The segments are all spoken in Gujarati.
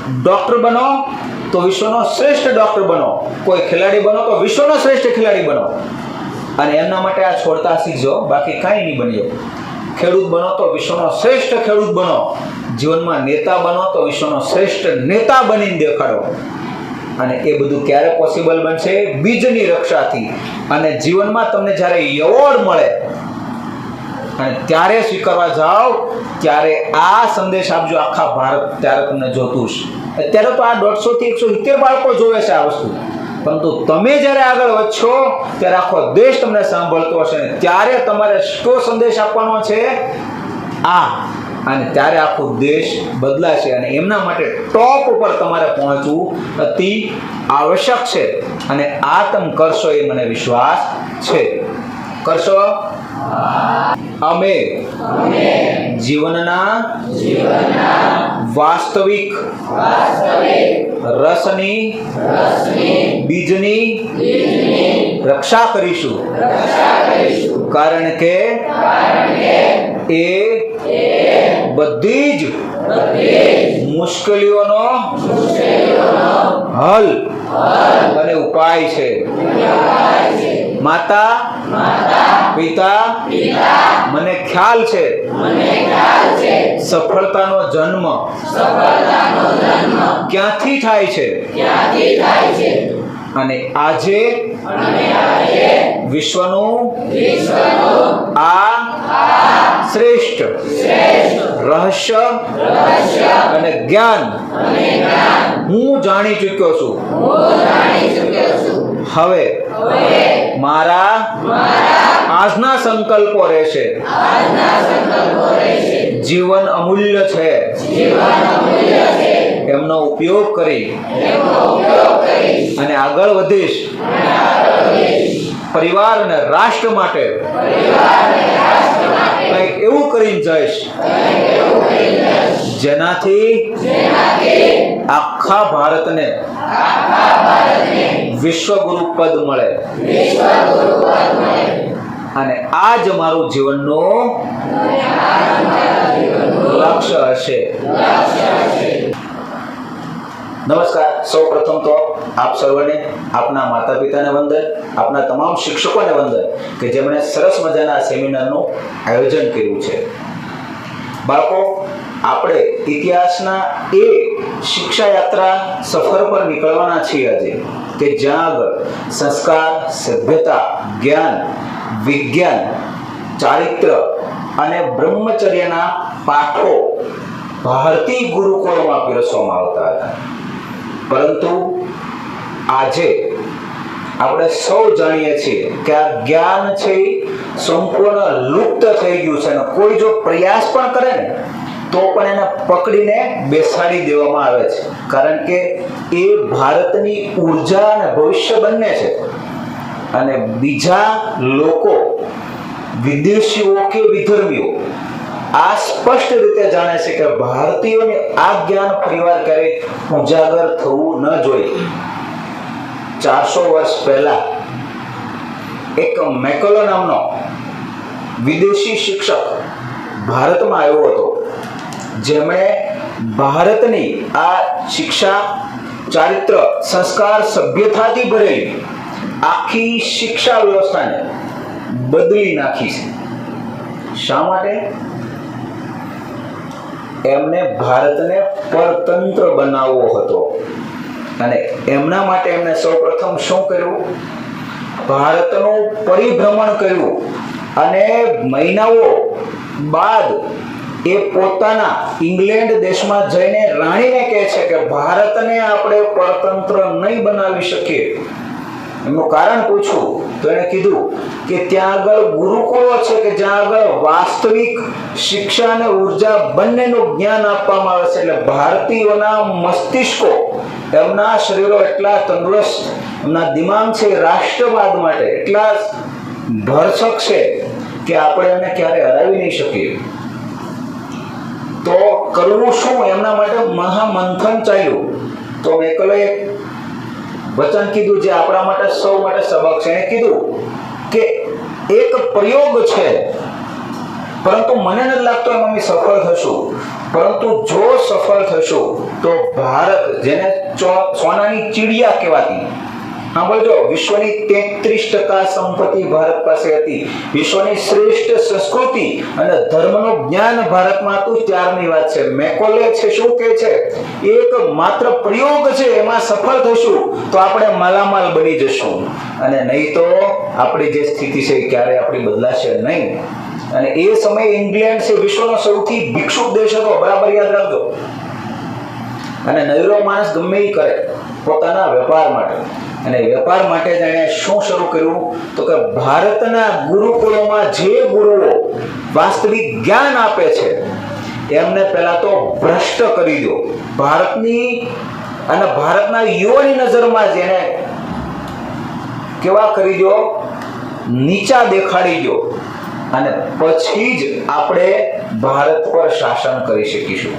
ડોક્ટર બનો તો વિશ્વનો શ્રેષ્ઠ ડોક્ટર બનો, કોઈ ખેલાડી બનો તો વિશ્વનો શ્રેષ્ઠ ખેલાડી બનો. અને એમના માટે આ છોડતા શીખજો, બાકી કાંઈ નહીં બન્યો. ખેડૂત બનો તો વિશ્વનો શ્રેષ્ઠ ખેડૂત બનો, જીવનમાં નેતા બનો તો વિશ્વનો શ્રેષ્ઠ નેતા બનીને દેખાડો. અને એ બધું ક્યારે પોસિબલ બનશે? બીજની રક્ષાથી. અને જીવનમાં તમને જ્યારે એવોર્ડ મળે અને ત્યારે સ્વીકારવા જાઓ ત્યારે આ સંદેશ આપજો આખા ભારત, ત્યારે તમને જોતું છે. અત્યારે તો આ 150 થી 170 બાળકો જોવે છે આ વસ્તુ, પરંતુ તમે જ્યારે આગળ વધશો ત્યારે આખો દેશ તમને સાંભળતો હશે ને ત્યારે તમારે શું સંદેશ આપવાનો છે આ, અને ત્યારે આખો દેશ બદલાશે. અને એમના માટે ટોપ ઉપર તમારે પહોંચવું અતિ આવશ્યક છે. અને આ તમે કરશો એ મને વિશ્વાસ છે. કરશો? અમે જીવનના વાસ્તવિક રસની બીજની રક્ષા કરીશું, કારણ કે એ બધી જ મુશ્કેલીઓનો હલ અને ઉપાય છે. માતા પિતા મને ખ્યાલ છે સફળતાનો જન્મ ક્યાંથી થાય છે, અને આજે વિશ્વનું આ શ્રેષ્ઠ રહસ્ય અને જ્ઞાન હું જાણી ચૂક્યો છું. હવે મારા આજના સંકલ્પો રહેશે. જીવન અમૂલ્ય છે, એમનો ઉપયોગ કરી અને આગળ વધીશ. પરિવાર અને રાષ્ટ્ર માટે કંઈક એવું કરીને જઈશ જેનાથી આખા ભારતને વિશ્વગુરુ પદ મળે. અને આ જ મારું જીવનનું લક્ષ્ય હશે. નમસ્કાર. સૌ પ્રથમ તો આપ સર્વને, આપના માતા પિતાને વંદન, આપના તમામ શિક્ષકોને વંદન કે જેમણે સરસ મજાના સેમિનારનું આયોજન કર્યું છે. બાળકો, આપણે ઇતિહાસના એ શિક્ષા યાત્રા સફર પર નીકળવાના છીએ આજે, કે જ્યાં આગળ સંસ્કાર, સભ્યતા, જ્ઞાન, વિજ્ઞાન, ચારિત્ર અને બ્રહ્મચર્યના પાઠો ભારતીય ગુરુકુળમાં પીરસવામાં આવતા હતા. પરંતુ આજે આપણે સૌ જાણીએ છીએ કે આ જ્ઞાન છે સંપૂર્ણ લુપ્ત થઈ ગયું છે. અને કોઈ જો પ્રયાસ પણ કરે ને તો પણ એને પકડીને બેસાડી દેવામાં આવે છે, કારણ કે એ ભારતની ઉર્જા અને ભવિષ્ય બંને છે. અને બીજા લોકો, વિદેશીઓ કે વિધર્મીઓ, આ સ્પષ્ટ રીતે જાણે છે કે ભારતીયોને આ જ્ઞાન ફરીવાર ક્યારેય ઉજાગર થવું ન જોઈએ. 400 વર્ષ પહેલા એક મેકલો નામનો વિદેશી શિક્ષક ભારતમાં આવ્યો હતો, જેમણે ભારતની આ શિક્ષા, ચારિત્ર, સંસ્કાર, સભ્યતાથી ભરેલી આખી શિક્ષા વ્યવસ્થાને બદલી નાખી છે. શા માટે? એમને ભારતને પરતંત્ર બનાવવો હતો. અને એમના માટે એમણે સૌપ્રથમ શું કર્યું? ભારતનું પરિભ્રમણ કર્યું. અને મહિનાઓ બાદ એ પોતાના ઇંગ્લેન્ડ દેશમાં જઈને રાણીને કહે છે કે ભારતને આપણે પરતંત્ર નહીં બનાવી શકીએ. એમનું કારણ પૂછ્યું તો એણે કીધું કે ત્યાં આગળ ગુરુકુળો છે કે જ્યાં આગળ વાસ્તવિક શિક્ષા અને ઉર્જા બંનેનું જ્ઞાન આપવામાં આવે છે. એટલે ભારતીયોના મસ્તિષ્કો, એમના શરીરો એટલા તંદુરસ્ત, એમના દિમાગ છે રાષ્ટ્રવાદ માટે એટલા ભરસક છે કે આપણે એમને ક્યારે હરાવી નહીં શકીએ. તો કરવું શું? એમના માટે મહામંથન ચાલ્યું. તો મેકલોએ વચન કીધું જે આપણા માટે સૌ માટે સબક છે. એણે કીધું કે એક પ્રયોગ છે, પરંતુ મને નથી લાગતો એમાં અમે સફળ થશું. પરંતુ જો સફળ થશું તો ભારત, જેને સોનાની ચીડિયા કહેવાતી, સાંભળજો, વિશ્વની 33% સંપત્તિ ભારત પાસે હતી, વિશ્વની શ્રેષ્ઠ સંસ્કૃતિ અને ધર્મનું જ્ઞાન ભારતમાં હતું. ત્યારની વાત છે. મેકોલે છે શું કહે છે? એક માત્ર પ્રયોગ છે, એમાં સફળ થશું તો આપણે માલામાલ બની જશું, અને નહીં તો આપણી જે સ્થિતિ છે ક્યારે આપણી બદલાશે નહીં. અને એ સમયે ઇંગ્લેન્ડ છે વિશ્વનો સૌથી ભિક્ષુક દેશ હતો, બરાબર યાદ રાખજો. અને નૈરો માણસ ગમે એ કરે પોતાના વેપાર માટે, અને વેપાર માટે તેણે શું શરૂ કર્યું તો કે ભારતના ગુરુકુળોમાં જે ગુરુઓ વાસ્તવિક જ્ઞાન આપે છે એમને પહેલા તો ભ્રષ્ટ કરી દો, ભારતની અને ભારતના યુવાની નજરમાં જેને કેવા કરી દો, નીચા દેખાડી દો, અને પછી જ આપણે ભારત પર શાસન કરી શકીશું.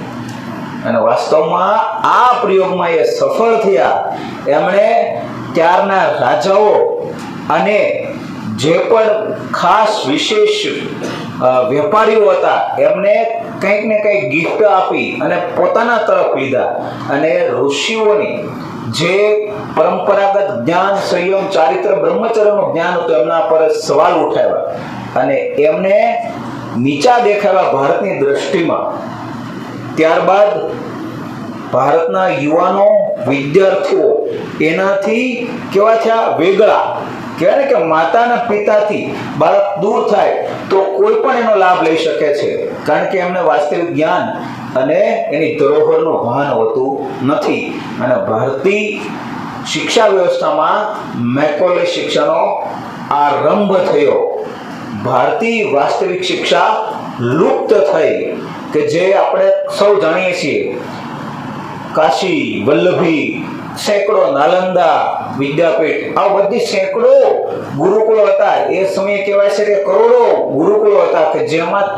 અને વાસ્તવમાં આ પ્રયોગમાં એ સફળ થયા. એમણે ત્યારના રાજાઓ અને જે પણ ખાસ વિશેષ વેપારીઓ હતા એમને કંઈક ને કંઈક ગિફ્ટ આપી અને પોતાના તરફ લીધા. અને ઋષિઓની જે પરંપરાગત જ્ઞાન, સંયમ, ચારિત્ર, બ્રહ્મચર્યનું જ્ઞાન હતું એમના પર સવાલ ઉઠાવ્યા અને એમને નીચા દેખાવ્યા ભારતની દ્રષ્ટિમાં. ત્યારબાદ ભારતના યુવાનો, વિદ્યાર્થીઓ એનાથી કેવા થયા? વેગળા. કહેવાય ને કે માતાના પિતાથી બાળક દૂર થાય તો કોઈ પણ એનો લાભ લઈ શકે છે, કારણ કે એમને વાસ્તવિક જ્ઞાન અને એની ધરોહરનું ભાન હોતું નથી. અને ભારતીય શિક્ષા વ્યવસ્થામાં મેકોલે શિક્ષાનો આરંભ થયો. ભારતીય વાસ્તવિક શિક્ષા લુપ્ત થઈ, કે જે આપણે સૌ જાણીએ છીએ. કાશી, વલ્લભી, સેંકડો નાલંદા વિદ્યાપીઠ, આ બધી સેંકડો ગુરુકુળો હતા. એ સમયે કહેવાય છે કે કરોડો ગુરુકુળો હતા કે જેમાં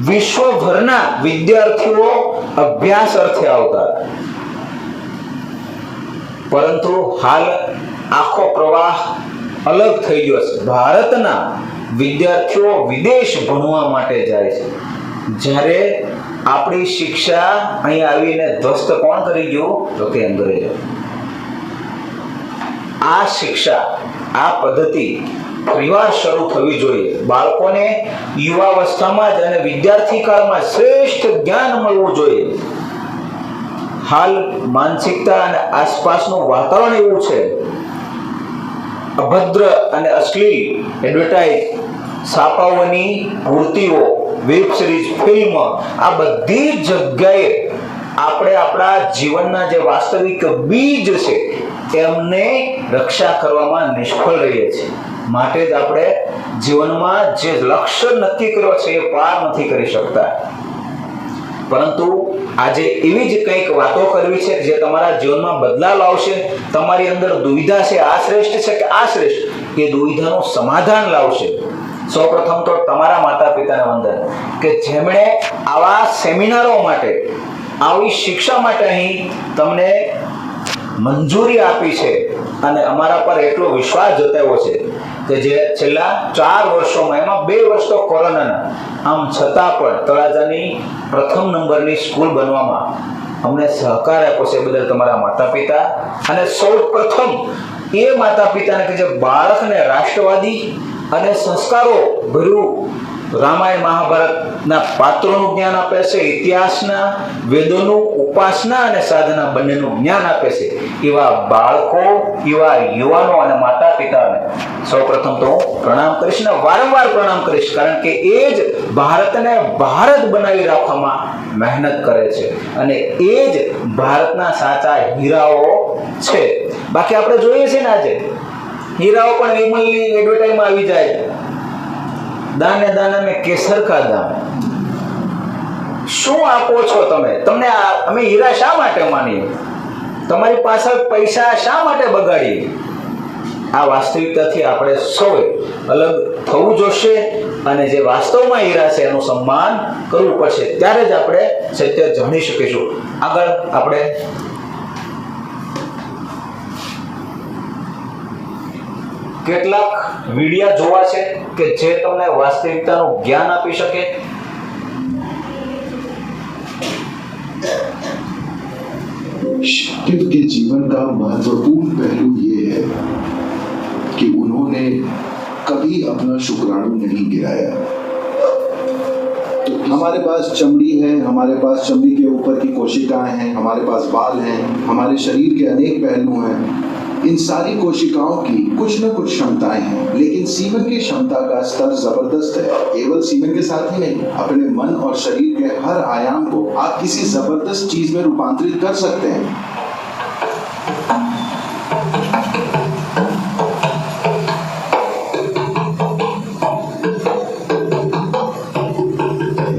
વિશ્વભરના વિદ્યાર્થીઓ અભ્યાસ અર્થે આવતા. પરંતુ હાલ આખો પ્રવાહ અલગ થઈ ગયો છે. ભારતના વિદ્યાર્થીઓ વિદેશ ભણવા માટે જાય છે, જ્યારે આપણી શિક્ષા અહીં આવીને ધ્વસ્ત કોણ કરી ગયું તો કે અંગ્રેજો. આ શિક્ષા, આ પદ્ધતિ ફરીવાર શરૂ થવી જોઈએ. બાળકોને યુવાવસ્થામાં જ અને વિદ્યાર્થી કાળમાં શ્રેષ્ઠ જ્ઞાન મળવું જોઈએ. હાલ માનસિકતા અને આસપાસનું વાતાવરણ એવું છે, અભદ્ર અને અશ્લીલ એડવર્ટાઇઝ, છાપાઓની પૂર્તિઓ, વેબ સિરીઝ, ફિલ્મ, આ બધી જગ્યાએ આપણે આપણા જીવનના જે વાસ્તવિક બીજ છે એમને રક્ષા કરવામાં નિષ્ફળ રહીએ છીએ. માટે જ આપણે જીવનમાં જે લક્ષ્ય નક્કી કર્યો છે એ પાર નથી કરી શકતા. પરંતુ આજે એવી જ કંઈક વાતો કરવી છે જે તમારા જીવનમાં બદલાવ લાવશે. તમારી અંદર દુવિધા છે, આ શ્રેષ્ઠ છે કે આ શ્રેષ્ઠ, એ દુવિધાનું સમાધાન લાવશે. સૌપ્રથમ તો તમારા માતા પિતાને વંદન કે જેમણે આવા સેમિનારો માટે, આવી શિક્ષા માટે અહીં તમને મંજૂરી આપી છે અને અમારા પર એટલો વિશ્વાસ જતાવ્યો છે કે જે છેલ્લા 4 વર્ષોમાં, એમાં 2 વર્ષ તો કોરોનાના, આમ છતાં પણ તળાજાની પ્રથમ નંબરની સ્કૂલ બનવામાં અમને સહકાર આપ્યો છે. બદલ તમારા માતા પિતા, અને સૌ પ્રથમ એ માતા પિતાને કે જે બાળકને રાષ્ટ્રવાદી અને સંસ્કારો ભર્યું રામાયણ મહાભારતના પાત્રોનું જ્ઞાન આપે છે, ઇતિહાસના, વેદોનું, ઉપાસના અને સાધના બંનેનું જ્ઞાન આપે છે. એવા બાળકો, એવા યુવાનો અને માતા પિતાને સૌપ્રથમ તો પ્રણામ કરીશ ને વારંવાર પ્રણામ કરીશ, કારણ કે એ જ ભારતને ભારત બનાવી રાખવામાં મહેનત કરે છે અને એ જ ભારતના સાચા હીરાઓ છે. બાકી આપણે જોઈએ છીએ ને આજે હીરાઓ પણ વિમલની એડવર્ટાઇઝમાં આવી જાય, દાને દાને મેં કેસર કા દામ. શું આપો છો તમે? તમને અમે હીરા શા માટે માનીએ? તમારી પાછળ પૈસા શા માટે બગાડીએ? આ વાસ્તવિકતાથી આપણે સૌએ અલગ થવું જોશે અને જે વાસ્તવમાં હીરા છે એનું સન્માન કરવું પડશે. ત્યારે જ આપણે સત્ય જાણી શકીશું. આગળ આપણે કેટલાક વિડિયા જોવા છે કે જે તમને વાસ્તવિકતાનું જ્ઞાન આપી શકે. शिव के जीवन का महत्वपूर्ण पहलू ये है कि उन्होंने कभी अपना शुक्राणु नहीं गिराया। तो हमारे पास चमड़ी है, हमारे पास चमड़ी के ऊपर की कोशिकाएं हैं, हमारे पास बाल हैं, हमारे शरीर के अनेक पहलू हैं। इन सारी कोशिकाओं की कुछ न कुछ क्षमताएं हैं, लेकिन सीमन की क्षमता का स्तर जबरदस्त है। केवल सीमन के साथ ही नहीं, अपने मन और शरीर के हर आयाम को आप किसी जबरदस्त चीज में रूपांतरित कर सकते हैं।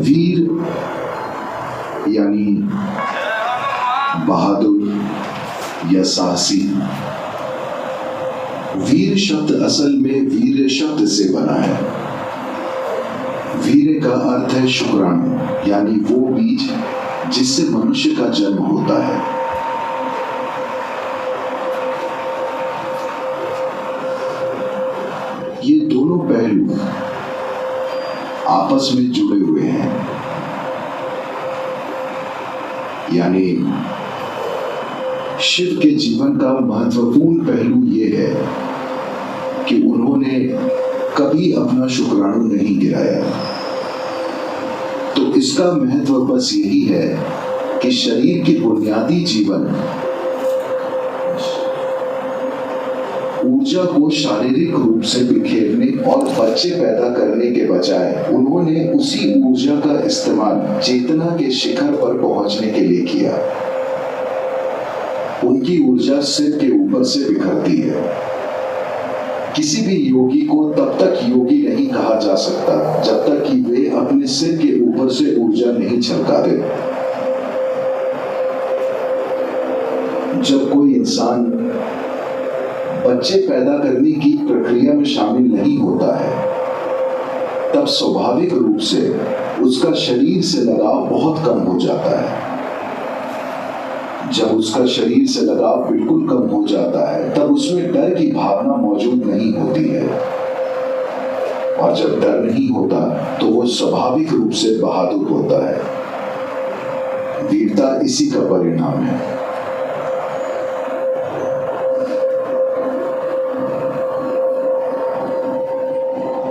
वीर यानी बहादुर या साहसी। वीर शब्द असल में वीर शब्द से बना है। वीर का अर्थ है शुक्राणु, यानी वो बीज जिससे मनुष्य का जन्म होता है। ये दोनों पहलू आपस में जुड़े हुए हैं, यानी शिव के जीवन का महत्वपूर्ण पहलू ये है कि उन्होंने कभी अपना शुक्राणु नहीं गिराया। तो इसका महत्व बस यही है कि शरीर की बुनियादी जीवन ऊर्जा को शारीरिक रूप से बिखेरने और बच्चे पैदा करने के बजाय उन्होंने उसी ऊर्जा का इस्तेमाल चेतना के शिखर पर पहुंचने के लिए किया। उनकी ऊर्जा सिर के ऊपर से बिखरती है। किसी भी योगी को तब तक योगी नहीं कहा जा सकता जब तक कि वे अपने सिर के ऊपर से ऊर्जा नहीं छलका दे। जब कोई इंसान बच्चे पैदा करने की प्रक्रिया में शामिल नहीं होता है, तब स्वाभाविक रूप से उसका शरीर से लगाव बहुत कम हो जाता है। जब उसका शरीर से लगाव बिल्कुल कम हो जाता है, तब उसमें डर की भावना मौजूद नहीं होती है, और जब डर नहीं होता तो वो स्वाभाविक रूप से बहादुर होता है। वीरता इसी का परिणाम है।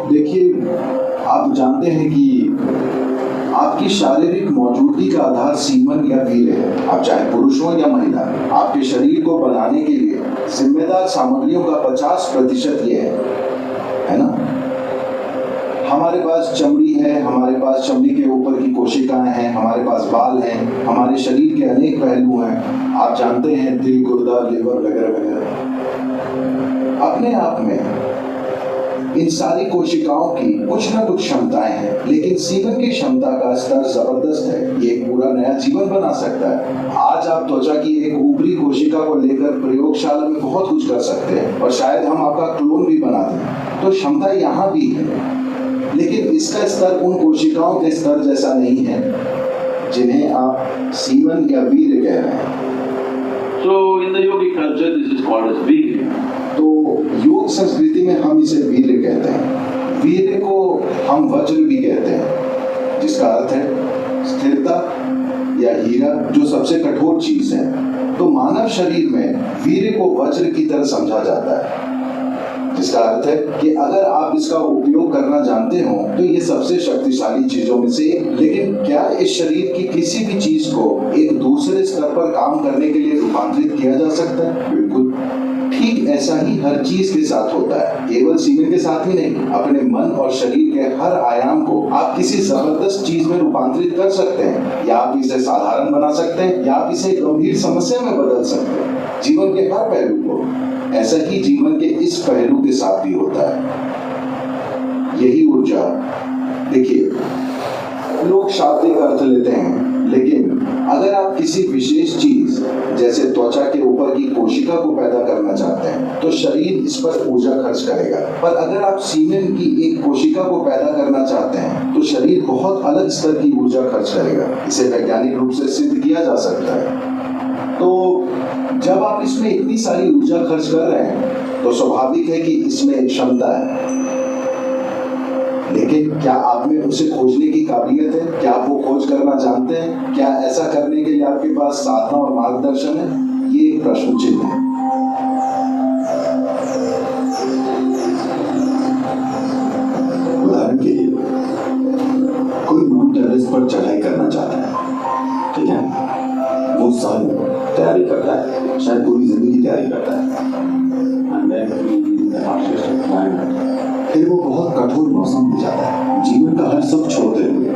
देखिए, आप जानते हैं कि आपकी शारीरिक मौजूदगी का आधार सीमन या वीर है। आप चाहे पुरुष हो या महिला, आपके शरीर को बनाने के लिए जिम्मेदार सामग्रियों का 50% ये है ना। हमारे पास चमड़ी है, हमारे पास चमड़ी के ऊपर की कोशिकाएं हैं, हमारे पास बाल हैं, हमारे शरीर के अनेक पहलू हैं। आप जानते हैं दिल, गुर्दा, लिवर वगैरह वगैरह। अपने आप में इन सारी कोशिकाओं की कुछ न कुछ क्षमताएं हैं, लेकिन सीमन की क्षमता का स्तर जबरदस्त है। ये एक पूरा नया जीवन बना सकता है। आज आप त्वचा की एक ऊपरी कोशिका को लेकर प्रयोगशाला में बहुत कुछ कर सकते हैं, और शायद हम आपका क्लोन भी बना दें। तो क्षमता यहाँ भी है, लेकिन इसका स्तर उन कोशिकाओं के स्तर जैसा नहीं है जिन्हें आप सीमन या वीर कह रहे हैं। So in the yogic culture, this is called as वीर। तो योग संस्कृति में हम इसे वीर कहते हैं। वीर को हम वज्र भी कहते हैं, जिसका अर्थ है स्थिरता या हीरा, जो सबसे कठोर चीज है। तो मानव शरीर में वीर को वज्र की तरह समझा जाता है, जिसका अर्थ है कि अगर आप इसका उपयोग करना जानते हो तो ये सबसे शक्तिशाली चीजों में से एक। लेकिन क्या इस शरीर की किसी भी चीज को एक दूसरे स्तर पर काम करने के लिए रूपांतरित किया जा सकता है? बिल्कुल। ठीक ऐसा ही हर चीज के साथ होता है। केवल सीमन के साथ ही नहीं, अपने मन और शरीर के हर आयाम को आप किसी जबरदस्त चीज में रूपांतरित कर सकते हैं, या आप इसे साधारण बना सकते हैं, या आप इसे गंभीर समस्या में बदल सकते हैं। जीवन के हर पहलू को ऐसा ही जीवन के इस पहलू के साथ भी होता है। यही ऊर्जा, देखिए, लोग शाब्दिक अर्थ लेते हैं, लेकिन अगर आप किसी विशेष चीज जैसे त्वचा के ऊपर की कोशिका को पैदा करना चाहते हैं तो शरीर इस पर ऊर्जा खर्च करेगा। पर अगर आप सीमन की एक कोशिका को पैदा करना चाहते हैं तो शरीर बहुत अलग स्तर की ऊर्जा खर्च करेगा। इसे वैज्ञानिक रूप से सिद्ध किया जा सकता है। तो जब आप इसमें इतनी सारी ऊर्जा खर्च कर रहे हैं तो स्वाभाविक है कि इसमें एक क्षमता है, लेकिन क्या आप में उसे खोजने की काबिलियत है? क्या आप वो खोज करना जानते हैं? क्या ऐसा करने के लिए आपके पास साधना और मार्गदर्शन है? प्रश्न चिन्ह है। उदाहरण के लिए कोई माउंट एवरेस्ट पर चढ़ाई करना चाहता है, ठीक है, वो साल तैयारी करता है, शायद पूरी जिंदगी तैयारी करता है, फिर वो बहुत कठोर मौसम में जाता है, जीवन का हर सुख छोड़ते हुए,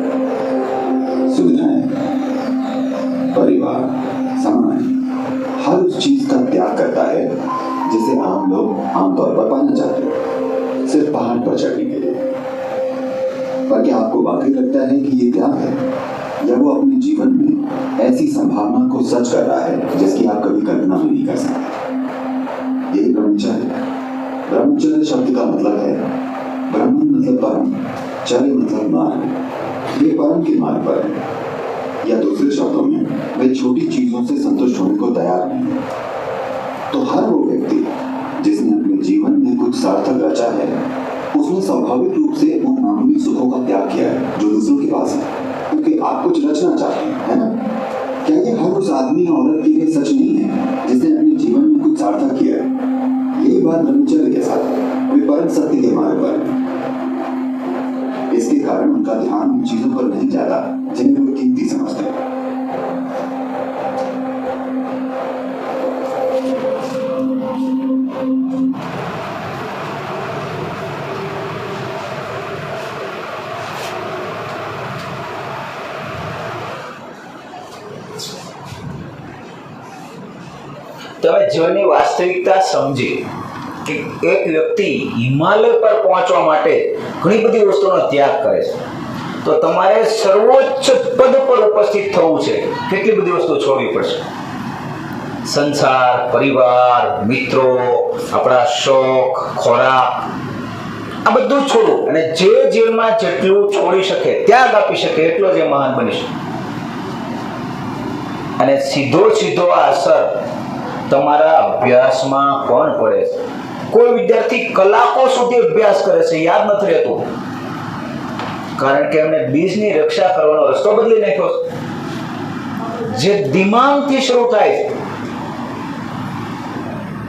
सुविधाएं, परिवार, सम्मान, हर उस चीज का त्याग करता है जिसे आम लोग आमतौर पर पाना चाहते हैं, सिर्फ पहाड़ पर चढ़ने के लिए। पर क्या आपको वाकई लगता है कि ये त्याग है, या वो अपने जीवन में ऐसी संभावना को सच कर रहा है जिसकी आप कभी कल्पना भी नहीं कर सकते? यही ब्रह्मचर्य है। ब्रह्मचर्य शब्द का मतलब है ब्रह्म मतलब परम, चर्य मतलब मार्ग। ये परम के मार्ग पर है, या दूसरे शब्दों में वे छोटी चीजों से संतुष्ट होने को तैयार नहीं। तो हर वो व्यक्ति जिसने अपने जीवन में कुछ सार्थक रचा है, उसने स्वाभाविक रूप से उन मामूली सुखों का त्याग किया है जो दूसरों के पास है, क्योंकि आप कुछ रचना चाहते हैं, है ना? क्या ये हर उस आदमी या औरत के लिए सच नहीं है जिसने अपने जीवन में कुछ सार्थक किया है? यही बात ब्रह्मचर्य के साथ है, वे परम सत्य के मार्ग पर है। इसके कारण उनका ध्यान उन चीजों पर नहीं जाता जिन्हें वे कीमती समझते हैं। તમે જીવનની વાસ્તવિકતા સમજી કે એક વ્યક્તિ હિમાલય પર પહોંચવા માટે ઘણી બધી વસ્તુનો ત્યાગ કરે છે, તો તમારે સર્વોચ્ચ પદ પર ઉપસ્થિત થવું છે, કેટલી બધી વસ્તુ છોડવી પડશે? સંસાર, પરિવાર, મિત્રો, આપણા શોખ, ખોરાક, આ બધું છોડવું, અને જે જીવનમાં જેટલું છોડી શકે, ત્યાગ આપી શકે, એટલો જ એ મહાન બની શકે. અને સીધો સીધો આ અસર તમારા અભ્યાસમાં કોણ પડે છે? કોઈ વિદ્યાર્થી કલાકો સુધી અભ્યાસ કરે છે, યાદ નથી રહેતું, કારણ કે એમને બીજની રક્ષા કરવાનો રસ્તો બદલી નાખ્યો છે. જે દિમાગથી શરૂ થાય છે,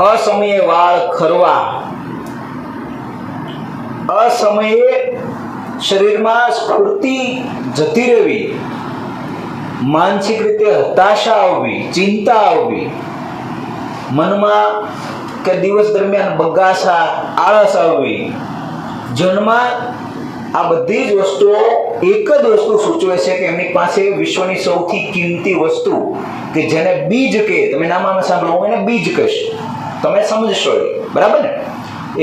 અસમયે વાળ ખરવા, અસમયે શરીરમાં સ્ફૂર્તિ જતી રહેવી, માનસિક રીતે હતાશા આવવી, ચિંતા આવવી, મનમાં કે દિવસ દરમિયાન બગાસા, આળસ આવવી, જન્મમાં આ બધી જ વસ્તુઓ એક જ વસ્તુ સૂચવે છે કે એમની પાસે વિશ્વની સૌથી કિંમતી વસ્તુ કે જેને બીજ કહે, તમે નામમાં સાંભળો, હું એને બીજ કહીશ, તમે સમજશો, બરાબર ને?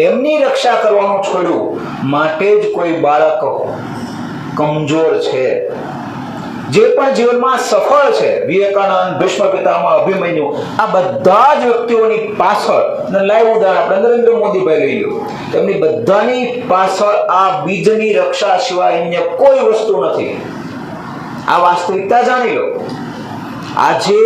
એમની રક્ષા કરવાનું છોડ્યું માટે જ કોઈ બાળક કમજોર છે. જે પણ જીવનમાં સફળ છે, વિવેકાનંદ, ભીષ્મ પિતામહ, અભિમન્યુ, આ બધા જ વ્યક્તિઓની પાછળ, લાઈવ ઉદાહરણ આપણે નરેન્દ્ર મોદીભાઈ લઈ લો, એમની બધાની પાછળ આ બીજની રક્ષા સિવાય અન્ય કોઈ વસ્તુ નથી. આ વાસ્તવિકતા જાણી લો. આજે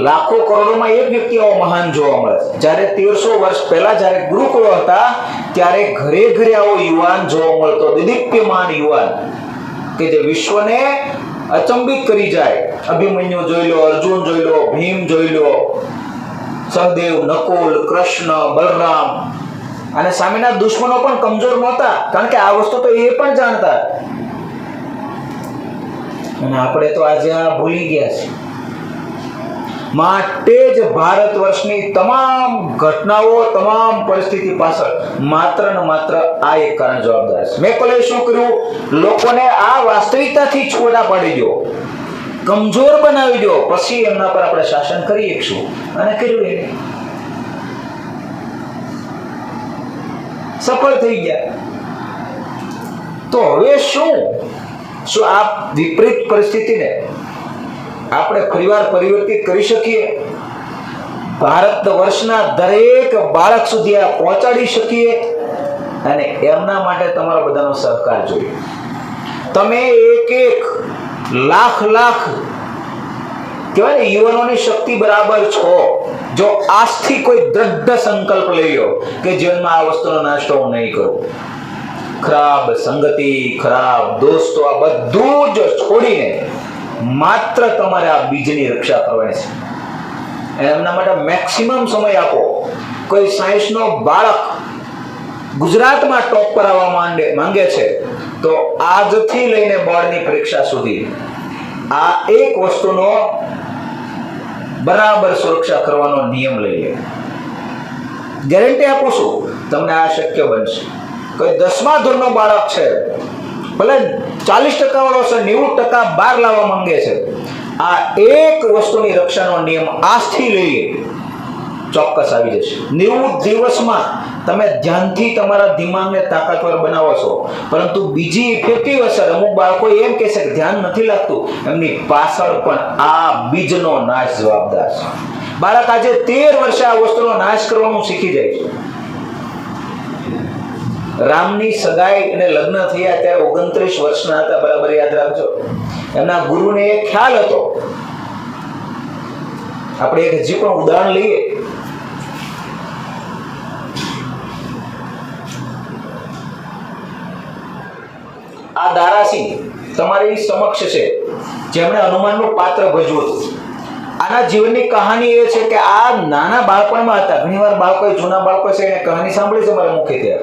લાખો કરોડોમાં એક વ્યક્તિ આવો મહાન જોવા મળે છે. જ્યારે 1300 વર્ષ પહેલા જ્યારે ગુરુકુળો હતા, ત્યારે ઘરે ઘરે આવો યુવાન જોવા મળતો, દિદીપ્યમાન યુવાન કે જે વિશ્વને અચંબિત કરી જાય. અભિમન્યુ જોઈ લો, અર્જુન જોઈ લો, ભીમ જોઈ લો, સહદેવ, નકુલ, કૃષ્ણ, બલરામ, અને સામેના દુશ્મનો પણ કમજોર નહોતા, કારણ કે આ વસ્તુ તો એ પણ જાણતા. અને આપણે તો આજે આ ભૂલી ગયા છીએ. માટે જ ભારત વર્ષની તમામ ઘટનાઓ, તમામ પરિસ્થિતિ પાછળ માત્ર ને માત્ર આ એક કારણ જવાબદાર છે. મેકોલે શું કર્યું? લોકોને આ વાસ્તવિકતાથી છોડા પાડી દો, કમજોર બનાવી દો, પછી એમના પર આપણે શાસન કરી શકશું. અને કર્યું, એ સફળ થઈ ગયા. તો હવે શું આ વિપરીત પરિસ્થિતિને આપણે ફરીવાર પરિવર્તિત કરી શકીએ? ભારત વર્ષના દરેક બાળક સુધી આ પહોંચાડી શકીએ? અને એમના માટે તમારા બધાનો સહકાર જોઈએ. તમે એક એક લાખ લાખ કહેવાય ને યુવાનોની શક્તિ બરાબર છો. જો આજથી કોઈ દ્રઢ સંકલ્પ લઈ લો કે જીવનમાં આ વસ્તુનો નાશ તો હું નહીં કરું, ખરાબ સંગતિ, ખરાબ દોસ્તો, આ બધું જ છોડીને માત્ર તમારે આ બીજની રક્ષા કરવાની છે. એમના માટે મેક્સિમમ સમય આપો. કોઈ સાયન્સનો બાળક ગુજરાતમાં ટોપ પર આવવા માંગે છે તો આજથી લઈને બોર્ડની પરીક્ષા સુધી આ એક વસ્તુનો બરાબર સુરક્ષા કરવાનો નિયમ લઈ લે. ગેરંટી આપું છું તમને આ શક્ય બનશે. કોઈ 10મા ધોરણનો બાળક છે, ભલે 40% વાળો છે, 90% બહાર લાવવા માંગે છે, આ એક વસ્તુની રક્ષાનો નિયમ આજથી લઈ લે, ચોક્કસ આવી જશે. 90 દિવસમાં તમે ધ્યાનથી તમારા દિમાગને તાકાતવર બનાવો છો, પરંતુ બીજી ઇફેક્ટિવ અસર અમુક બાળકો એમ કહેશે કે ધ્યાન નથી લાગતું, એમની પાછળ પણ આ બીજનો નાશ જવાબદાર છે. બાળક આજે 13 વર્ષે આ વસ્તુનો નાશ કરવાનું શીખી જાય છે. રામની સગાઈ અને લગ્ન થયા ત્યારે 29 વર્ષના હતા, બરાબર યાદ રાખજો. એમના ગુરુને એ ખ્યાલ હતો. આપણે એક હજી પણ ઉદાહરણ લઈએ. આ દારાસિંહ તમારી સમક્ષ છે, જેમણે હનુમાનનું પાત્ર ભજવ્યું હતું. આના જીવનની કહાની એ છે કે આ નાના બાળપણમાં હતા. ઘણીવાર બાળકો, જૂના બાળકો છે, એને કહાની સાંભળી છે મારા મુખેથી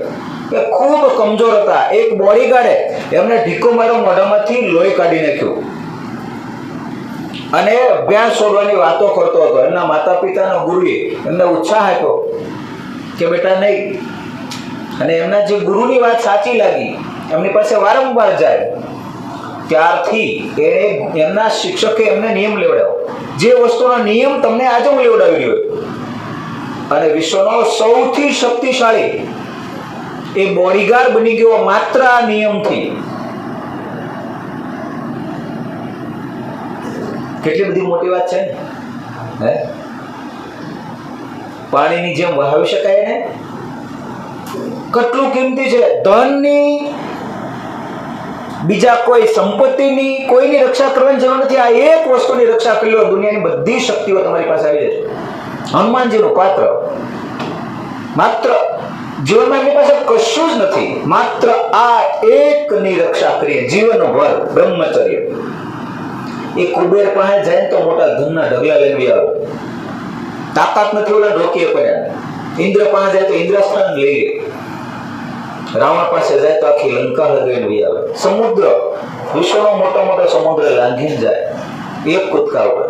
કે ખૂબ કમજોર હતા. એક બોડીગાર્ડે એમને ઢીકો માર્યો, મોઢામાંથી લોહી કાઢી નાખ્યું અને અભ્યાસ છોડવાની વાતો કરતો હતો. એમના માતા પિતાના ગુરુએ એમને ઉત્સાહ આપ્યો કે બેટા નહીં. અને એમના જે ગુરુની વાત સાચી લાગી, એમની પાસે વારંવાર જાય. ત્યારથી એમના શિક્ષકે એમને નિયમ લેવડાવ્યો. જે વસ્તુનો નિયમ તમને આજે હું લેવડાવી રહ્યો, અને વિશ્વનો સૌથી શક્તિશાળી એ બોડીગાર્ડ બની ગયો માત્ર આ નિયમથી. કેટલી બધી મોટી વાત છે ને. પાણીની જેમ વહાવી શકાય ને. કેટલું કિંમતી છે. ધનની, બીજા કોઈ સંપત્તિની, કોઈની રક્ષા કરવાની જરૂર નથી. આ એક વસ્તુની રક્ષા કરી લો, દુનિયાની બધી શક્તિઓ તમારી પાસે આવી જશે. હનુમાનજીનું પાત્ર, માત્ર જીવનમાં એમની પાસે કશું જ નથી, માત્ર આ એકની રક્ષા કરીએ જીવનભર. બ્રહ્મચર્ય. એ કુબેર પાસે જાય તો મોટા ધનના ઢગલા લઈને આવે, તાકાત નથી ઓલા રોકીએ પડ્યા. ઇન્દ્ર પાસે જાય તો ઇન્દ્રસ્થાન લઈ લે. રાવણ પાસે જાય તો આખી લંકા લગાવીને આવે. સમુદ્ર, વિશ્વનો મોટો મોટો સમુદ્ર લાંઘીને જાય એક કૂદકા ઉપર.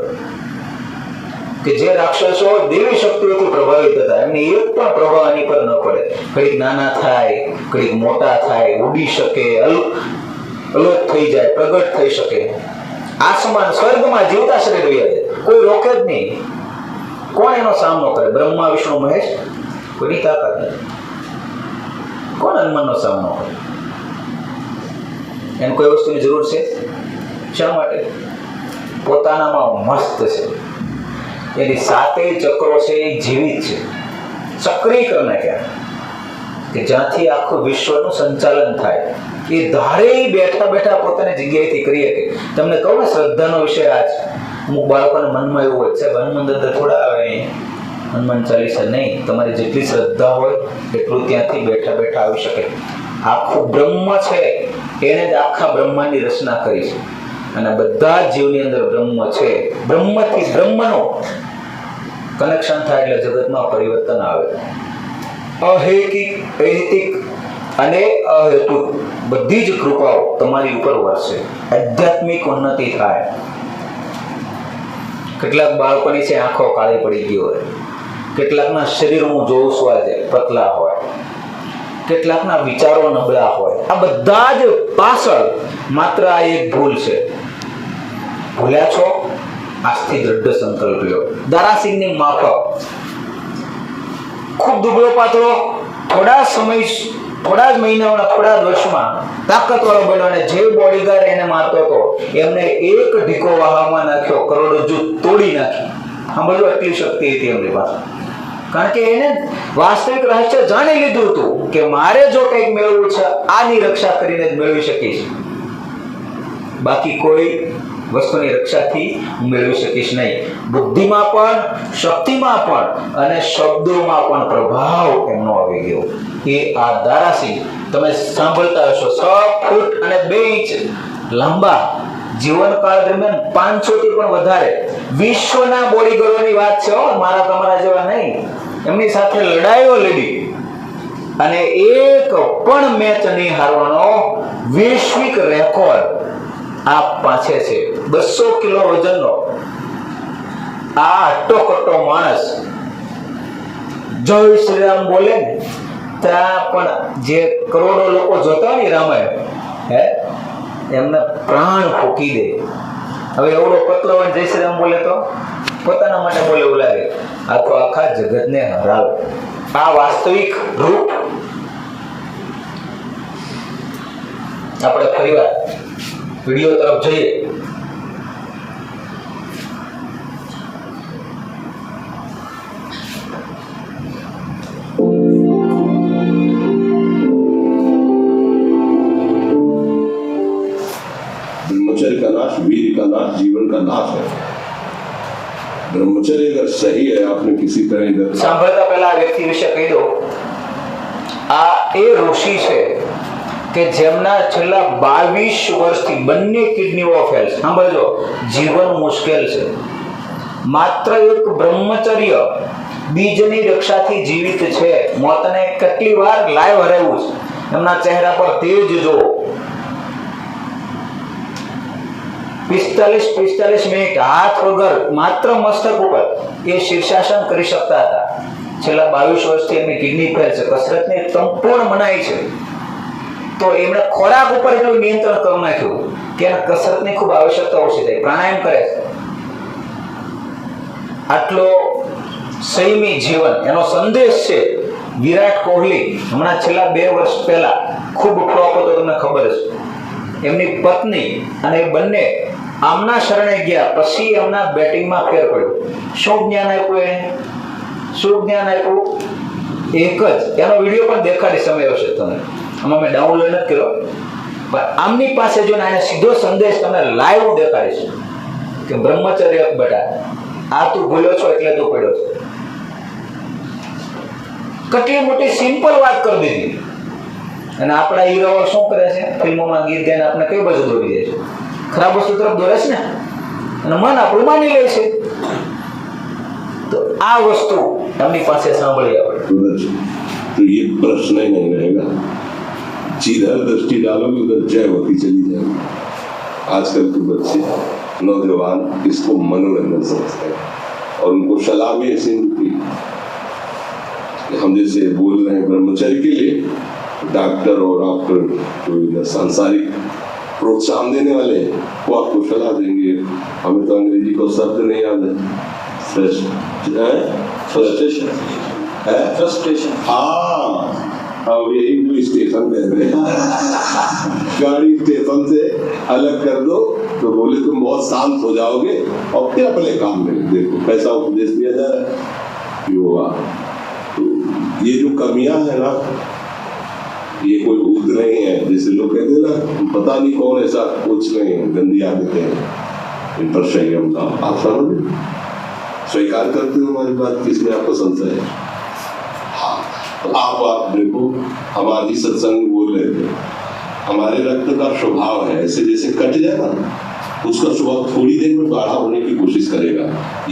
કે જે રાક્ષસો દેવી શક્તિઓથી પ્રભાવિત હતા, એમને એક પણ પ્રભાવ આની પર ન પડે. ઘડીક નાના થાય, ઘડીક મોટા થાય, ઉડી શકે, અલોપ થઈ જાય, પ્રગટ થઈ શકે. આસમાન, સ્વર્ગમાં જીવતા શરીર રહ્યા છે, કોઈ રોકે જ નહીં. કોણ એનો સામનો કરે? બ્રહ્મા, વિષ્ણુ, મહેશ? કોઈની તાકાત નથી. કોણ હનુમાનનો સામનો કરે? એને કોઈ વસ્તુની જરૂર છે? શા માટે? પોતાનામાં મસ્ત છે. એની 7 ચક્રો છે એ જીવિત છે, સક્રિય નાખ્યા કે જ્યાંથી આખું વિશ્વનું સંચાલન થાય. એ ધારે બેઠા બેઠા પોતાની જગ્યાએથી કરી શકે. તમને કહું ને, શ્રદ્ધાનો વિષય આ છે. અમુક બાળકોના મનમાં એવું હોય છે, હનુમાન દાદા થોડા આવે, હનુમાન ચાલીસા નહીં. તમારી જેટલી શ્રદ્ધા હોય એટલું ત્યાંથી બેઠા બેઠા આવી શકે. આખું બ્રહ્મ છે, એને જ આખા બ્રહ્માંડની રચના કરી છે. અને બધા જ જીવની અંદર બ્રહ્મ છે. બ્રહ્મથી બ્રહ્મનો કનેક્શન થાય એટલે જગતમાં પરિવર્તન આવે. અહેતિક અને અહેતુક બધી જ કૃપાઓ તમારી ઉપર વરસે. આધ્યાત્મિક ઉન્નતિ થાય. કેટલાક બાળકોની છે આંખો કાળી પડી ગઈ હોય, કેટલાકના શરીર હું જોઉં છું આજે પતલા હોય, કેટલાકના વિચારો નબળા હોય. આ બધા જ પાછળ માત્ર આ એક ભૂલ છે. ભૂલ્યા છો? આજથી દ્રઢ સંકલ્પ લ્યો. દારાસિંહની માફક ખૂબ દુબળો પાતળો, થોડા જ મહિનાઓના, થોડા જ વર્ષમાં તાકાતવાળો બન્યો. અને જે બોડીગાર્ડ એને મારતો હતો એમને એક ઢીકો વાહવામાં નાખ્યો, કરોડરજ્જુ તોડી નાખી. સાંભળજો, એટલી શક્તિ હતી એમની પાસે. કારણ કે એને વાસ્તવિક રહસ્ય જાણી લીધું હતું કે મારે જો કંઈક મેળવવું છે, આની રક્ષા કરીને જ મેળવી શકીશ. બાકી કોઈ વસ્તુની રક્ષાથી મેળવી શકીશ નહીં. બુદ્ધિમાં પણ, શક્તિમાં પણ અને શબ્દોમાં પણ પ્રભાવ એમનો આવી ગયો. એ આ દારાસિંહ તમે સાંભળતા હશો, 6 ફૂટ અને 2 ઇંચ લાંબા જીવનકાળ દરમિયાન 500 થી પણ વધારે વિશ્વના બોડીગરોની વાત છે હો, મારા તમારા જેવા નહીં. એમની સાથે લડાઈઓ લડી અને એક પણ મેચ નહીં હારવાનો વૈશ્વિક રેકોર્ડ આ પાસે છે. 200 કિલો વજનનો આ અટ્ટોકટ્ટો માણસ જય શ્રી રામ બોલે ને ત્યાં પણ જે કરોડો લોકો જોતા હોય ને રામાયણ, હે, એમને પ્રાણ ફૂંકી દે. હવે એવડો પતલો હોય જય શ્રી રામ બોલે તો પોતાના માટે બોલે એવું લાગે, આ તો આખા જગતને હરાવે. આ વાસ્તવિક રૂપ આપણે ફરીવાર વિડીયો તરફ જઈએ. ब्रह्मचर्य का नाश वीर का नाश जीवन का नाश है. ब्रह्मचर्य अगर सही है, आपने किसी तरह इधर સાંભળતા પહેલા આ વ્યક્તિ વિશે કહી દો. આ એ ઋષિ છે કે જેમના છેલ્લા 22 વર્ષથી બંને કિડનીઓ ફેલ છે. સાંભળજો, જીવન મુશ્કેલ છે. માત્ર એક બ્રહ્મચર્ય બીજની રક્ષાથી જીવિત છે. મોતને કેટલી વાર લાઈવ હરાવ્યું છે. એમના ચહેરા પર તેજ જો 45 મિનિટ હાથ વગર માત્ર મસ્તક ઉપર એ શીર્ષાસન કરી શકતા હતા. છેલ્લા 22 વર્ષથી એમની કિડની ફેલ છે. કસરતની સંપૂર્ણ મનાઈ છે. તો એમણે ખોરાક ઉપર એટલું નિયંત્રણ કરી નાખ્યું કે એને કસરતની ખૂબ આવશ્યકતા ઓછી થઈ. પ્રાણાયામ કરે છે. આટલો સંયમી જીવન, એનો સંદેશ છે. વિરાટ કોહલી હમણાં છેલ્લા 2 વર્ષ પહેલા ખૂબ ફ્લોપ હતો, તમને ખબર છે. એમની પત્ની અને એ બંને આમના શરણે ગયા પછી એમના બેટિંગમાં ફેર પડ્યો. શું જ્ઞાન આપ્યું એને? શું જ્ઞાન આપ્યું? એક જ. એનો વિડીયો પણ દેખાડી સમય આવશે તમને. આમાં મેં ડાઉનલોડ નથી કર્યો, પણ આમની પાસે જો એને સીધો સંદેશ તમને લાઈવ દેખાડીશ કે બ્રહ્મચર્ય બેટા, આ તું ભૂલ્યો છો એટલે તું પડ્યો છે. કેટલી મોટી સિમ્પલ વાત કરી દીધી. અને આપણા હીરાઓ શું કરે છે? ફિલ્મોમાં ગીત ગાઈને આપણે કઈ બાજુ દોરી જાય છે? ખરાબ વસ્તુ તરફ દોરે છે ને, અને મન આપણું માની લે છે. તો આ વસ્તુ એમની પાસે સાંભળી આપણે. तो ये प्रश्न ही नहीं रहेगा. जिधर दृष्टि डालोगे उधर जय होती चली जाएगी. आजकल के बच्चे नौजवान इसको मनोरंजन समझते हैं और उनको सलाह भी ऐसी मिलती है. हम जैसे बोल रहे हैं ब्रह्मचर्य के लिए, डॉक्टर और आपको जो सांसारिक प्रोत्साहन देने वाले हैं वो आपको सलाह देंगे. हमें तो अंग्रेजी को शब्द नहीं याद है. फ्रस्ट्रेशन है, फ्रस्ट्रेशन. हाँ, अब यही जो स्टेशन पे है, गाड़ी स्टेशन से अलग कर दो तो बोले तुम बहुत शांत हो जाओगे और फिर अपने काम में देखो. कैसा उपदेश दिया जा रहा है युवा. तो ये जो कमियां है ना, ये कोई उद नहीं है. जैसे लोग कहते हैं ना, पता नहीं कौन ऐसा कुछ नहीं है, गंदी आदतें हैं. इन पर संयम का आप समझ स्वीकार करते हो हमारी बात, किसमें आपको संशय है? हाँ, तो आप देखो, हम आज ही सत्संग बोल रहे थे, हमारे रक्त का स्वभाव है ऐसे जैसे कट जाए ना, उसका स्वभाव थोड़ी देर में गाढ़ा होने की कोशिश करेगा.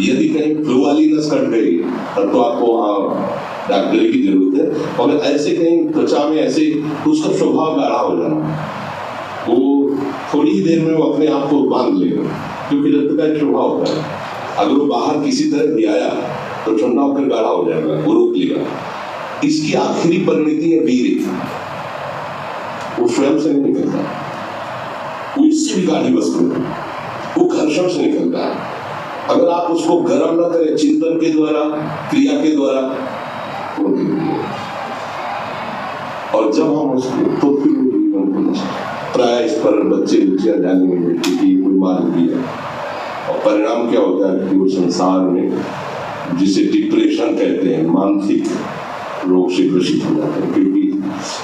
यदि कहीं फ्लू वाली नस कट गई तब तो आपको डॉक्टरी की जरूरत है. और ऐसे कहीं त्वचा में ऐसे उसका स्वभाव गाढ़ा हो जाना, वो थोड़ी ही देर में वो अपने आप को बांध लेगा, क्योंकि रक्त का एक स्वभाव होता है. अगर वो बाहर किसी तरह भी आया तो ठंडा होकर गाढ़ा हो जाएगा, वो रोक लेगा. इसकी आखिरी परिणति है वीर. वो स्वयं से नहीं निकलता, वो इससे भी गाढ़ी वस्तु है, वो घर्षण से निकलता है. अगर आप उसको गर्म न करें चिंतन के द्वारा, क्रिया के द्वारा, और जब हम उसको तो फिर प्राय इस पर बच्चे ध्यान नहीं देते कि कोई मार दिया. और परिणाम क्या होता है कि वो संसार में जिसे डिप्रेशन कहते हैं, मानसिक रोग से ग्रसित हो जाते हैं. क्योंकि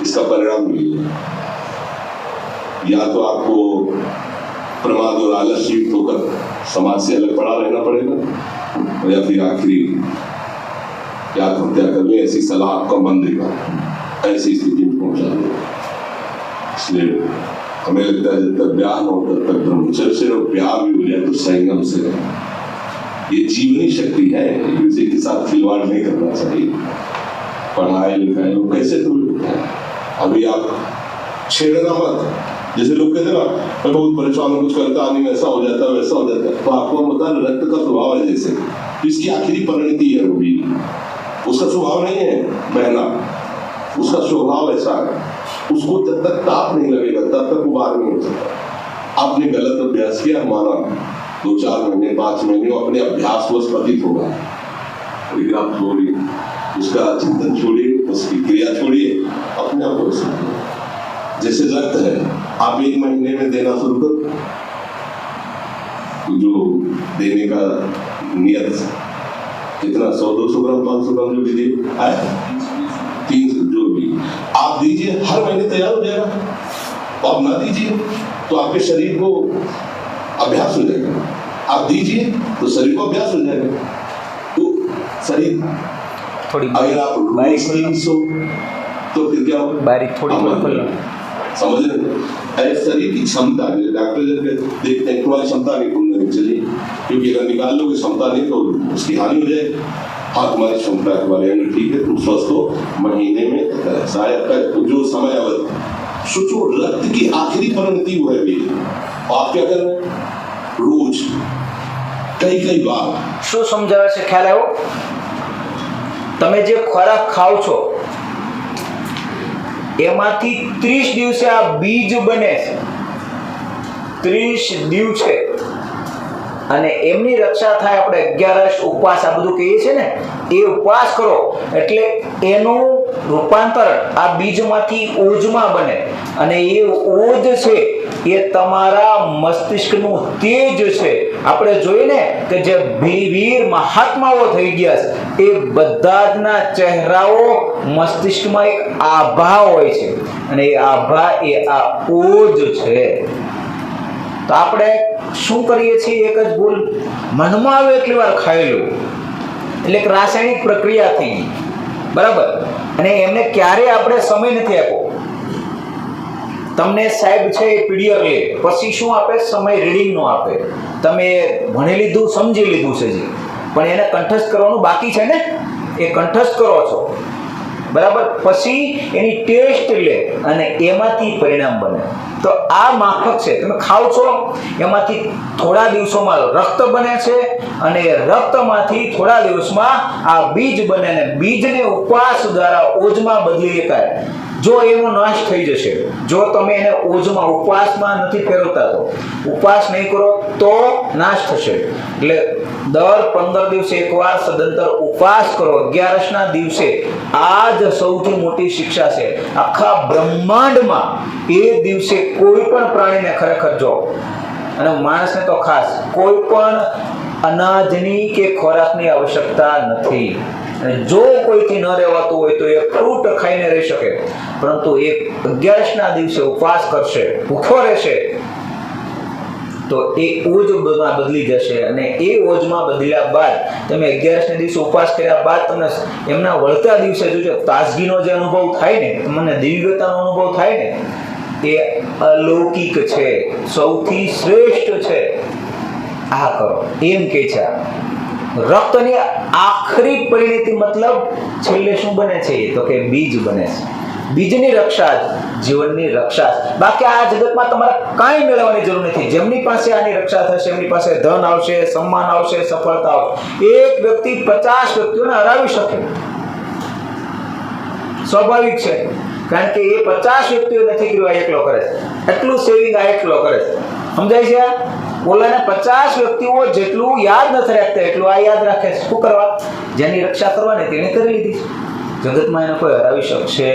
इसका परिणाम यही है, या तो आपको प्रमाद और आलस युक्त होकर समाज से अलग पड़ा रहना पड़ेगा, या फिर आखिरी आत्महत्या करने ऐसी सलाह आपका मन देगा, ऐसी स्थिति में पहुंचा देगा. इसलिए हमें लगता है जब तक ब्याह न हो तब तक ब्रह्मचर्य से और ब्याह भी हो जाए तो संयम से रहे। ये जीवनी शक्ति है, किसी के साथ खिलवाड़ नहीं करना चाहिए। पढ़ाई लिखाई वो कैसे तुम्हें बताएं? अभी आप छेड़ना मत। जैसे लोग कहते हैं ना, मैं बहुत परेशान हूँ, कुछ करता नहीं, ऐसा हो जाता है वैसा हो जाता है, तो आपको बता रक्त का स्वभाव है जैसे, तो इसकी आखिरी परिणति है वो भी, उसका स्वभाव नहीं है बहना, उसका स्वभाव ऐसा है, उसको जब तक ताप नहीं लगेगा तब तक वो बाहर नहीं हो सकता। आपने गलत अभ्यास किया, माना 2-4 महीने 5 महीने अपने अभ्यास को पतित होगा, लेकिन आप छोड़िए, उसका चिंतन छोड़िए, उसकी क्रिया छोड़िए, अपने आप को समझिए। जैसे रक्त है, आप 1 महीने में देना शुरू करो, जो देने का नियत कितना 100-200 ग्राम 500 ग्राम जो भी दिए आए 300 जो भी आप दीजिए, हर महीने तैयार हो जाएगा। आप ना दीजिए तो आपके शरीर को अभ्यास हो जाएगा, आप दीजिए तो शरीर को अभ्यास हो जाएगा। तो शरीर थोड़ी अगर आप बारीक रोज 300 तो फिर क्या होगा? बारीक थोड़ी अमल। समझ रहे हैं? अरे शरीर की क्षमता है, डॉक्टर जब देखते हैं तुम्हारी क्षमता नहीं, तुम नहीं चलिए, क्योंकि अगर निकाल लोगे क्षमता नहीं तो उसकी हानि हो जाएगी। हाँ तुम्हारी क्षमता है, तुम्हारे अंग ठीक है, तुम स्वस्थ हो, महीने में शायद जो समय अवधि सोचो, रक्त की आखिरी परिणति वो है भी। आप क्या कर रहे हैं? रोज कई बार શું સમજાવે છે ખ્યાલ આવ્યો? તમે જે ખોરાક ખાઓ છો એમાંથી 30 દિવસે આ બીજ બને છે, 30 દિવસે, અને એમની રક્ષા થાય। આપણે 11 ઉપવાસ આ બધું કહીએ છીએ ને, એ ઉપવાસ કરો એટલે એનું રૂપાંતરણ આ બીજમાંથી ઓજમાં બને, અને એ ઓજ છે એ તમારા મસ્તિષ્કનું તેજ છે। આપણે જોઈએ ને કે જે વીર મહાત્માઓ થઈ ગયા છે એ બધાના ચહેરાઓ મસ્તિષ્કમાં એક આભા હોય છે, અને એ આભા એ આ ઓજ છે। તો આપણે શું કરીએ છીએ? એક જ ભૂલ, મનમાં આવે એટલી વાર ખાઈ લો, એટલે એક રાસાયણિક પ્રક્રિયા થઈ ગઈ, બરાબર? અને એમને ક્યારે આપણે સમય નથી આપ્યો। તમને સાહેબ છે એ પીડીઆર લે, પછી શું આપે? સમય રીડિંગ નો આપે। તમે ભણી લીધું, સમજી લીધું છે જી, પણ એને કંઠસ્થ કરવાનું બાકી છે ને, એ કંઠસ્થ કરો છો, બરાબર? પછી એની ટેસ્ટ લે અને એમાંથી પરિણામ બને। તો આ માફક છે, તમે ખાવ છો એમાંથી થોડા દિવસોમાં રક્ત બને છે, અને રક્તમાંથી થોડા દિવસમાં આ બીજ બને, અને બીજને ઉપવાસ દ્વારા ઓજમાં બદલી શકાય। જો એનો નાશ થઈ જશે, જો તમે એને ઓજમાં ઉપવાસમાં નથી ફેરવતા, તો ઉપવાસ નહીં કરો તો નાશ થશે। એટલે દર 15 દિવસે એકવાર સદંતર ઉપવાસ કરો। 11ના દિવસે આ જ સૌથી મોટી શિક્ષા છે આખા બ્રહ્માંડમાં। એ દિવસે કોઈ પણ પ્રાણીને ખરેખર જો, અને માણસને તો ખાસ, કોઈ પણ અનાજની કે ખોરાકની આવશ્યકતા નથી। અને જો કોઈથી ન રહેવાતું હોય તો એ ફ્રૂટ ખાઈને રહી શકે, પરંતુ એ 11ના દિવસે ઉપવાસ કરશે, ભૂખ્યો રહેશે, તો એ ઓજમાં બદલી જશે। અને એ ઓજમાં બદલ્યા બાદ તમે 11ને દિવસે ઉપવાસ કર્યા બાદ તમને એમના વળતા દિવસે જોજો તાજગીનો જે અનુભવ થાય ને, તમને દિવ્યતાનો અનુભવ થાય ને, એ અલૌકિક છે, સૌથી શ્રેષ્ઠ છે। આ કરો એમ કે છે। રક્તની આખરી પરિણતિ મતલબ છેલ્લે શું બને છે? તો કે બીજ બને છે। બીજની રક્ષા જ જીવનની રક્ષા છે। બાકી આ જગતમાં તમારે કાંઈ મેળવવાની જરૂર નથી। જેમની પાસે આની રક્ષા થશે એમની પાસે ધન આવશે, સન્માન આવશે, સફળતા આવશે। એક વ્યક્તિ 50 વ્યક્તિઓને હરાવી શકે, સ્વાભાવિક છે, કારણ કે એ 50 વ્યક્તિઓ નથી કર્યું, આ એકલો કરે છે। એટલું સેવિંગ આ એકલો કરે છે, સમજાય છે? ઓલાને 50 વ્યક્તિઓ જેટલું યાદ નથી રાખતા એટલું આ યાદ રાખે છે। શું કરવા? જેની રક્ષા કરવાની તેણે કરી લીધી છે। જગતમાં એને કોઈ હરાવી શકશે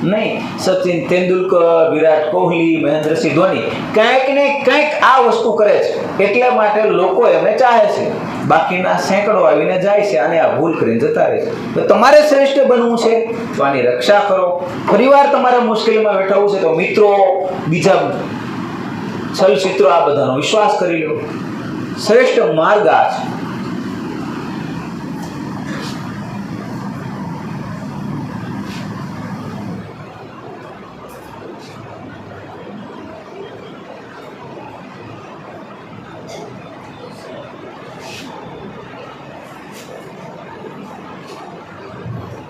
નહીં। સચિન તેંડુલકર, વિરાટ કોહલી, મહેન્દ્રસિંહ ધોની કંઈક ને કંઈક આ વસ્તુ કરે છે, એટલા માટે લોકો એમને ચાહે છે। બાકીના સેંકડો આવીને જાય છે અને આ ભૂલ કરીને જતા રહે છે। તો તમારે શ્રેષ્ઠ બનવું છે તો આની રક્ષા કરો। ફરીવાર તમારે મુશ્કેલીમાં બેઠાવું છે તો મિત્રો, બીજા છલચિત્રો, આ બધાનો વિશ્વાસ કરી લો। શ્રેષ્ઠ માર્ગ આ છે।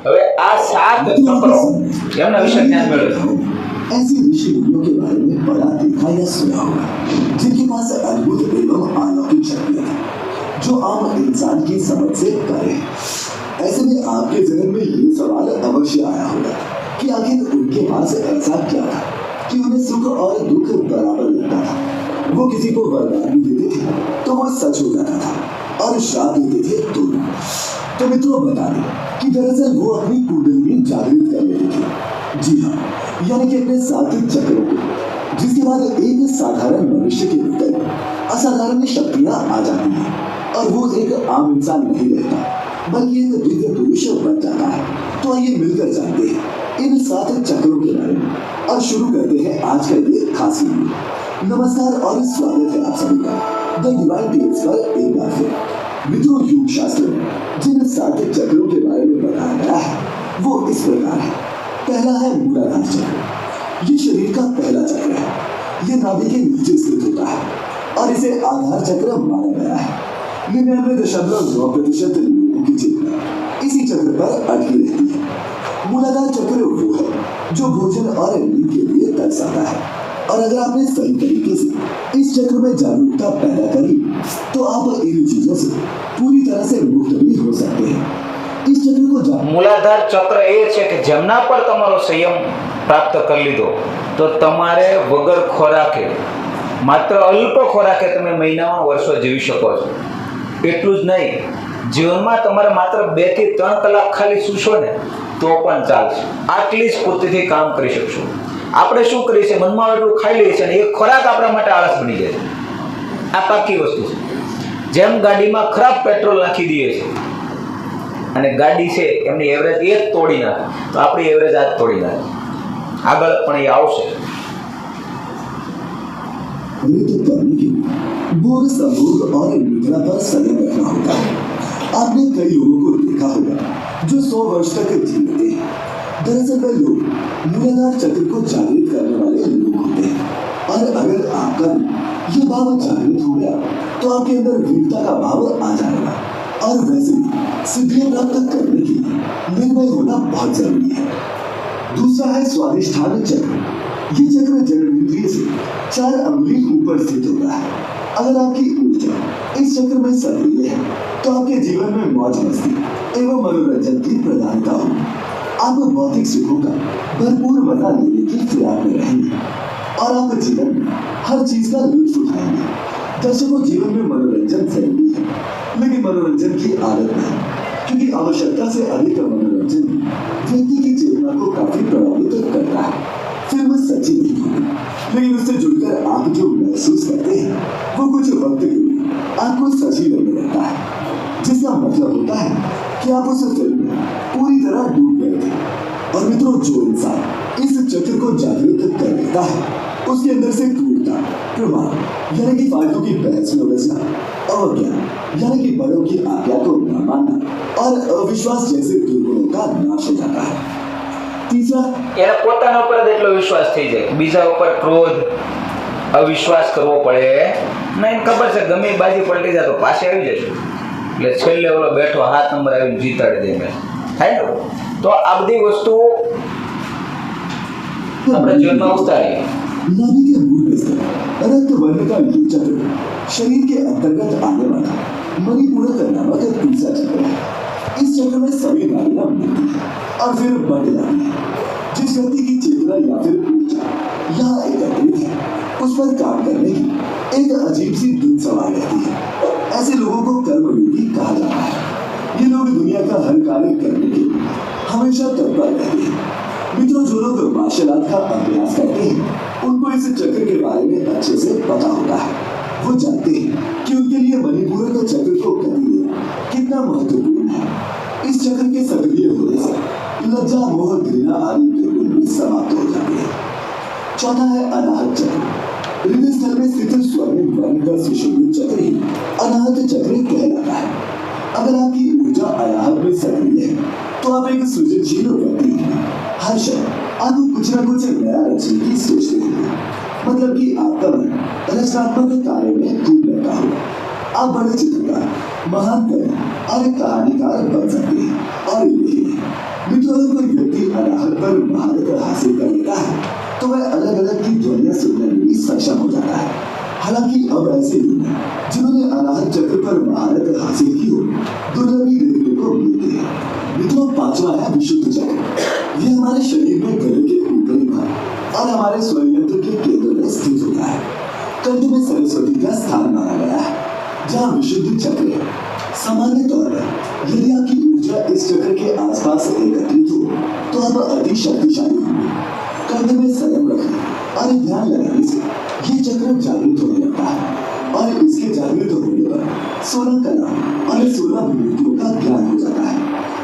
હવે આ 7 ચક્રો એમના વિશે જ્ઞાન મેળવ્યું. ऐसे ऋषि मुनियों के बारे में पढ़ा देखा या सुना होगा जिनके पास अद्भुत एवं अलौकिक शक्तियां थी जो आम इंसान की समझ से परे है। ऐसे में आपके जहन में ये सवाल अवश्य आया होगा कि आखिर उनके पास ऐसा क्या था कि उन्हें सुख और दुख बराबर लगता था। वो किसी को वरदान भी देते थे तो वो सच हो जाता था और श्राप देते थे तो मित्रों बता दें कि दरअसल वो अपनी कुंडली जागृत कर लेते थे। जी हाँ, यानी कि अपने 7 चक्रों को, जिसके बाद एक साधारण मनुष्य के भीतर असाधारण शक्तियां आ जाती हैं और वो एक आम इंसान नहीं रहता बल्कि एक दिव्य पुरुष बन जाता है। तो आइए मिलकर जानते हैं इन 7 चक्रों के बारे में और शुरू करते हैं आज का ये खास वीडियो। नमस्कार और स्वागत है आप सभी का द डिवाइन टेल्स पर एक बार फिर। मित्रों, योग शास्त्र में जिन 7 चक्रों के बारे में बताया गया है वो इस प्रकार है। पहला है मूलाधार चक्र। ये शरीर का पहला चक्र है। ये नाभि के नीचे स्थित होता है और इसे आधार चक्र माना गया है। 99.9% लोगों की चेतना इसी चक्र पर अटकी रहती है। मूलाधार चक्र वो है जो भोजन और नींद के लिए तरसाता है और अगर आपने सही तरीके से इस चक्र में जागरूकता पैदा करी तो आप इन चीजों से पूरी तरह से मुक्त भी हो सकते हैं। इस चक्र को મૂલાધાર ચક્ર એ છે કે જેમના પર તમારો સંયમ પ્રાપ્ત કરી લીધો તો તમારે વગર ખોરાકે માત્ર અલ્પ ખોરાકે તમે મહિનામાં વર્ષો જીવી શકો છો. એટલું જ નહીં, જીવનમાં તમારે માત્ર 2 થી 3 કલાક ખાલી સૂશો ને તો પણ ચાલશે. આટલી સ્ફૂર્તિથી કામ કરી શકશો. આપણે શું કરીએ છીએ, મનમાં એટલું ખાઈ લઈએ છીએ અને એ ખોરાક આપણા માટે આળસ બની જાય છે. આ પાકી વસ્તુ છે. જેમ ગાડીમાં ખરાબ પેટ્રોલ નાખી દઈએ છીએ અને ગાડી છે એમની એવરેજ એ જ તોડી નાખે તો આપણી એવરેજ આ જ તોડી નાખે. આગળ પણ એ આવશે. नृत्य करने के लिए भोग संभोग और निद्रा पर संयम रखना होता है। आपने कई लोगों को देखा होगा जो 100 वर्ष तक जी लेते हैं। दरअसल वे लोग मूलाधार चक्र को जागृत करने वाले लोग होते हैं और अगर आपका ये भाव जागृत हो गया तो आपके अंदर वीरता का भाव आ जाएगा और वैसे भी सिद्धियां प्राप्त करने के लिए निर्भय होना बहुत जरूरी है। दूसरा है स्वादिष्ठान चक्र। ये चक्र जननेंद्रिय से 4 अंगुली ऊपर स्थित होता है। अगर आपकी ऊर्जा इस चक्र में सक्रिय है तो आपके जीवन में मौज मस्ती एवं मनोरंजन की प्रधानता होगी। आप भौतिक सुखों का भरपूर मजा लेने की फिराक में रहेंगे और आप जीवन में हर चीज का लुत्फ उठाएंगे। दर्शकों, जीवन में मनोरंजन जरूरी है लेकिन मनोरंजन की आदत नहीं, क्योंकि आवश्यकता से अधिक मनोरंजन व्यक्ति की चेतना को काफी प्रभावित करता है। फिल्म सच्ची नहीं होगी लेकिन उससे जुड़कर आप जो महसूस करते हैं वो कुछ वक्त के लिए आपको सच ही लगने लगता है, जिसका मतलब होता है कि आप उस फिल्म में पूरी तरह डूब गए थे। और मित्रों, जो इंसान इस चक्र को जागृत कर लेता है उसके अंदर से क्रूरता, प्रमाण यानी कि फालतू की बहस में उलझना, अवज्ञा यानी कि बड़ों की आज्ञा को न मानना और अविश्वास जैसे दुर्गुणों का नाश हो जाता है। तीसरा, એને પોતાના ઉપર જ એટલો વિશ્વાસ થઈ જાય, બીજા ઉપર ક્રોધ અવિશ્વાસ કરવો પડે નહીં. ખબર છે ગમે એ બાજી પલટી જાય તો પાછે આવી જશે એટલે છેલ્લે ઓલો બેઠો 7 નંબર આવીને જીતાડી દે મેં થાય ને. તો આ બધી વસ્તુ આપણે જીવનમાં ઉતારીએ. नाभि के मूल में स्थित रक्त वर्ण का ये चक्र शरीर के अंतर्गत आने वाला मणिपूरक नामक तीसरा चक्र है। इस चक्र में सभी नाड़ियां मिलती है और फिर बढ़ जाती है। जिस व्यक्ति की चेतना या फिर ऊर्जा यहाँ एकत्रित है उस पर काम करने की एक अजीब सी धुन सवार रहती है। ऐसे लोगों को कर्मयोगी कहा जाता है। ये लोग दुनिया का हर कार्य करने के लिए हमेशा तत्पर रहते हैं। मित्रों, जो लोग मार्शल आर्ट का अभ्यास करते हैं उनको इस चक्र के बारे में अच्छे से पता होता है। वो जानते हैं कि उनके लिए मणिपुर का चक्र को करने कितना महत्वपूर्ण है। इस चक्र के सक्रिय होने से लज्जा, मोह, घृणा आदि दुर्गुण भी समाप्त हो जाते हैं। चौथा है अनाहत चक्र। हृदय स्थल में स्थित स्वर्णिम वर्ण का सुशोभित चक्र ही अनाहत चक्र कहलाता है। अगर आपकी ऊर्जा अनाहत में सक्रिय है तो आप एक सृजनशील व्यक्ति हैं। हर क्षण आप कुछ न कुछ नया रचने की सोचते हैं। मतलब कि आपका मन रचनात्मक कार्य में खूब रहता हो। आप बड़े चित्रकार, महान कवि और एक कहानीकार बन सकते हैं। और यही अगर कोई व्यक्ति अनाहत पर महारत हासिल कर लेता है तो वह अलग अलग की ध्वनियां सुनने में भी सक्षम हो जाता है। हालांकि अब ऐसे लोग हैं जिन्होंने अनाहत चक्र पर महारत हासिल की हो दुर्लभ ही देखने को मिलती है। मित्रों, पांचवा है विशुद्ध चक्र। यह हमारे शरीर में गले के ऊपरी भाग और हमारे स्वर यंत्र के केंद्र में स्थित होता है। कंठ में सरस्वती का स्थान माना गया है जहाँ विशुद्ध चक्र है। सामान्य तौर पर यदि आपकी ऊर्जा इस चक्र के आसपास एकत्रित हो तो आप अति शक्तिशाली होंगे। कंठ में संयम रखें और ध्यान लगाने से ये चक्र जागृत होने लगता है और इसके जागृत होने पर 16 कला और 16 विभूतियों का ज्ञान हो जाता है।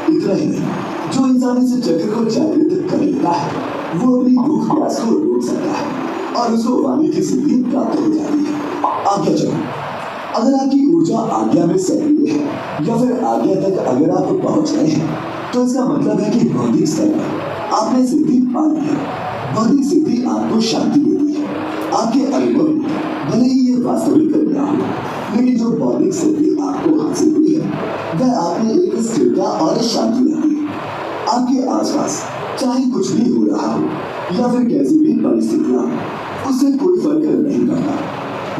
इतना ही नहीं, जो इंसान इस चक्र को जागृत कर लेता है वो अपनी भूख प्यास को रोक सकता है और उसको वाणी की सिद्धि प्राप्त हो जाती है। आज्ञा चक्र। अगर आपकी ऊर्जा आज्ञा में सक्रिय है या फिर आज्ञा तक अगर आप पहुंच गए हैं तो इसका मतलब है कि भौतिक स्तर पर आपने सिद्धि पा ली है। भौतिक सिद्धि आपको शांति देती है। आपके अनुभव में भले ही ये वास्तविक ना हो, लेकिन जो भौतिक सिद्धि आपको हासिल हुई है वह आपने एक स्थिरता और शांति लाई है। आपके आसपास चाहे कुछ भी हो रहा हो या फिर कैसी भी परिस्थितियां हो, उससे कोई फर्क नहीं पड़ता।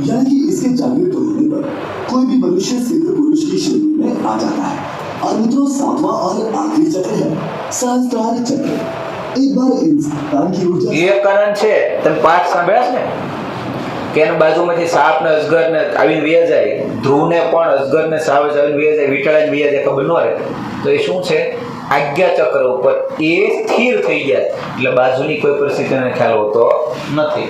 यानी कि इसके जागृत होने पर कोई भी मनुष्य सिद्ध पुरुष की श्रेणी में आ जाता है। और मित्रों, सातवां और आखिरी चक्र है सहस्त्रार चक्र। एक बार इंसान की ऊर्जा વિવેકાનંદ છે તમે પાઠ સાંભળ્યા છે ને કે એની બાજુમાંથી સાપ ને અજગર ને આવીને વ્યા જાય, ધ્રુવ ને પણ અજગર ને સાપ જ આવીને વ્યા જાય, વિટાળાને વ્યા જાય, ખબર ન રહે તો એ શું છે? આજ્ઞા ચક્ર ઉપર એ સ્થિર થઈ જાય એટલે બાજુની કોઈ પરિસ્થિતિને ખ્યાલ હોતો નથી।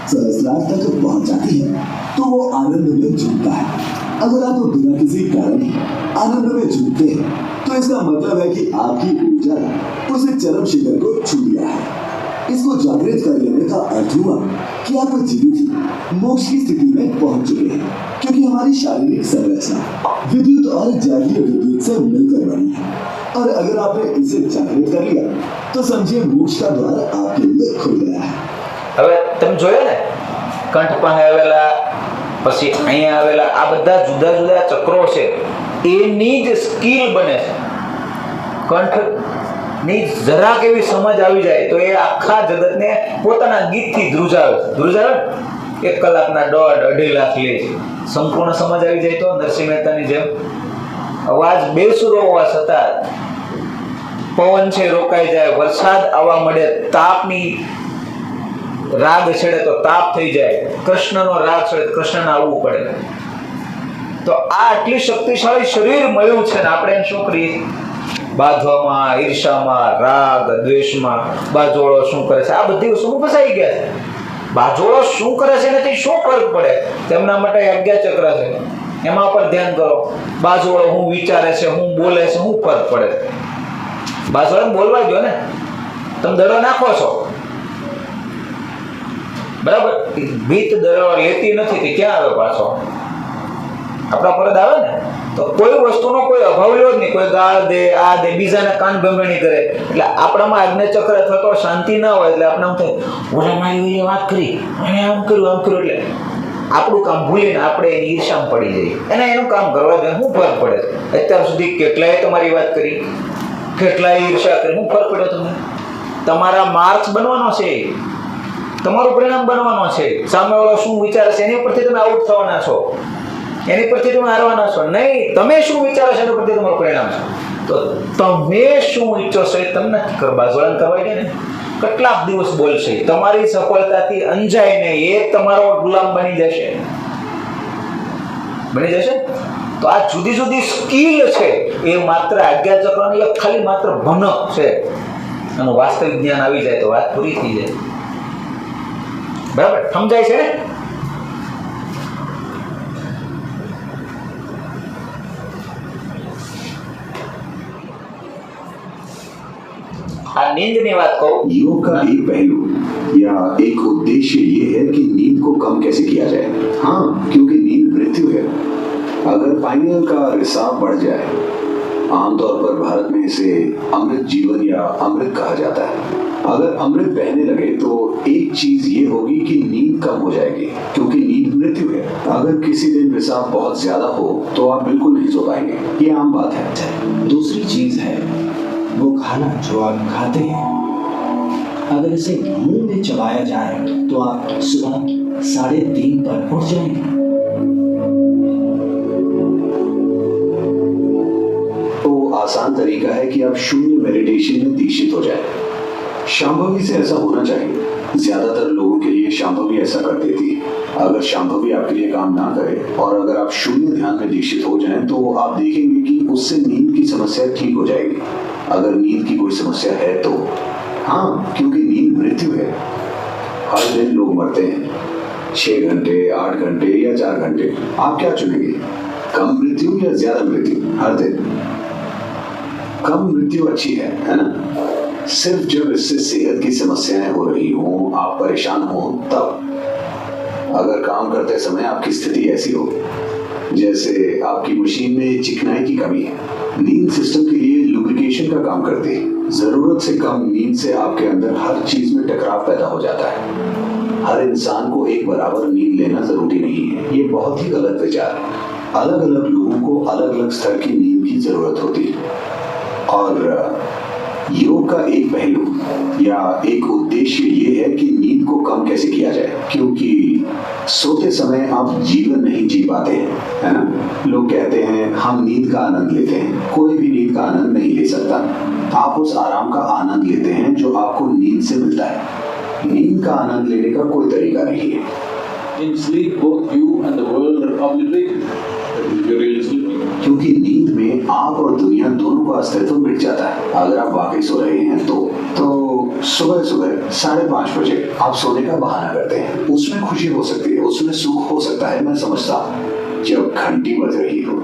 सहस्त्रार तक पहुंच जाती है तो वो आनंद में झूमता है। अगर आप बिना किसी कारण आनंद में झूमते हैं तो इसका मतलब है कि आपकी ऊर्जा उस चरम शिखर को छू लिया है। इसको जागृत कर लेने का अर्थ हुआ कि आप जीवित मोक्ष की स्थिति में पहुंच चुके हैं, क्योंकि हमारी शारीरिक संरचना विद्युत और जैवीय विद्युत से मिलकर बनी है। और अगर आपने इसे जागृत कर लिया तो समझिए मोक्ष का द्वार आपके लिए खुल गया है। હવે તમે જોયો ને, કંઠ પાસે આવેલા, પછી અહીંયા આવેલા, આ બધા જુદા જુદા ચક્રો છે એની જ સ્કિલ બને છે। કંઠની જરાક એવી સમજ આવી જાય તો એ આખા જગતને પોતાના ગીતથી ધ્રુજાવે ધ્રુજાવે ને। 1 કલાકના 1.5 લાખ લે છે। સંપૂર્ણ સમજ આવી જાય તો નરસિંહ મહેતાની જેમ અવાજ બેસુરો હોવા છતાં પવન છે રોકાઈ જાય, વરસાદ આવવા મળે, તાપની રાગ છેડે તો તાપ થઈ જાય, કૃષ્ણનો રાગ છેડે તો કૃષ્ણને આવવું પડે। તો આ આટલી શક્તિશાળી શરીર મળ્યું છે ને આપણે એમ શું કરીએ? બાંધવામાં, ઈર્ષામાં, રાગ દ્વેષમાં બાજોળો શું કરે છે આ બધી વસ્તુમાં ફસાઈ ગયા છે। બાજોળો શું કરે છે એનાથી શું ફરક પડે? તેમના માટે આજ્ઞા ચક્ર છે, એમાં પર ધ્યાન કરો। બાજોળો હું વિચારે છે, હું બોલે છે, શું ફરક પડે? બાજોળાને બોલવા દો ને, તમે દડો નાખો છો બરાબર, ભીત દડો લેતી નથી તે ક્યાં આવે પાછો? આપણા પર જ આવે ને। તો કોઈ વસ્તુનો કોઈ અભાવ લ્યો જ નહીં, કોઈ ગાળ દે, આ દે, બીજાના કાન ભંગણી કરે એટલે આપણામાં આજ્ઞા ચક્ર અથવા તો શાંતિ ના હોય એટલે આપણે આમ થાય ઓલા મારી એ વાત કરી, એને આમ કર્યું એટલે આપણું કામ ભૂલીને આપણે એની ઈર્ષામાં પડી જઈએ। એને એનું કામ કરવા દે, શું ફરક પડે? અત્યાર સુધી કેટલાય તમારી વાત કરી, કેટલાય ઈર્ષા કરી, શું ફરક પડ્યો તમને? તમારા માર્ક્સ બનવાનો છે, તમારું પરિણામ બનવાનો છે। સામેવાળો શું વિચારે છે એની પરથી તમે આઉટ થવાના છો, એની પરથી તમે હારવાના છો નહીં। તમે શું વિચારો છો એના પરથી તમારું પરિણામ છે। તો તમે શું ઈચ્છો છો એ તમને નક્કી કરો। બાજુવાળાને કહેવાય છે ને, કેટલાક દિવસ બોલશે, તમારી સફળતાથી અંજાઈને એ તમારો ગુલામ બની જશે। તો આ જુદી જુદી સ્કિલ છે એ માત્ર આજ્ઞા ચક્રની એક ખાલી માત્ર ભનક છે, એનું વાસ્તવિક જ્ઞાન આવી જાય તો વાત પૂરી થઈ જાય। બરાબર સમજાય છે? આ નીંદની વાત કહું, योग का एक पहलू या एक उद्देश्य ये है कि नींद को कम कैसे किया जाए। हाँ, क्योंकि नींद मृत्यु है। अगर पाइनियल का रिसाव बढ़ जाए, आमतौर पर भारत में इसे अमृत जीवन या अमृत कहा जाता है। अगर अमृत बहने लगे तो एक चीज ये होगी कि नींद कम हो जाएगी, क्योंकि नींद मृत्यु है। अगर किसी दिन रिसाव बहुत ज्यादा हो तो आप बिल्कुल नहीं सो पाएंगे, ये आम बात है। दूसरी चीज है वो खाना जो आप खाते हैं, अगर इसे मुंह में चबाया जाए तो आप सुबह 3:30 पर उठ जाएंगे। तो आसान तरीका है कि आप शून्य मेडिटेशन में दीक्षित हो जाएं। शांभवी से ऐसा होना चाहिए। ज्यादातर लोगों के लिए शांभवी ऐसा कर देती है। अगर शांभवी आपके लिए काम ना करे और अगर आप शून्य ध्यान में दीक्षित हो जाएं तो आप देखेंगे कि उससे नींद की समस्या ठीक हो जाएगी। अगर नींद की कोई समस्या है तो हाँ, क्योंकि नींद मृत्यु है। हर दिन लोग मरते हैं, 6 घंटे, 8 घंटे या 4 घंटे। आप क्या चुनेंगे, कम मृत्यु या ज्यादा मृत्यु? हर दिन कम मृत्यु अच्छी है ना? सिर्फ जब इससे सेहत की समस्याएं हो रही हो, आप परेशान हो तब। अगर काम करते समय आपकी स्थिति ऐसी हो जैसे आपकी मशीन में चिकनाई की कमी है, नींद सिस्टम के लिए लुब्रिकेशन का काम करती है। जरूरत से कम नींद से आपके अंदर हर चीज में टकराव पैदा हो जाता है। हर इंसान को एक बराबर नींद लेना जरूरी नहीं है, ये बहुत ही गलत विचार है। अलग अलग लोगों को अलग अलग स्तर की नींद की जरूरत होती है और योग का एक पहलू या एक उद्देश्य ये है कि नींद को कम कैसे किया जाए, क्योंकि सोते समय आप जीवन नहीं जी पाते हैं, है ना? लोग कहते हैं हम नींद का आनंद लेते हैं। कोई भी नींद का आनंद नहीं ले सकता। आप उस आराम का आनंद लेते हैं जो आपको नींद से मिलता है। नींद का आनंद लेने का कोई तरीका नहीं है। In sleep, both you and the world are obliterated. If you're really sleeping. क्योंकि नींद में आप और दुनिया दोनों का अस्तित्व मिट जाता है। अगर आप वाकई सो रहे हैं तो सुबह 5:30 बजे आप सोने का बहाना करते हैं। उसमें खुशी हो सकती है, उसमें सुख हो सकता है, मैं समझता हूँ। जब घंटी बज रही हो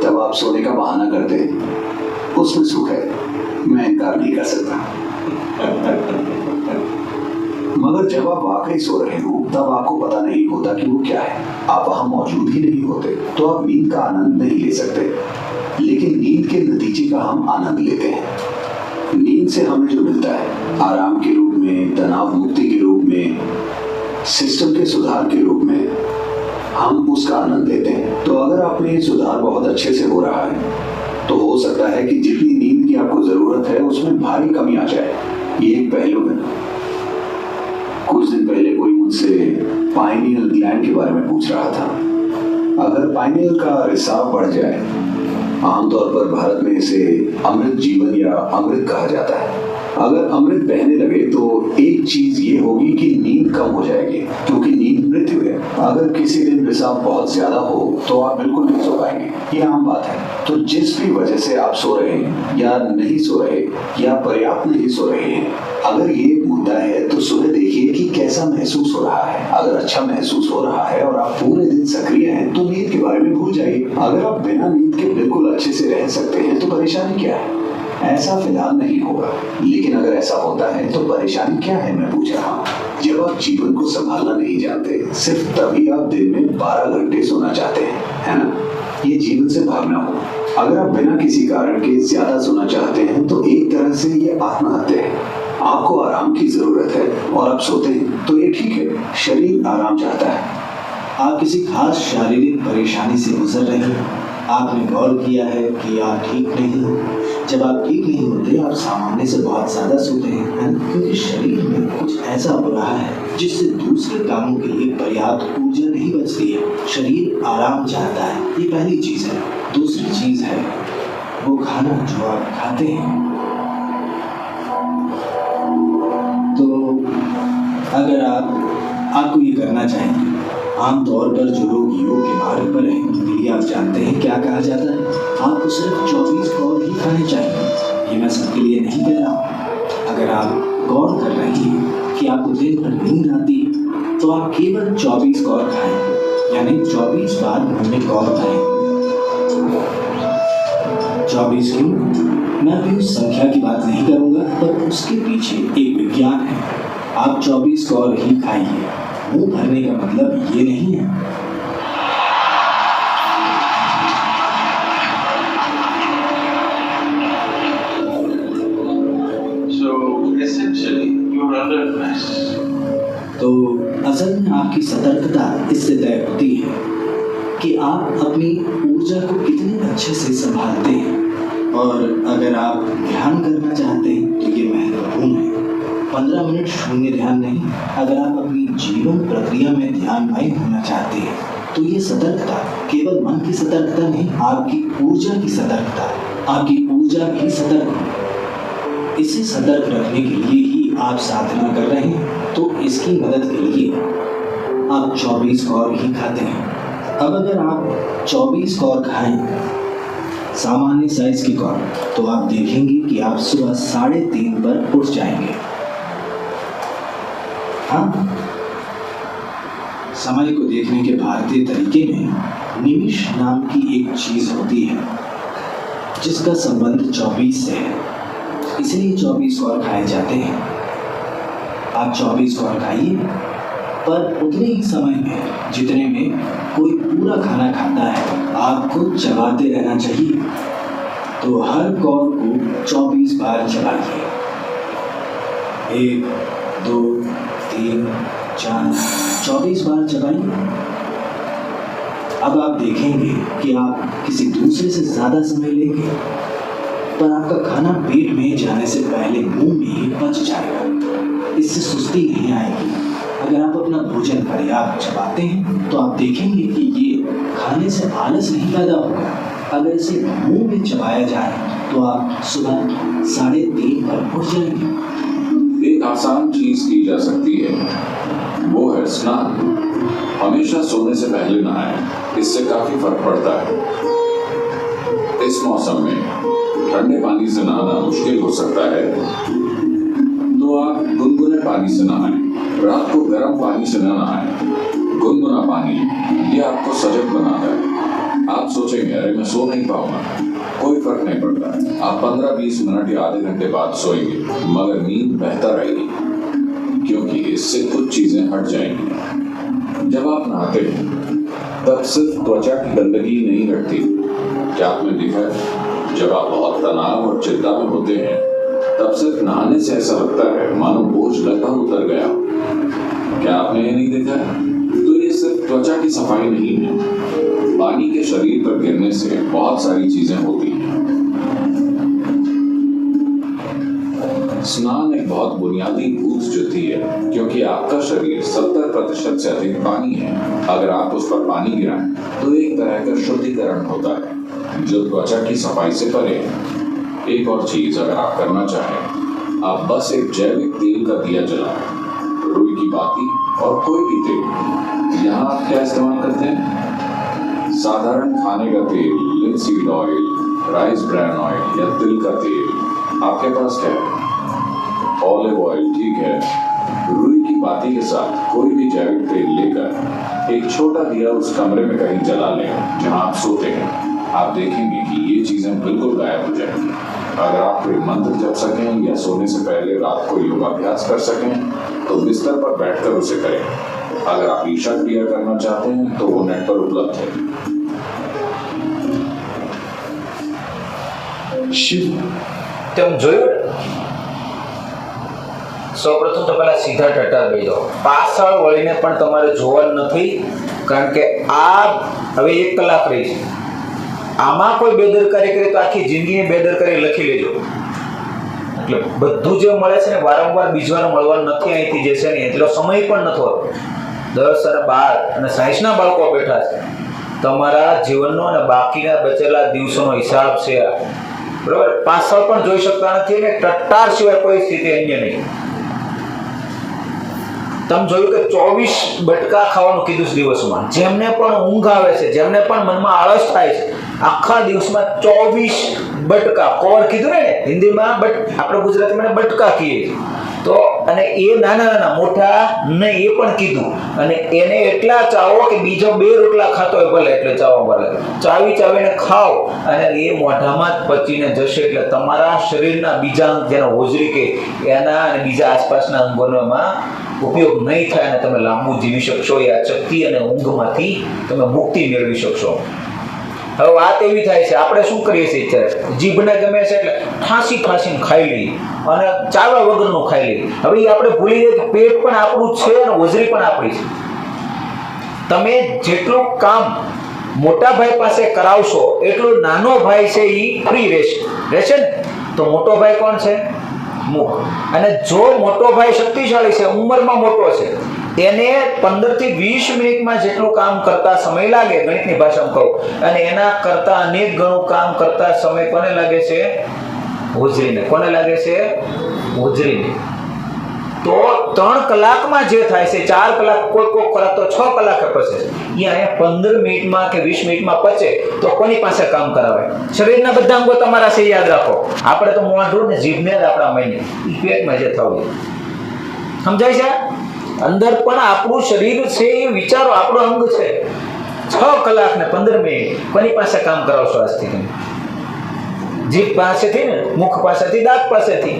तब आप सोने का बहाना करते हैं, उसमें सुख है, मैं इनकार नहीं कर सकता। मगर जब आप वाकई सो रहे हो तब आपको पता नहीं होता कि वो क्या है। आप वहां मौजूद ही नहीं होते, तो आप नींद का आनंद नहीं ले सकते। लेकिन नींद के नतीजे का हम आनंद लेते हैं। नींद से हमें जो मिलता है आराम के रूप में, तनाव मुक्ति के रूप में, सिस्टम के सुधार के रूप में, हम उसका आनंद लेते हैं। तो अगर आप में ये सुधार बहुत अच्छे से हो रहा है तो हो सकता है कि जितनी नींद की आपको जरूरत है उसमें भारी कमी आ जाए। ये एक पहलू है। कुछ दिन पहले कोई मुझसे पाइनियल ग्लैंड के बारे में पूछ रहा था। अगर पाइनियल का रिसाव बढ़ जाए, आमतौर पर भारत में इसे अमृत जीवन या अमृत कहा जाता है। अगर अमृत बहने लगे तो एक चीज ये होगी कि नींद कम हो जाएगी, क्योंकि नींद मृत्यु है। अगर किसी दिन रिसाव बहुत ज्यादा हो तो आप बिल्कुल नहीं सो पाएंगे, ये आम बात है। तो जिस भी वजह से आप सो रहे हैं या नहीं सो रहे या पर्याप्त नहीं सो रहे हैं, अगर ये एक मुद्दा है तो सुबह देखिए कि कैसा महसूस हो रहा है। अगर अच्छा महसूस हो रहा है और आप पूरे दिन सक्रिय हैं तो नींद के बारे में भूल जाइए। अगर आप बिना नींद के बिल्कुल अच्छे से रह सकते हैं तो परेशानी क्या है? ऐसा फिलहाल नहीं होगा, लेकिन अगर ऐसा होता है तो परेशानी क्या है, मैं पूछ रहा हूँ। जब आप जीवन को संभालना नहीं जानते, सिर्फ तभी आप दिन में 12 घंटे सोना चाहते हैं, है ना? ये जीवन से भागना हो। अगर आप बिना किसी कारण के ज्यादा सोना चाहते हैं तो एक तरह से ये आत्महत्या है। आपको आराम की जरूरत है और आप सोते हैं तो ये ठीक है। शरीर आराम चाहता है। आप किसी खास शारीरिक परेशानी से गुजर रहे हैं, आपने गौर किया है कि आप ठीक नहीं हो। जब आप ठीक नहीं होते आप सामान्य से बहुत ज्यादा सोते हैं, है ना? क्योंकि शरीर में कुछ ऐसा हो रहा है जिससे दूसरे कामों के लिए पर्याप्त ऊर्जा नहीं बचती है। शरीर आराम चाहता है, ये पहली चीज है। दूसरी चीज है वो खाना जो आप खाते हैं। तो अगर आपको ये करना चाहिए। आमतौर पर जो लोग योग के मार्ग पर हैं उनके लिए आप जानते हैं क्या कहा जाता है, आपको सिर्फ 24 कौर ही खाने चाहिए। ये मैं सबके लिए नहीं कह रहा हूँ। अगर आप गौर कर रहे हैं कि आपको दिन भर नींद आती है तो आप केवल 24 कौर खाएं, यानी 24 बार मुंह में कौर खाएं। 24 क्यों? मैं अभी उस संख्या की बात नहीं करूँगा, पर उसके पीछे एक विज्ञान है। आप 24 कौर ही खाइए। मुंह भरने का मतलब ये नहीं है। So essentially, you're under stress. तो असल में आपकी सतर्कता इससे तय होती है कि आप अपनी ऊर्जा को कितने अच्छे से संभालते हैं। और अगर आप ध्यान करना चाहते हैं तो ये महत्वपूर्ण है। 15 मिनट शून्य ध्यान नहीं। अगर आप अपनी जीवन प्रक्रिया में ध्यानमय होना चाहते हैं तो ये सतर्कता केवल मन की सतर्कता नहीं, आपकी ऊर्जा की सतर्कता, आपकी ऊर्जा भी सतर्क हो। इसे सतर्क रखने के लिए ही आप साधना कर रहे हैं, तो इसकी मदद के लिए आप 24 कौर ही खाते हैं। अब अगर आप 24 कौर खाएं, सामान्य साइज की कौर, तो आप देखेंगे कि आप सुबह 3:30 पर उठ जाएंगे। हाँ, समय को देखने के भारतीय तरीके में निमिष नाम की एक चीज होती है जिसका संबंध 24 से है, इसलिए 24 कौर खाए जाते हैं। आप 24 कौर खाइए, पर उतने ही समय में जितने में कोई पूरा खाना खाता है आपको चबाते रहना चाहिए। तो हर कौर को 24 बार चबाइए। 1, 2, 3, 4, 24 बार चबाइए। अब आप देखेंगे कि आप किसी दूसरे से ज़्यादा समय लेंगे, पर आपका खाना पेट में जाने से पहले मुंह में ही पच जाएगा। इससे सुस्ती नहीं आएगी। अगर आप अपना भोजन पर्याप्त चबाते हैं तो आप देखेंगे कि ये खाने से आलस नहीं पैदा होगा। अगर इसे मुंह में चबाया जाए तो आप सुबह 3:30 पर उठ जाएंगे। एक आसान चीज की जा सकती है, वो है स्नान। हमेशा सोने से पहले नहाएं, इससे काफी फर्क पड़ता है। इस मौसम में ठंडे पानी से नहाना मुश्किल हो सकता है, तो आप गुनगुने पानी से नहाएं। रात को गर्म पानी से न नहाएं। गुनगुना पानी ये आपको सजग बनाता है। आप सोचेंगे अरे मैं सो नहीं पाऊंगा, कोई फर्क नहीं पड़ता। आप 15-20 मिनट या आधे घंटे बाद सोएंगे, मगर नींद बेहतर आएगी, क्योंकि इससे कुछ चीजें हट जाएंगी। जब आप नहाते हैं तब सिर्फ त्वचा की गंदगी नहीं हटती। क्या आपने देखा है, जब आप बहुत तनाव और चिंता में होते हैं तब सिर्फ नहाने से ऐसा लगता है मानो बोझ लगभग उतर गया। क्या आपने ये नहीं देखा है? तो ये सिर्फ त्वचा की सफाई नहीं है, पानी के शरीर पर गिरने से बहुत सारी चीजें होती हैं। स्नान एक बहुत बुनियादी भूत जुती है, क्योंकि आपका शरीर 70% से अधिक पानी है। अगर आप उस पर पानी गिराएं तो एक तरह का शुद्धिकरण होता है, जो त्वचा की सफाई से परे है। एक और चीज अगर आप करना चाहें, आप बस एक जैविक तेल का दिया जलाएं, रुई की बाती और कोई भी तेल। यहाँ आप क्या इस्तेमाल करते हैं? साधारण खाने का तेल, linseed oil, rice bran oil या तिल का तेल। आपके पास क्या है? ऑलिव ऑयल, ठीक है। रुई की बाती के साथ कोई भी जैविक तेल लेकर एक छोटा दिया उस कमरे में कहीं जला लें जहाँ आप सोते हैं। आप देखेंगे कि ये चीजें बिल्कुल गायब हो जाएंगी। अगर आप कोई मंत्र जप सकें या सोने से पहले रात को योगाभ्यास कर सकें तो बिस्तर पर बैठकर उसे करें। अगर आप ईशा क्रिया करना चाहते हैं तो वो नेट पर उपलब्ध है। शिव તેમ જોયું સૌપ્રથમ તો પહેલા સીધા ટટા બેસી જાઓ, પાછળ વળીને પણ તમારે જોવાનું નથી, કારણ કે આ હવે 1 કલાક રહી છે। આમાં કોઈ બેદરકારી કરે તો આખી જિંદગીની બેદરકારી લખી લેજો। એટલે બધું જે મળે છે ને વારંવાર બીજવાર મળવાનું નથી, અહીંથી જે છે ને એટલો સમય પણ નથી હોતો। 10 અને 12 અને 60ના બાળકો બેઠા છે। તમારા જીવનનો અને બાકીના બચેલા દિવસોનો હિસાબ છે આ, બરાબર। પાછળ પણ જોઈ શકતા નથી ને ટટ્ટાર સિવાય કોઈ સ્થિતિ અન્ય નહીં। તમે જોયું કે 24 બટકા ખાવાનું કીધું છે દિવસમાં। જેમને પણ ઊંઘ આવે છે, જેમને પણ મનમાં આળસ થાય છે, આખા દિવસમાં 24 બટકા કોર કીધું ને હિન્દીમાં, બટ આપણે ગુજરાતીમાં બટકા કહીએ છીએ। તો અને એ નાના નાના મોટા નહીં એ પણ કીધું, અને એને એટલા ચાવો કે બીજો 2 રોટલા ખાતો હોય ભલે એટલે ચાવવા ભલે, ચાવી ચાવીને ખાઓ અને એ મોઢામાં જ પચીને જશે। એટલે તમારા શરીરના બીજા અંગ જેને હોજરી કે એના અને બીજા આસપાસના અંગોમાં ઉપયોગ નહીં થાય અને તમે લાંબુ જીવી શકશો। એ આ શક્તિ અને ઊંઘમાંથી તમે મુક્તિ મેળવી શકશો। હવે વાત એવી થાય છે, આપણે શું કરીએ છીએ અત્યારે, જીભને ગમે છે એટલે ઠાંસી ઠાંસીને ખાઈ લઈએ અને ચાલવા વગરનું ખાઈ લઈએ। હવે એ આપણે ભૂલી જઈએ કે પેટ પણ આપણું છે અને હોજરી પણ આપણી છે। તમે જેટલું કામ મોટા ભાઈ પાસે કરાવશો એટલો નાનો ભાઈ છે એ ફ્રી રહેશે ને. તો મોટો ભાઈ કોણ છે? મુખ. અને જો મોટો ભાઈ શક્તિશાળી છે, ઉંમરમાં મોટો છે, એને 15 થી 20 મિનિટમાં જેટલું કામ કરતા સમય લાગે, ગણિતની ભાષામાં કહું, અને એના કરતા અનેક ગણું કામ કરતા સમય કોને લાગે છે? હોજરીને. કોને લાગે છે? હોજરીને. તો 3 કલાકમાં જે થાય છે, 4 કલાક, કોઈ કલાક તો 6 કલાકે પચે છે, અહીંયા 15 મિનિટમાં કે 20 મિનિટમાં પચે તો કોની પાસે કામ કરાવાય? શરીરના બધા અંગો તમારા છે, યાદ રાખો. આપણે તો મોઢું ને જીભને જ આપણા મહિને પેટમાં જે થવું, સમજાય છે? અંદર પણ આપણું શરીર છે, એ વિચારો, આપણું અંગ છે. 6 કલાક ને 15 મિનિટ કોની પાસે કામ કરાવશો આજથી? તમે જીભ પાસેથી ને, મુખ પાસેથી, દાંત પાસેથી.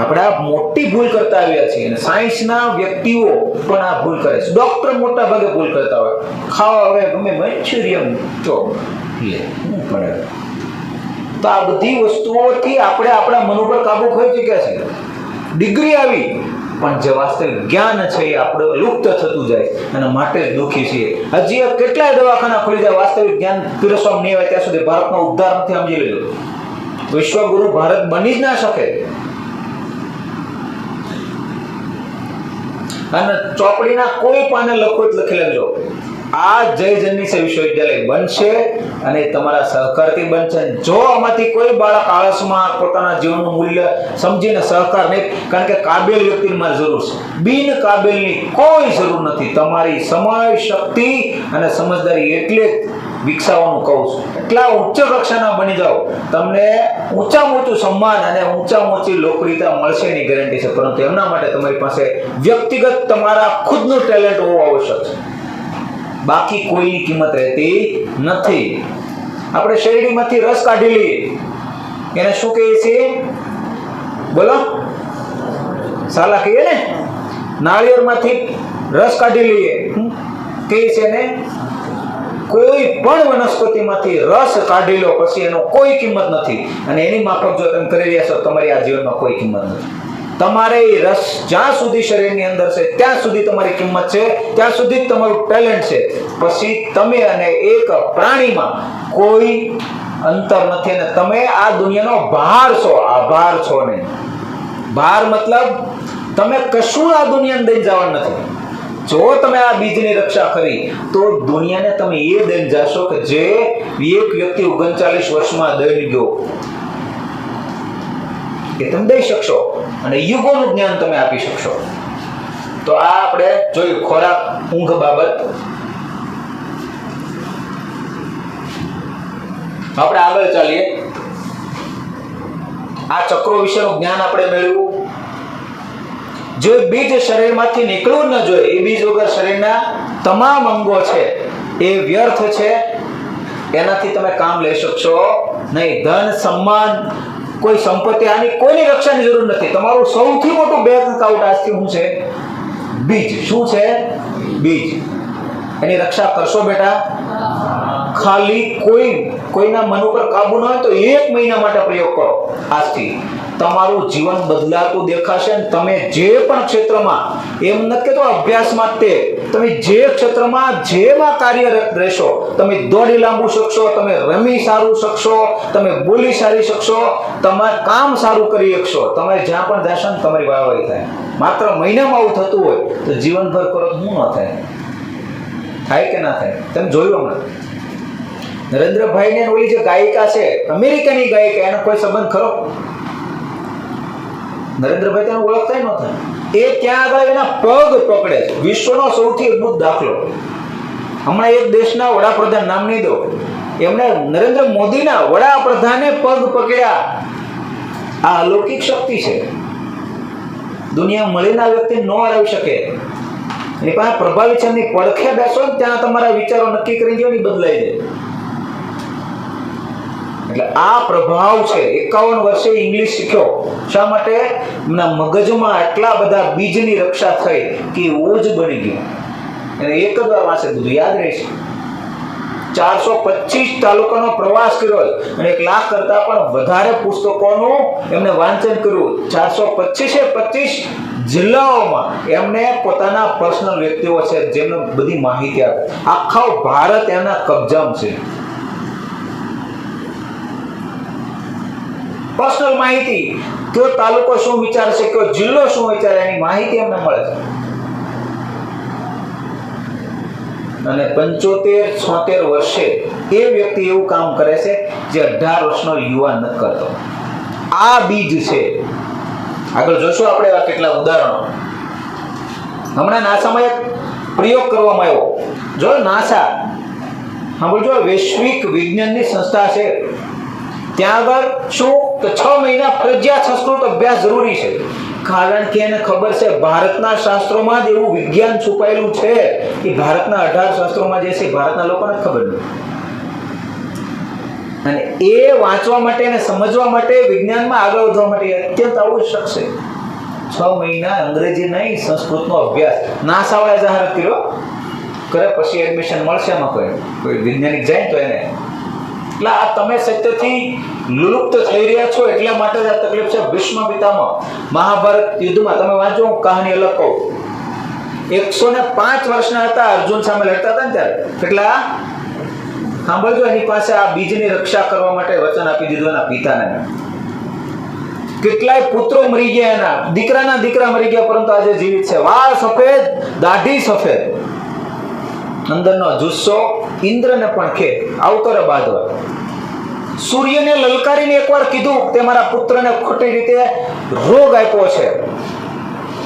આપણે આ મોટી ભૂલ કરતા આવ્યા છીએ, અને સાયન્સના વ્યક્તિઓ પણ આ ભૂલ કરે છે. ડોક્ટર મોટા ભાગે ભૂલ કરતા હોય. ખાવા હવે ગમે મંચુરિયન ચો લે પડે. તો આ બધી વસ્તુઓથી આપણે આપણા મન ઉપર કાબુ કરી ચૂક્યા છે. ડિગ્રી આવી, પણ જે વાસ્તવિક જ્ઞાન છે એ આપણે લુપ્ત થતું જાય, અને માટે જ દુઃખી છીએ. હજી કેટલાય દવાખાના ખુલી જાય, વાસ્તવિક જ્ઞાન પીરસવામાં નહીં આવે ત્યાં સુધી ભારતનો ઉદ્ધાર નથી. સમજી લેજો, વિશ્વગુરુ ભારત બની જ ના શકે. અને ચોપડીના કોઈ પાને લખી લેજો, આ જય જનની વિશ્વવિદ્યાલય બનશે અને તમારા સહકારથી બનશે. જો આમાંથી કોઈ બાળક આળસમાં પોતાના જીવનનું મૂલ્ય સમજીને સહકાર નહીં, કારણ કે કાબેલ વ્યક્તિની મારી જરૂર છે, બિન કાબેલની કોઈ જરૂર નથી. તમારી સમય, શક્તિ અને સમજદારી એટલે વિકસાવવાનું કહું છું. એટલા ઉચ્ચ કક્ષાના બની જાઓ, તમને ઊંચામાં ઊંચું સન્માન અને ઊંચામાં ઊંચી લોકપ્રિયતા મળશે એની ગેરંટી છે. પરંતુ એમના માટે તમારી પાસે વ્યક્તિગત તમારા ખુદનું ટેલેન્ટ હોવું આવશ્યક છે. બાકી કોઈની કિંમત રહેતી નથી. આપણે શેરડીમાંથી રસ કાઢી લઈએ, એને શું કહીએ છીએ? બોલો, સાલા કહીએ ને. નાળિયેરમાંથી રસ કાઢી લઈએ, કહીએ છે ને. કોઈ પણ વનસ્પતિમાંથી રસ કાઢી લો, પછી એનો કોઈ કિંમત નથી. અને એની માફક જો તમે કરી રહ્યા છો, તમારી આ જીવનમાં કોઈ કિંમત નથી. તમારે રસ જ્યાં સુધી શરીરની અંદર છે ત્યાં સુધી તમારી કિંમત છે, ત્યાં સુધી જ તમારું ટેલેન્ટ છે. પછી તમે અને એક પ્રાણીમાં કોઈ અંતર નથી, અને તમે આ દુનિયાનો ભાર છો, આભાર છો નહીં. ભાર મતલબ તમે કશું આ દુનિયાને દઈ જવાનું નથી. જો તમે આ બીજની રક્ષા કરી તો દુનિયાને તમે એ દઈ જશો કે જે એક વ્યક્તિ 39 વર્ષમાં દઈ ગયો, કે તમે દઈ શકશો, અને યુગોનું જ્ઞાન તમે આપી શકશો. તો આ આપણે જોયું ખોરાક, ઊંઘ બાબત. આપણે આગળ ચાલીએ. આ ચક્રો વિશેનું જ્ઞાન આપણે મેળવ્યું. જો બીજ શરીરમાંથી નીકળવું ન જોઈએ, એ બીજ વગર શરીરના તમામ અંગો છે એ વ્યર્થ છે. એનાથી તમે કામ લઈ શકશો નહીં. ધન, સન્માન, કોઈ સંપત્તિ, આની કોઈની રક્ષાની જરૂર નથી. તમારું સૌથી મોટું બેંક એકાઉન્ટ આજથી શું છે? બીજ. શું છે? બીજ. એની રક્ષા કરશો બેટા? ખાલી કોઈના મન ઉપર કાબુ ન હોય તો 1 મહિના માટે પ્રયોગ કરો. આજથી તમારું જીવન બદલાતું દેખાશે. અને તમે જે પણ ક્ષેત્રમાં, એમ નથી કહેતો અભ્યાસમાં, તે તમે જે ક્ષેત્રમાં જેમાં કાર્યરત રહેશો, તમે દોડી લાંબુ શકશો, તમે રમી સારું શકશો, તમે બોલી સારી શકશો, તમારે કામ સારું કરી શકશો. તમે જ્યાં પણ જશો ને તમારી વાહવાહી થાય. માત્ર મહિનામાં આવું થતું હોય તો જીવનભર કરો તો શું ન થાય? થાય કે ના થાય? તમે જોયું હમણાં નરેન્દ્રભાઈ ને ઓલી જે ગાયિકા છે, અમેરિકાની ગાયિકા, એનો કોઈ સંબંધ ખરો? નરેન્દ્રભાઈ તેને ઓળખતા ન થાય. એ ત્યાં આગળ એના પગ પકડે છે. વિશ્વનો સૌથી અદ્ભુત દાખલો. હમણાં એક દેશના વડાપ્રધાન, નામ નહીં દો, એમણે નરેન્દ્ર મોદીના વડાપ્રધાને પગ પકડ્યા. આ અલૌકિક શક્તિ છે. દુનિયા મળીના વ્યક્તિ ન હરાવી શકે. એની પાસે પ્રભાવી છે. એમની પડખે બેસો ને ત્યાં તમારા વિચારો નક્કી કરી દો, બદલાઈ જાય. એટલે આ પ્રભાવ છે. 51 વર્ષે ઇંગ્લિશ શીખ્યો. શા માટે? એમના મગજમાં એટલા બધા બીજની રક્ષા થઈ કે ઓજ બની ગયું. એને એક જ વાર વાંચે, બધું યાદ રહેશે. 425 તાલુકાનો પ્રવાસ કર્યો અને 1 લાખ કરતા પણ વધારે પુસ્તકોનું એમને વાંચન કર્યું. 425 જિલ્લાઓમાં એમને પોતાના પર્સનલ વ્યક્તિઓ છે જેમને બધી માહિતી આપે. આખો ભારત એના કબજામાં છે. પર્સનલ માહિતી, કયો તાલુકો શું વિચારશે, કયો જિલ્લો શું વિચારે, એની માહિતી એમને મળે છે. અને 75-76 વર્ષે એ વ્યક્તિ એવું કામ કરે છે જે 18 વર્ષનો યુવાન નથી કરતો. આ બીજ છે. આગળ જોશું આપણે એવા કેટલા ઉદાહરણો. હમણાં નાસામાં એક પ્રયોગ કરવામાં આવ્યો. જો નાસા સાંભળજો, વૈશ્વિક વિજ્ઞાનની સંસ્થા છે. ત્યાં આગળ શું કે 6 મહિના ફરજિયાત સંસ્કૃત અભ્યાસ જરૂરી છે. કારણ કે એને ખબર છે ભારતના શાસ્ત્રોમાં જ એવું વિજ્ઞાન છુપાયેલું છે કે ભારતના 18 શાસ્ત્રોમાં જે છે ભારતના લોકોને ખબર નથી. અને એ વાંચવા માટે અને સમજવા માટે, વિજ્ઞાનમાં આગળ વધવા માટે અત્યંત આવશ્યક છે. 6 મહિના અંગ્રેજી નહીં, સંસ્કૃતનો અભ્યાસ. નાસાવાળાએ જાહેરાત કર્યો કરે, પછી એડમિશન મળશે એમાં કોઈ વૈજ્ઞાનિક જાય તો એને. એટલે આ તમે સત્યથી લુપ્ત થઈ રહ્યા છો એટલા માટે જ આ તકલીફ છે. ભીષ્મ પિતામહ મહાભારત યુદ્ધમાં તમે વાંચો, હું કહાની અલગ કહું. 105 વર્ષના હતા, અર્જુન સામે લડતા હતા ને ત્યારે. કેટલા સાંભળજો, એની પાસે આ બીજની રક્ષા કરવા માટે વચન આપી દીધું એના પિતાને. કેટલાય પુત્રો મરી ગયા એના, દીકરાના દીકરા મરી ગયા, પરંતુ આજે જીવિત છે. વાળ સફેદ, દાઢી સફેદ, અંદરનો જુસ્સો ઇન્દ્રને પણ ખેદ આવતરે બાંધવા. સૂર્યને લલકારીને એકવાર કીધું તે મારા પુત્રને ખોટી રીતે રોગ આપ્યો છે,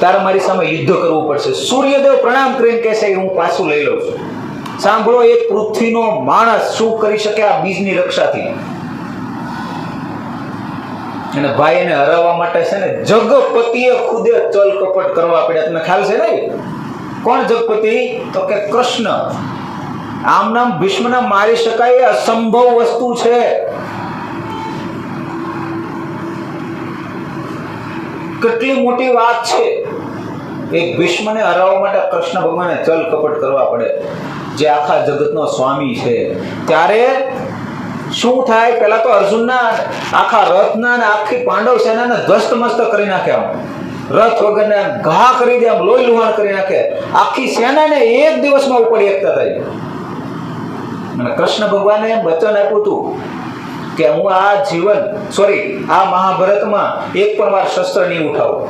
તારે મારી સામે યુદ્ધ કરવું પડશે. સૂર્યદેવ પ્રણામ કરીને કહે છે હું પાછું લઈ લઉં છું. સાંભળો, એક પૃથ્વીનો માણસ શું કરી શકે આ બીજની રક્ષાથી. અને ભાઈ એને હરાવવા માટે છે ને જગપતિએ ખુદે ચલ કપટ કરવા પડ્યા. તમને ખ્યાલ છે ને? કોણ જગપતિ? તો કે કૃષ્ણ. આમ નામ ભીષ્મને મારી શકાય એ અસંભવ વસ્તુ છે. કેટલી મોટી વાત છે. એક ભીષ્મને હરાવવા માટે કૃષ્ણ ભગવાને ચલ કપટ કરવા પડે, જે આખા જગતનો સ્વામી છે. ત્યારે શું થાય? પહેલા તો અર્જુનના આખા રથના અને આખી પાંડવ સેનાને ધસ્તમસ્ત કરી નાખ્યા. રથ વગરને ઘા કરી દે, લોહી લુહાણ કરી નાખે. આખી સેનાને એક દિવસમાં ઉપાડી એકતા થાય. અને કૃષ્ણ ભગવાને વચન આપ્યું હતું કે હું આ આ મહાભારતમાં એક પણ વાર શસ્ત્ર નહીં ઉઠાવું.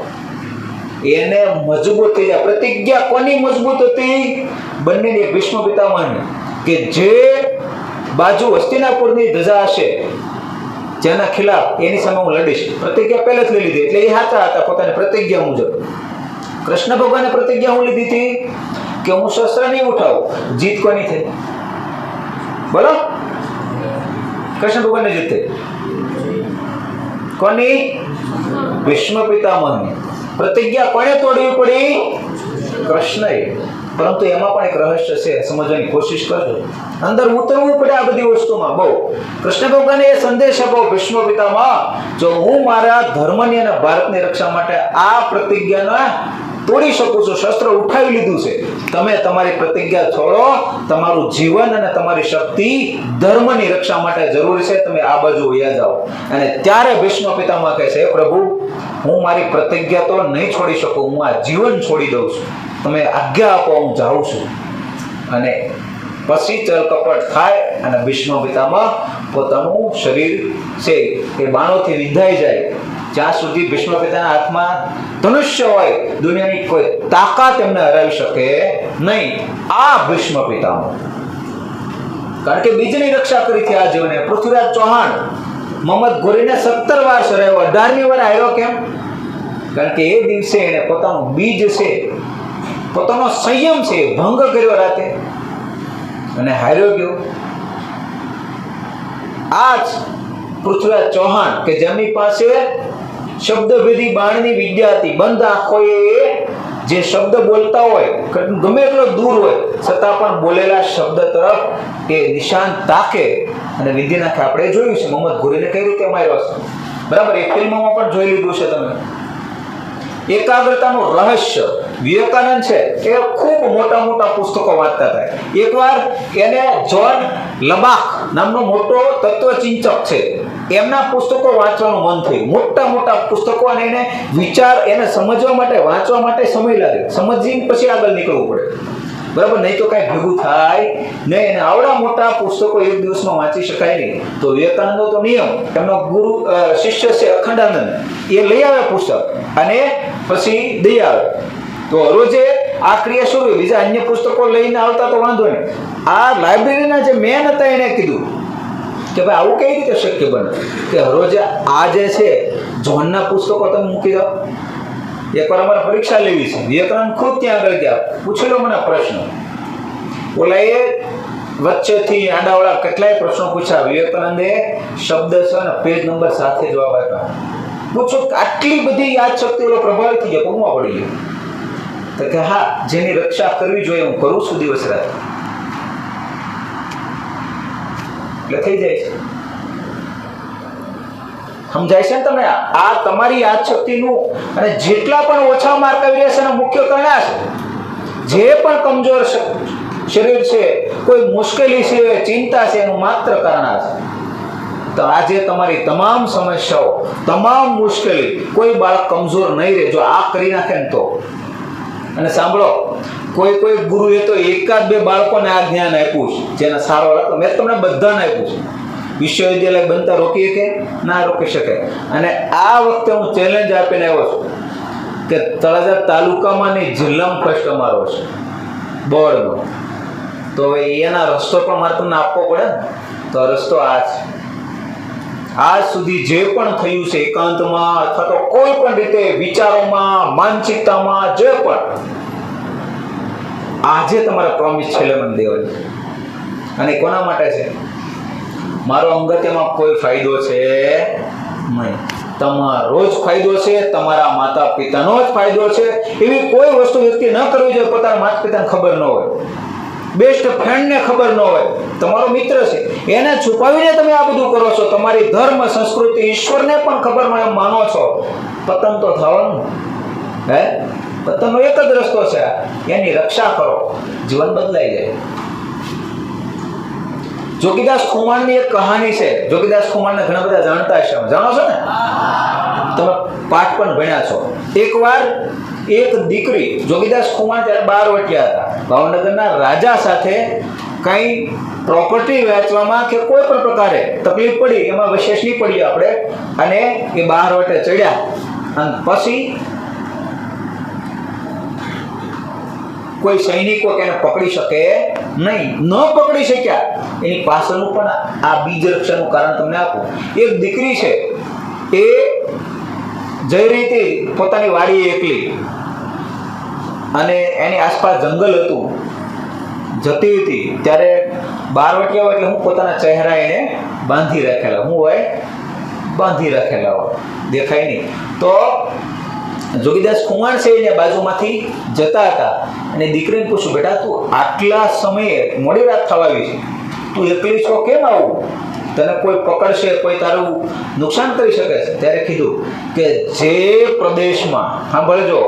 એને મજબૂત થઈ જાય. પ્રતિજ્ઞા કોની મજબૂત હતી? બંનેની, ભીષ્મ પિતામહની, કે જે બાજુ હસ્તિનાપુરની ધજા હશે જેના ખિલાફ, એની સામે હું લડીશ. પ્રતિજ્ઞા પહેલેથી લઈ લીધી. એટલે એ સાચા હતા પોતાની પ્રતિજ્ઞા મુજબ. કૃષ્ણ ભગવાને પ્રતિજ્ઞા હું લીધી હતી કે હું શસ્ત્ર નહીં ઉઠાવું. જીત કોની થઈ? બોલો. કૃષ્ણ ભગવાનની જીત થઈ. કોની? ભીષ્મ પિતામહની. પ્રતિજ્ઞા કોણે તોડવી પડી? કૃષ્ણએ. પરંતુ એમાં પણ એક રહસ્ય છે, સમજવાની કોશિશ કરજો. અંદર ઉતરવું પડે આ બધી વસ્તુમાં બહુ. કૃષ્ણ ભગવાને એ સંદેશ આપ્યો ભીષ્મ પિતામહ, જો હું મારા ધર્મની અને ભારતની રક્ષા માટે આ પ્રતિજ્ઞાને તોડી શકું છું, શસ્ત્ર ઉઠાવી લીધું છે, તમે તમારી પ્રતિજ્ઞા છોડો. તમારું જીવન અને તમારી શક્તિ ધર્મની રક્ષા માટે જરૂરી છે. તમે આ બાજુ વયા જાઓ. અને ત્યારે ભીષ્મ પિતામહ કહે છે, પ્રભુ હું મારી પ્રતિજ્ઞા તો નહીં છોડી શકું, હું આ જીવન છોડી દઉં છું, તમે આજ્ઞા આપો, હું જાઉં છું. અને પછી ચલ કપટ થાય અને ભીષ્મ પિતામહ પોતાનું શરીર છે એ બાણોથી વિંધાઈ જાય. જ્યાં સુધી ભીષ્મ પિતાના હાથમાં ધનુષ્ય હોય, દુનિયાની કોઈ તાકાત એમને હરાવી શકે નહીં. આ ભીષ્મ પિતામહ, કારણ કે બીજની રક્ષા કરી હતી આ જીવને. પૃથ્વીરાજ ચૌહાણ મોહમ્મદ ઘોરીને 17 વાર હરાવ્યો, 18મી વાર આવ્યો. કેમ? કારણ કે એ દિવસે એને પોતાનું બીજ છે, પોતાનો સંયમ છે, ભંગ કર્યો રાતે અને હાર્યો ગયો. આજ પૃથ્વીરાજ ચૌહાણ કે જેમની પાસે શબ્દભેદી બાણની વિદ્યા હતી, બંધ આંખોએ જે શબ્દ બોલતા હોય, ગમે એટલો દૂર હોય છતાં પણ બોલેલા શબ્દ તરફ એ નિશાન તાકે અને વિધિ નાખે. આપણે જોયું છે મોહમ્મદ ઘોરીને કઈ રીતે માર્યો છે. બરાબર, એ ફિલ્મોમાં પણ જોઈ લીધું છે તમે. એકાગ્રતાનું રહસ્ય વિવેકાનંદ છે એ ખૂબ મોટા મોટા પુસ્તકો વાંચતા હતા. એકવાર એને જ્હોન લબાખ નામનો મોટો તત્વચિંતક છે, એમના પુસ્તકો વાંચવાનું મન થયું, મોટા મોટા પુસ્તકો, અને એને એને સમજવા માટે, વાંચવા માટે સમય લાગે, સમજીને પછી આગળ નીકળવું પડે, બરાબર? નહીં તો કાંઈ ભેગું થાય નહીં. એને આવડા મોટા પુસ્તકો એક દિવસમાં વાંચી શકાય નહીં. તો વિવેકાનંદનો તો નિયમ, એમનો ગુરુ શિષ્ય છે અખંડાનંદ, એ લઈ આવે પુસ્તક અને પછી દઈ આવે. તો રોજે આ ક્રિયા શરૂ. બીજા અન્ય પુસ્તકો લઈને આવતા તો વાંધો નહીં. આ લાઇબ્રેરીના જે મેન હતા એને કીધું કે ભાઈ આવું કઈ રીતે શક્ય બને કે રોજે આ જે છે જોનના પુસ્તકો તમે મૂકી દો. એકવાર અમારે પરીક્ષા લેવી છે, વિવેકાનંદ ખુદ ત્યાં આગળ ગયા, પૂછેલો મને પ્રશ્ન. ઓલા એ વચ્ચેથી આડાવાળા કેટલાય પ્રશ્નો પૂછ્યા, વિવેકાનંદે શબ્દ છે ને પેજ નંબર સાથે જવાબ આપ્યા. પૂછો આટલી બધી યાદશક્તિ ઓલો પ્રભાવિત થઈ ગયો, પગમાં પડી ગયો. તો કે હા, જેની રક્ષા કરવી જોઈએ હું કરું છું દિવસ રાત, એટલે થઈ જાય છે. સમજાય છે ને તમે? આ તમારી યાદશક્તિનું અને જેટલા પણ ઓછા માર્ક આવી રહ્યા છે એનું મુખ્ય કારણ આ છે. જે પણ કમજોર શરીર છે, કોઈ મુશ્કેલી છે, ચિંતા છે, એનું માત્ર કારણ આ છે. તો આજે તમારી તમામ સમસ્યાઓ, તમામ મુશ્કેલી, કોઈ બાળક કમજોર નહીં રહે જો આ કરી નાખે ને તો. અને સાંભળો, કોઈ ગુરુએ તો એકાદ બે બાળકોને આ જ્ઞાન આપ્યું છે જેને સારો લાગતો. મેં તમને બધાને આપ્યું છે. વિશ્વવિદ્યાલય બનતા રોકી શકે? ના રોકી શકે. અને આ વખતે હું ચેલેન્જ આપીને આવ્યો છું કે તળાજા તાલુકામાં નહીં, જિલ્લામાં ફર્સ્ટ અમારો છે બોર્ડનો. તો હવે એના રસ્તો પણ મારે તમને આપવો પડે ને. તો રસ્તો આ છે. આજ સુધી જે પણ થયું છે એકાંતમાં અથવા તો કોઈ પણ રીતે વિચારોમાં, માનસિકતામાં, જે પણ, આજે તમારે પ્રોમિસ છેલ્લે મને દેવાની. અને કોના માટે છે? મારો અંગત એમાં કોઈ ફાયદો છે નહીં, તમારો જ ફાયદો છે, તમારા માતા પિતાનો જ ફાયદો છે. એવી કોઈ વસ્તુ વ્યક્તિ ન કરવી જોઈએ પોતાના માતા પિતાને ખબર ન હોય, બેસ્ટ ફ્રેન્ડને ખબર ન હોય, તમારો મિત્ર છે એને છુપાવીને તમે આ બધું કરો છો. તમારી ધર્મ, સંસ્કૃતિ, ઈશ્વરને પણ ખબર ન એમ માનો છો. પતન તો થવાનું હે. પતનનો એક જ રસ્તો છે, એની રક્ષા કરો, જીવન બદલાઈ જાય. જોગીદાસ ખુમાણની એક કહાની છે. જોગીદાસ ખુમાણને ઘણા બધા જાણતા હશે, જાણો છો ને? તમે પાઠ પણ ભણ્યા છો. એકવાર એક દીકરી, જોગીદાસ ખુમાણ ત્યારે 12 વટિયા હતા, ભાવનગરના રાજા સાથે કઈ પ્રોપર્ટી વેચવામાં કે કોઈ પણ પ્રકારે તકલીફ પડી, એમાં વિશેષ નહીં પડી આપણે, અને એ 12 વટે ચડ્યા. અને પછી કોઈ સૈનિકો તેને પકડી શકે નહીં, ન પકડી શક્યા. એની પાછળનું પણ આ બીજ રક્ષાનું કારણ તમને આપું. એક દીકરી છે, એ જઈ રહી હતી પોતાની વાડી એકલી, અને એની આસપાસ જંગલ હતું, જતી હતી ત્યારે 12 વટિયા એટલે હું પોતાના ચહેરા એને બાંધી રાખેલા, હું હોય બાંધી રાખેલા હોય, દેખાય નહીં. તો જોગીદાસ ખુમાણ છે એને બાજુમાંથી જતા હતા, અને દીકરીને પૂછ્યું, બેટા તું આટલા સમયે મોડી રાત થવા આવી છે, તું એકલી છો, કેમ આવું? તને કોઈ પકડશે, કોઈ તારું નુકસાન કરી શકે છે? ત્યારે કીધું કે જે પ્રદેશમાં, સાંભળજો,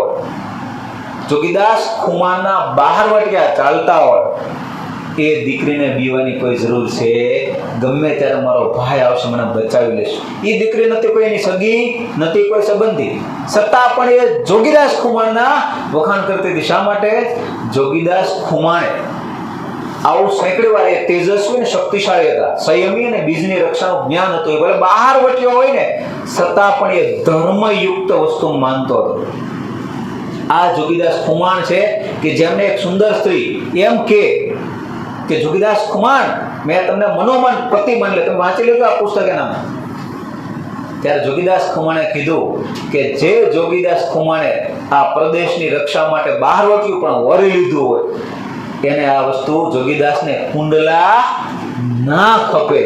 જોગીદાસ ખુમાણના 12 વટિયા ચાલતા હોય એ દીકરીને બીવાની કોઈ જરૂર છે? ગમે ત્યારે મારો ભાઈ આવશે, મને બચાવી લેશે. એ દીકરી નથી કોઈ એની સગી, નથી કોઈ સંબંધી, છતાં પણ એ જોગીદાસ ખુમાણના વખાણ કરતી હતી. શા માટે? જોગીદાસ ખુમાણે આવું સેંકડી વાર, એ તેજસ્વી અને શક્તિશાળી હતા, સંયમી અને બીજની રક્ષાનું જ્ઞાન હતું. એ ભલે 12 વટિયો હોય ને, છતાં પણ એ ધર્મયુક્ત વસ્તુ માનતો હતો. આ જોગીદાસ ખુમાણ છે કે જેમને એક સુંદર સ્ત્રી એમ કે જોગીદાસ ખુમાણ, મેં તમને મનોમન પતિ માની લે, તમે વાંચી લેજો આ પુસ્તક એના. ત્યારે જોગીદાસ ખુમાણે કીધું કે જે જોગીદાસ ખુમાણે આ પ્રદેશની રક્ષા માટે 12 વટિયું પણ વરી લીધું હોય, એને આ વસ્તુ જોગીદાસને કુંડલા ના ખપે.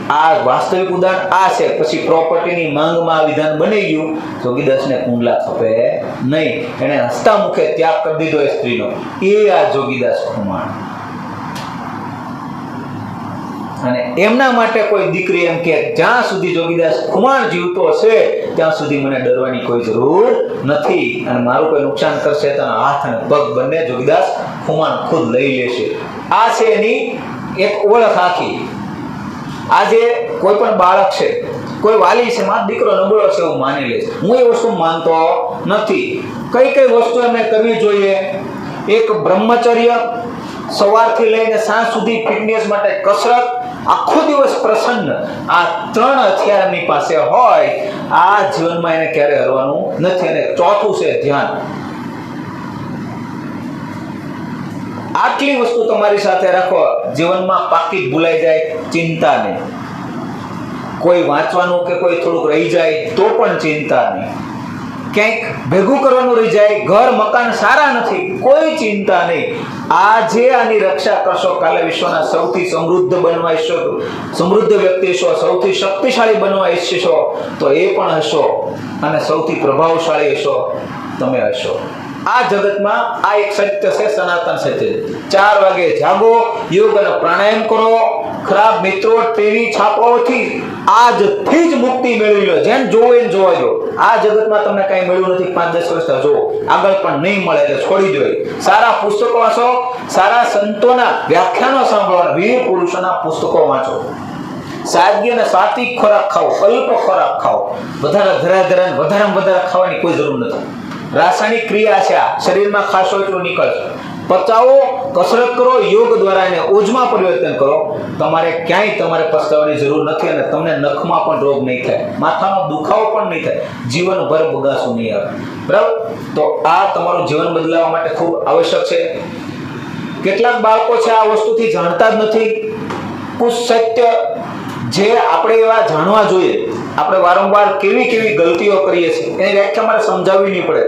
આ વાસ્તવિક ઉદાહરણ આ છે. પછી પ્રોપર્ટીની માંગમાં આ વિધાન બની ગયું, જોગીદાસને કુંડલા ખપે નહીં. એને હસતા મુખે ત્યાગ કરી દીધો એ સ્ત્રીનો. એ આ જોગીદાસ ખુમાણ. અને એમના માટે કોઈ દીકરી એમ કે જ્યાં સુધી જોગીદાસ ખુમાણ જીવતો હશે ત્યાં સુધી મને ડરવાની કોઈ જરૂર નથી, અને મારું કોઈ નુકસાન કરશે તો હાથ અને પગ બંને જોગીદાસ ખુમાણ ખુદ લઈ લેશે. આ છે એની એક ઓળખ આખી. આજે કોઈ પણ બાળક છે, કોઈ વાલી છે મારો દીકરો નબળો છે એવું માની લે છે. હું એ વસ્તુ માનતો નથી. કઈ કઈ વસ્તુ એમને કરવી જોઈએ? એક બ્રહ્મચર્ય, સવારથી લઈને સાંજ સુધી ફિટનેસ માટે કસરત, આખો દિવસ પ્રસન્ન, આ 3 હથિયાર એમની પાસે હોય, આ જીવનમાં એને ક્યારે હરવાનું નથી. અને ચોથું છે ધ્યાન. આટલી વસ્તુ તમારી સાથે રાખો, જીવનમાં પાકી ભૂલાઈ જાય, ચિંતા નહીં. કોઈ વાંચવાનું કે કોઈ થોડુંક રહી જાય તો પણ ચિંતા નહીં. ક્યાંક ભેગું કરવાનું રહી જાય, ઘર મકાન સારા નથી, કોઈ ચિંતા નહીં. આજે આની રક્ષા કરશો, કાલે વિશ્વના સૌથી સમૃદ્ધ બનવા ઈચ્છો, સમૃદ્ધ વ્યક્તિ હશો, સૌથી શક્તિશાળી બનવા ઈચ્છશો તો એ પણ હશો, અને સૌથી પ્રભાવશાળી હશો તમે હશો. આ જગતમાં આ એક સત્ય છે, સનાતન સત્ય. 4 વાગે જાગો, યોગ અને પ્રાણાયામ કરો, ખરાબ મિત્રો, ટીવી, છાપાઓથી આજથી જ મુક્તિ મેળવી લો. જેમ જોવો એમ જોવા જો. આ જગતમાં તમને કઈ મળ્યું નથી, 5-10 વર્ષ જો, આગળ પણ નહીં મળે એટલે છોડી દો. સારા પુસ્તકો વાંચો, સારા સંતોના વ્યાખ્યાનો સાંભળવાના, વીર પુરુષોના પુસ્તકો વાંચો. સાદગી અને સાત્વિક ખોરાક ખાઓ, અલ્પ ખોરાક ખાઓ. વધારે ખાવાની કોઈ જરૂર નથી. રાસાયણિક ક્રિયા છે આ, શરીરમાં ખાસો એટલું નીકળશે. પચાવો, કસરત કરો, યોગ દ્વારા એને ઓજમાં પરિવર્તન કરો. તમારે ક્યાંય તમારે પસ્તાવાની જરૂર નથી, અને તમને નખમાં પણ રોગ નહીં થાય, માથાનો દુખાવો પણ નહીં થાય, જીવનભર બગાસું નહીં આવે. બરાબર? તો આ તમારું જીવન બદલાવવા માટે ખૂબ આવશ્યક છે. કેટલાક બાળકો છે આ વસ્તુથી જાણતા જ નથી. કુછ સત્ય જે આપણે એવા જાણવા જોઈએ. આપણે વારંવાર કેવી ગલતીઓ કરીએ છીએ એની વ્યાખ્યા મારે સમજાવવી નહીં પડે.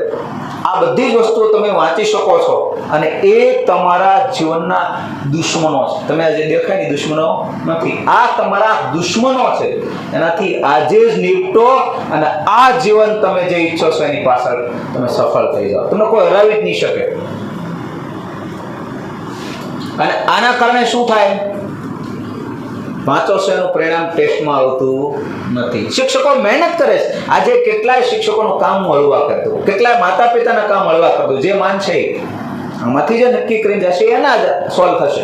આ બધી જ વસ્તુઓ તમે વાંચી શકો છો, અને એ તમારા જીવનના દુશ્મનો છે. તમે આજે દેખાય ને દુશ્મનો નથી, આ તમારા દુશ્મનો છે. એનાથી આજે જ નિપટો, અને આ જીવન તમે જે ઈચ્છો છો એની પાછળ તમે સફળ થઈ જાઓ. તમને કોઈ હરાવી જ નહીં શકે. અને આના કારણે શું થાય? વાંચો છો એનું પરિણામ ટેસ્ટમાં આવતું નથી. શિક્ષકો મહેનત કરે છે. આજે કેટલાય શિક્ષકોનું કામ હું હળવા કરતો, કેટલાય માતા પિતાના કામ હળવા કરતો. જે માન છે આમાંથી જે નક્કી કરીને જશે એના જ સોલ્વ થશે.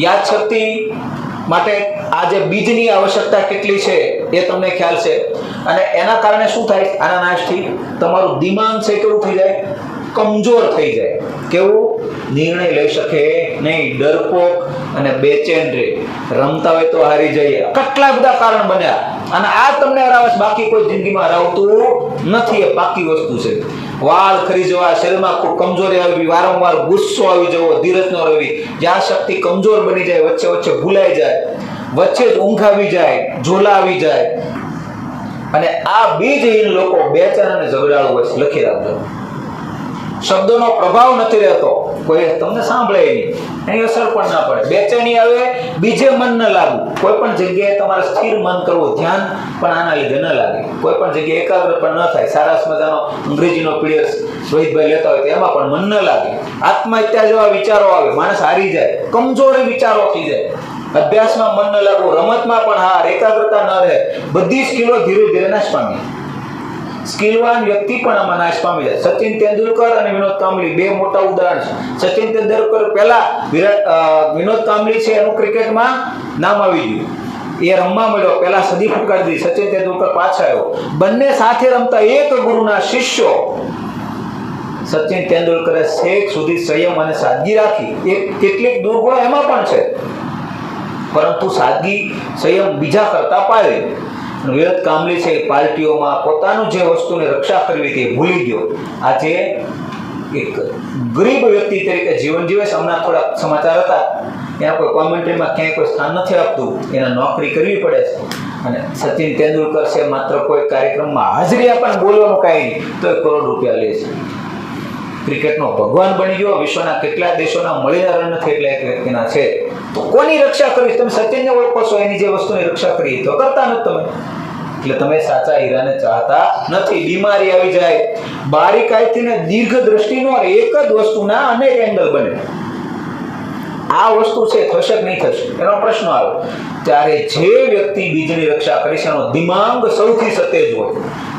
યાદશક્તિ માટે આજે બીજની આવશ્યકતા કેટલી છે એ તમને ખ્યાલ છે. અને એના કારણે શું થાય? આના નાશથી તમારું દિમાગ છે કેવું થઈ જાય? કમજોર થઈ જાય. કેવું? નિર્ણય લઈ શકે નહીં, ડરપોક અને બેચેન રહે, રમતા હોય તો હારી જઈએ. કેટલા બધા કારણ બન્યા, અને આ તમને હરાવે, બાકી કોઈ જિંદગીમાં હરાવતું નથી. એ બાકી વસ્તુ છે. વાળ ખરી જવા, શરીરમાં ખૂબ કમજોરી આવી, વારંવાર ગુસ્સો આવી જવો, ધીરજ ન રહેવી, જ્યાં શક્તિ કમજોર બની જાય, વચ્ચે ભૂલાઈ જાય, વચ્ચે જ ઊંઘ આવી જાય, ઝોલા આવી જાય. અને આ બીજહીન લોકો બેચેન અને ઝઘડાળુ હોય છે. લખી રાખજો. શબ્દોનો પ્રભાવ નથી રહેતો, કોઈ તમને સાંભળે નહીં, એની અસર પણ ના પડે. બેચેની આવે, બીજે મન ન લાગવું. કોઈ પણ જગ્યાએ તમારે સ્થિર મન કરવું, ધ્યાન પણ આના લીધે ન લાગે. કોઈ પણ જગ્યાએ એકાગ્ર પણ ન થાય. સારા મજાનો અંગ્રેજીનો પીરિયડ રોહિતભાઈ લેતા હોય તો એમાં પણ મન ન લાગે. આત્મહત્યા જેવા વિચારો આવે, માણસ હારી જાય, કમજોરી વિચારો થઈ જાય, અભ્યાસમાં મન ન લાગવું, રમતમાં પણ હાર, એકાગ્રતા ન રહે, બધી સ્કિલો ધીરે ધીરે નાશ પામી. સ્કિલવાન વ્યક્તિ પણ આમાં નાશ પામી જાય. સચિન તેંડુલકર અને વિનોદ કાંબળી બે મોટા ઉદાહરણ છે. સચિન તેંડુલકર પહેલા વિનોદ કાંબળી છે એનું ક્રિકેટમાં નામ આવી ગયું, એ રમવા મળ્યો, પહેલા સદી ફટકારી દીધી. સચિન તેંડુલકર પાછા આવ્યો. બંને સાથે રમતા એક ગુરુના શિષ્યો. સચિન તેંડુલકરે છેક સુધી સંયમ અને સાદગી રાખી. કેટલીક દુર્ગુણો એમાં પણ છે, પરંતુ સાદગી સંયમ બીજા કરતા પાળે. વિનોદ કાંબળી છે પાર્ટીઓમાં પોતાનું જે વસ્તુની રક્ષા કરવી તે ભૂલી ગયો. આજે એક ગરીબ વ્યક્તિ તરીકે જીવન જીવે છે. હમણાં થોડા સમાચાર હતા, ત્યાં કોઈ કોમેન્ટ્રીમાં ક્યાંય કોઈ સ્થાન નથી આપતું, એને નોકરી કરવી પડે છે. અને સચિન તેંડુલકર છે માત્ર કોઈ કાર્યક્રમમાં હાજરી આપવાનું, બોલવાનું કાંઈ નહીં, તો 1 કરોડ રૂપિયા લે છે. ક્રિકેટનો ભગવાન બની ગયો. વિશ્વના કેટલા દેશોના મળીને રન નથી એટલે એક વ્યક્તિના છે. તો કોની રક્ષા કરવી? તમે સચિનને ઓળખો છો, એની જે વસ્તુની રક્ષા કરી તો કરતા નથી તમે. એટલે તમે સાચા હીરાને ચાહતા નથી. બીમારી આવી જાય, બારીકાઈથી ને દીર્ઘ દ્રષ્ટિનો એક જ વસ્તુના અનેક એંગલ બને. આ વસ્તુ છે, થશે કે નહીં થશે એનો પ્રશ્ન આવે. ત્યારે જે વ્યક્તિ બીજની રક્ષા કરી છે એનો દિમાગ સૌથી સતેજ હોય,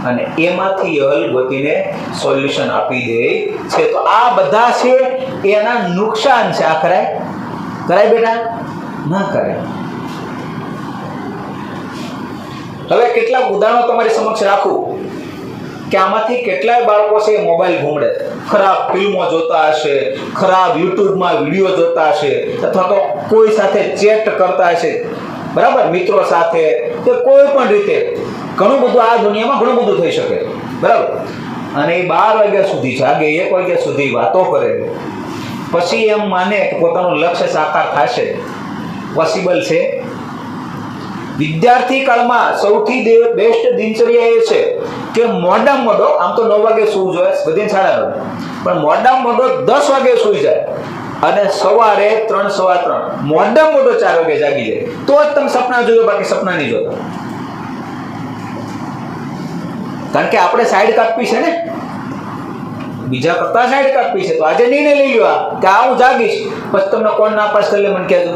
અને એમાંથી હલ ગોતીને સોલ્યુશન આપી દે છે. તો આ બધા છે એના નુકસાન છે. આ કરાય બેટા? ના કરાય. હવે કેટલાક ઉદાહરણો તમારી સમક્ષ રાખું કે આમાંથી કેટલાય બાળકો છે એ મોબાઈલ ઘૂમડે, ખરાબ ફિલ્મો જોતા હશે, ખરાબ યુટ્યુબમાં વિડીયો જોતા હશે, અથવા તો કોઈ સાથે ચેટ કરતા હશે, બરાબર, મિત્રો સાથે, કે કોઈ પણ રીતે ઘણું બધું આ દુનિયામાં ઘણું બધું થઈ શકે, બરાબર. અને એ 12 વાગ્યા સુધી જાગે, 1 વાગ્યા સુધી વાતો કરે, પછી એમ માને કે પોતાનું લક્ષ્ય સાકાર થશે. પોસિબલ છે? વિદ્યાર્થી કાળમાં સૌથી બેસ્ટ દિનચર્યા એ છે કે મોડામાં મોડો, આમ તો 9 વાગે સૂવું જોઈએ, બધી 9:30, પણ મોડામાં મોડો 10 વાગે સૂઈ જાય અને સવારે 3 સવા 3, મોડામાં મોડો 4 વાગે જાગી જાય, તો જ તમે સપના જોયો, બાકી સપના નહીં જોતા. કારણ કે આપણે સાઈડ કાપવી છે ને, બીજા કરતા સાઈડ કાપવી છે. તો આજે નિર્ણય લઈ લો કે આ હું જાગીશ, પછી તમને કોણ ના પાસ કરી લે મને કહેજો.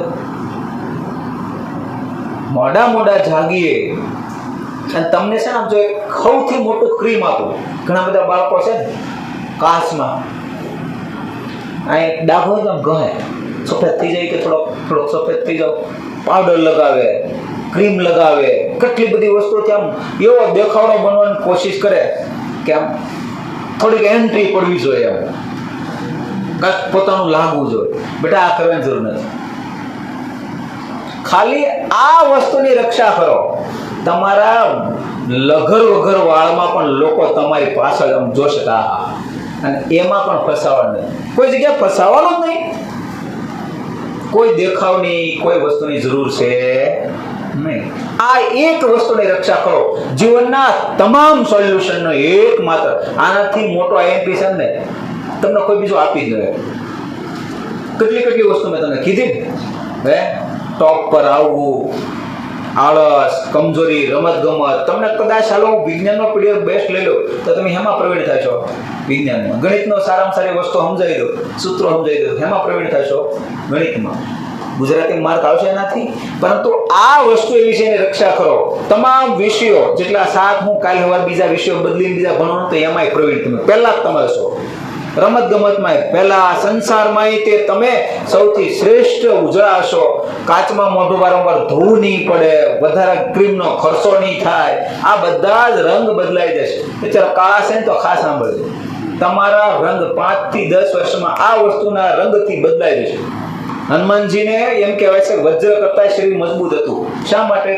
મોડા જાગીએ. અને તમને છે ને આમ જો એક સૌથી મોટું ક્રીમ આપું, ઘણા બધા બાળકો છે ને કાચમાં આ ડાઘો આમ ગહે, સફેદ થઈ જાય કે થોડોક સફેદ થઈ જાવ, પાવડર લગાવે, ક્રીમ લગાવે, કેટલી બધી વસ્તુઓથી આમ એવો દેખાવડો બનવાની કોશિશ કરે કે આમ થોડીક એન્ટ્રી પડવી જોઈએ, એમ કાંઈક પોતાનું લાગવું જોઈએ. બેટા આ કરવાની જરૂર નથી. ખાલી આ વસ્તુની રક્ષા કરો, તમારા લઘર વઘર વાળમાં પણ લોકો તમારી પાછળ આમ જોશે. અને એમાં પણ ફસાવાનું નહીં, કોઈ જગ્યાએ ફસાવાનું જ નહીં. કોઈ દેખાવની કોઈ વસ્તુની જરૂર છે નહીં. આ એક વસ્તુની રક્ષા કરો, જીવનના તમામ સોલ્યુશનનો એકમાત્ર, આનાથી મોટો આઈએમપી છે ને તમને કોઈ બીજું આપી જ નહીં. કેટલી વસ્તુ મેં તમને કીધી હે, ટોપ પર આવવું, આળસ, કમજોરી, રમત-ગમત. તમને કદાચ ચાલો હું વિજ્ઞાનનો પીડીએફ બેસ્ટ લઈ લો તો તમે હેમાં પ્રવીણ થશો? વિજ્ઞાનમાં. ગણિતનો સારામાં સારી વસ્તુ સમજાવી દો, સૂત્રો સમજાવી દો, હેમાં પ્રવીણ થશો? ગણિતમાં. ગુજરાતી માર્ક આવશે એનાથી. પરંતુ આ વસ્તુ એવી છે, એની રક્ષા કરો. તમામ વિષયો જેટલા 7, હું કાલે સવારે બીજા વિષયો બદલીને બીજા ભણવાનું, તો એમાંય પ્રવીણ તમે પહેલા જ તમારે છો. રમત ગમતમાં પહેલા, સંસારમાં તે તમે સૌથી શ્રેષ્ઠ ઉજળા હશો. કાચમાં મોઢું વારંવાર ધોવું નહીં પડે, વધારે ક્રીમનો ખર્ચો નહીં થાય, આ બધા જ રંગ બદલાઈ જશે. બિચારા કાળા છે ને તો ખાસ સાંભળજો, તમારા રંગ 5 થી 10 વર્ષમાં આ વસ્તુના રંગથી બદલાઈ જશે. હનુમાનજીને એમ કહેવાય છે વજ્ર કરતા શરીર મજબૂત હતું. શા માટે?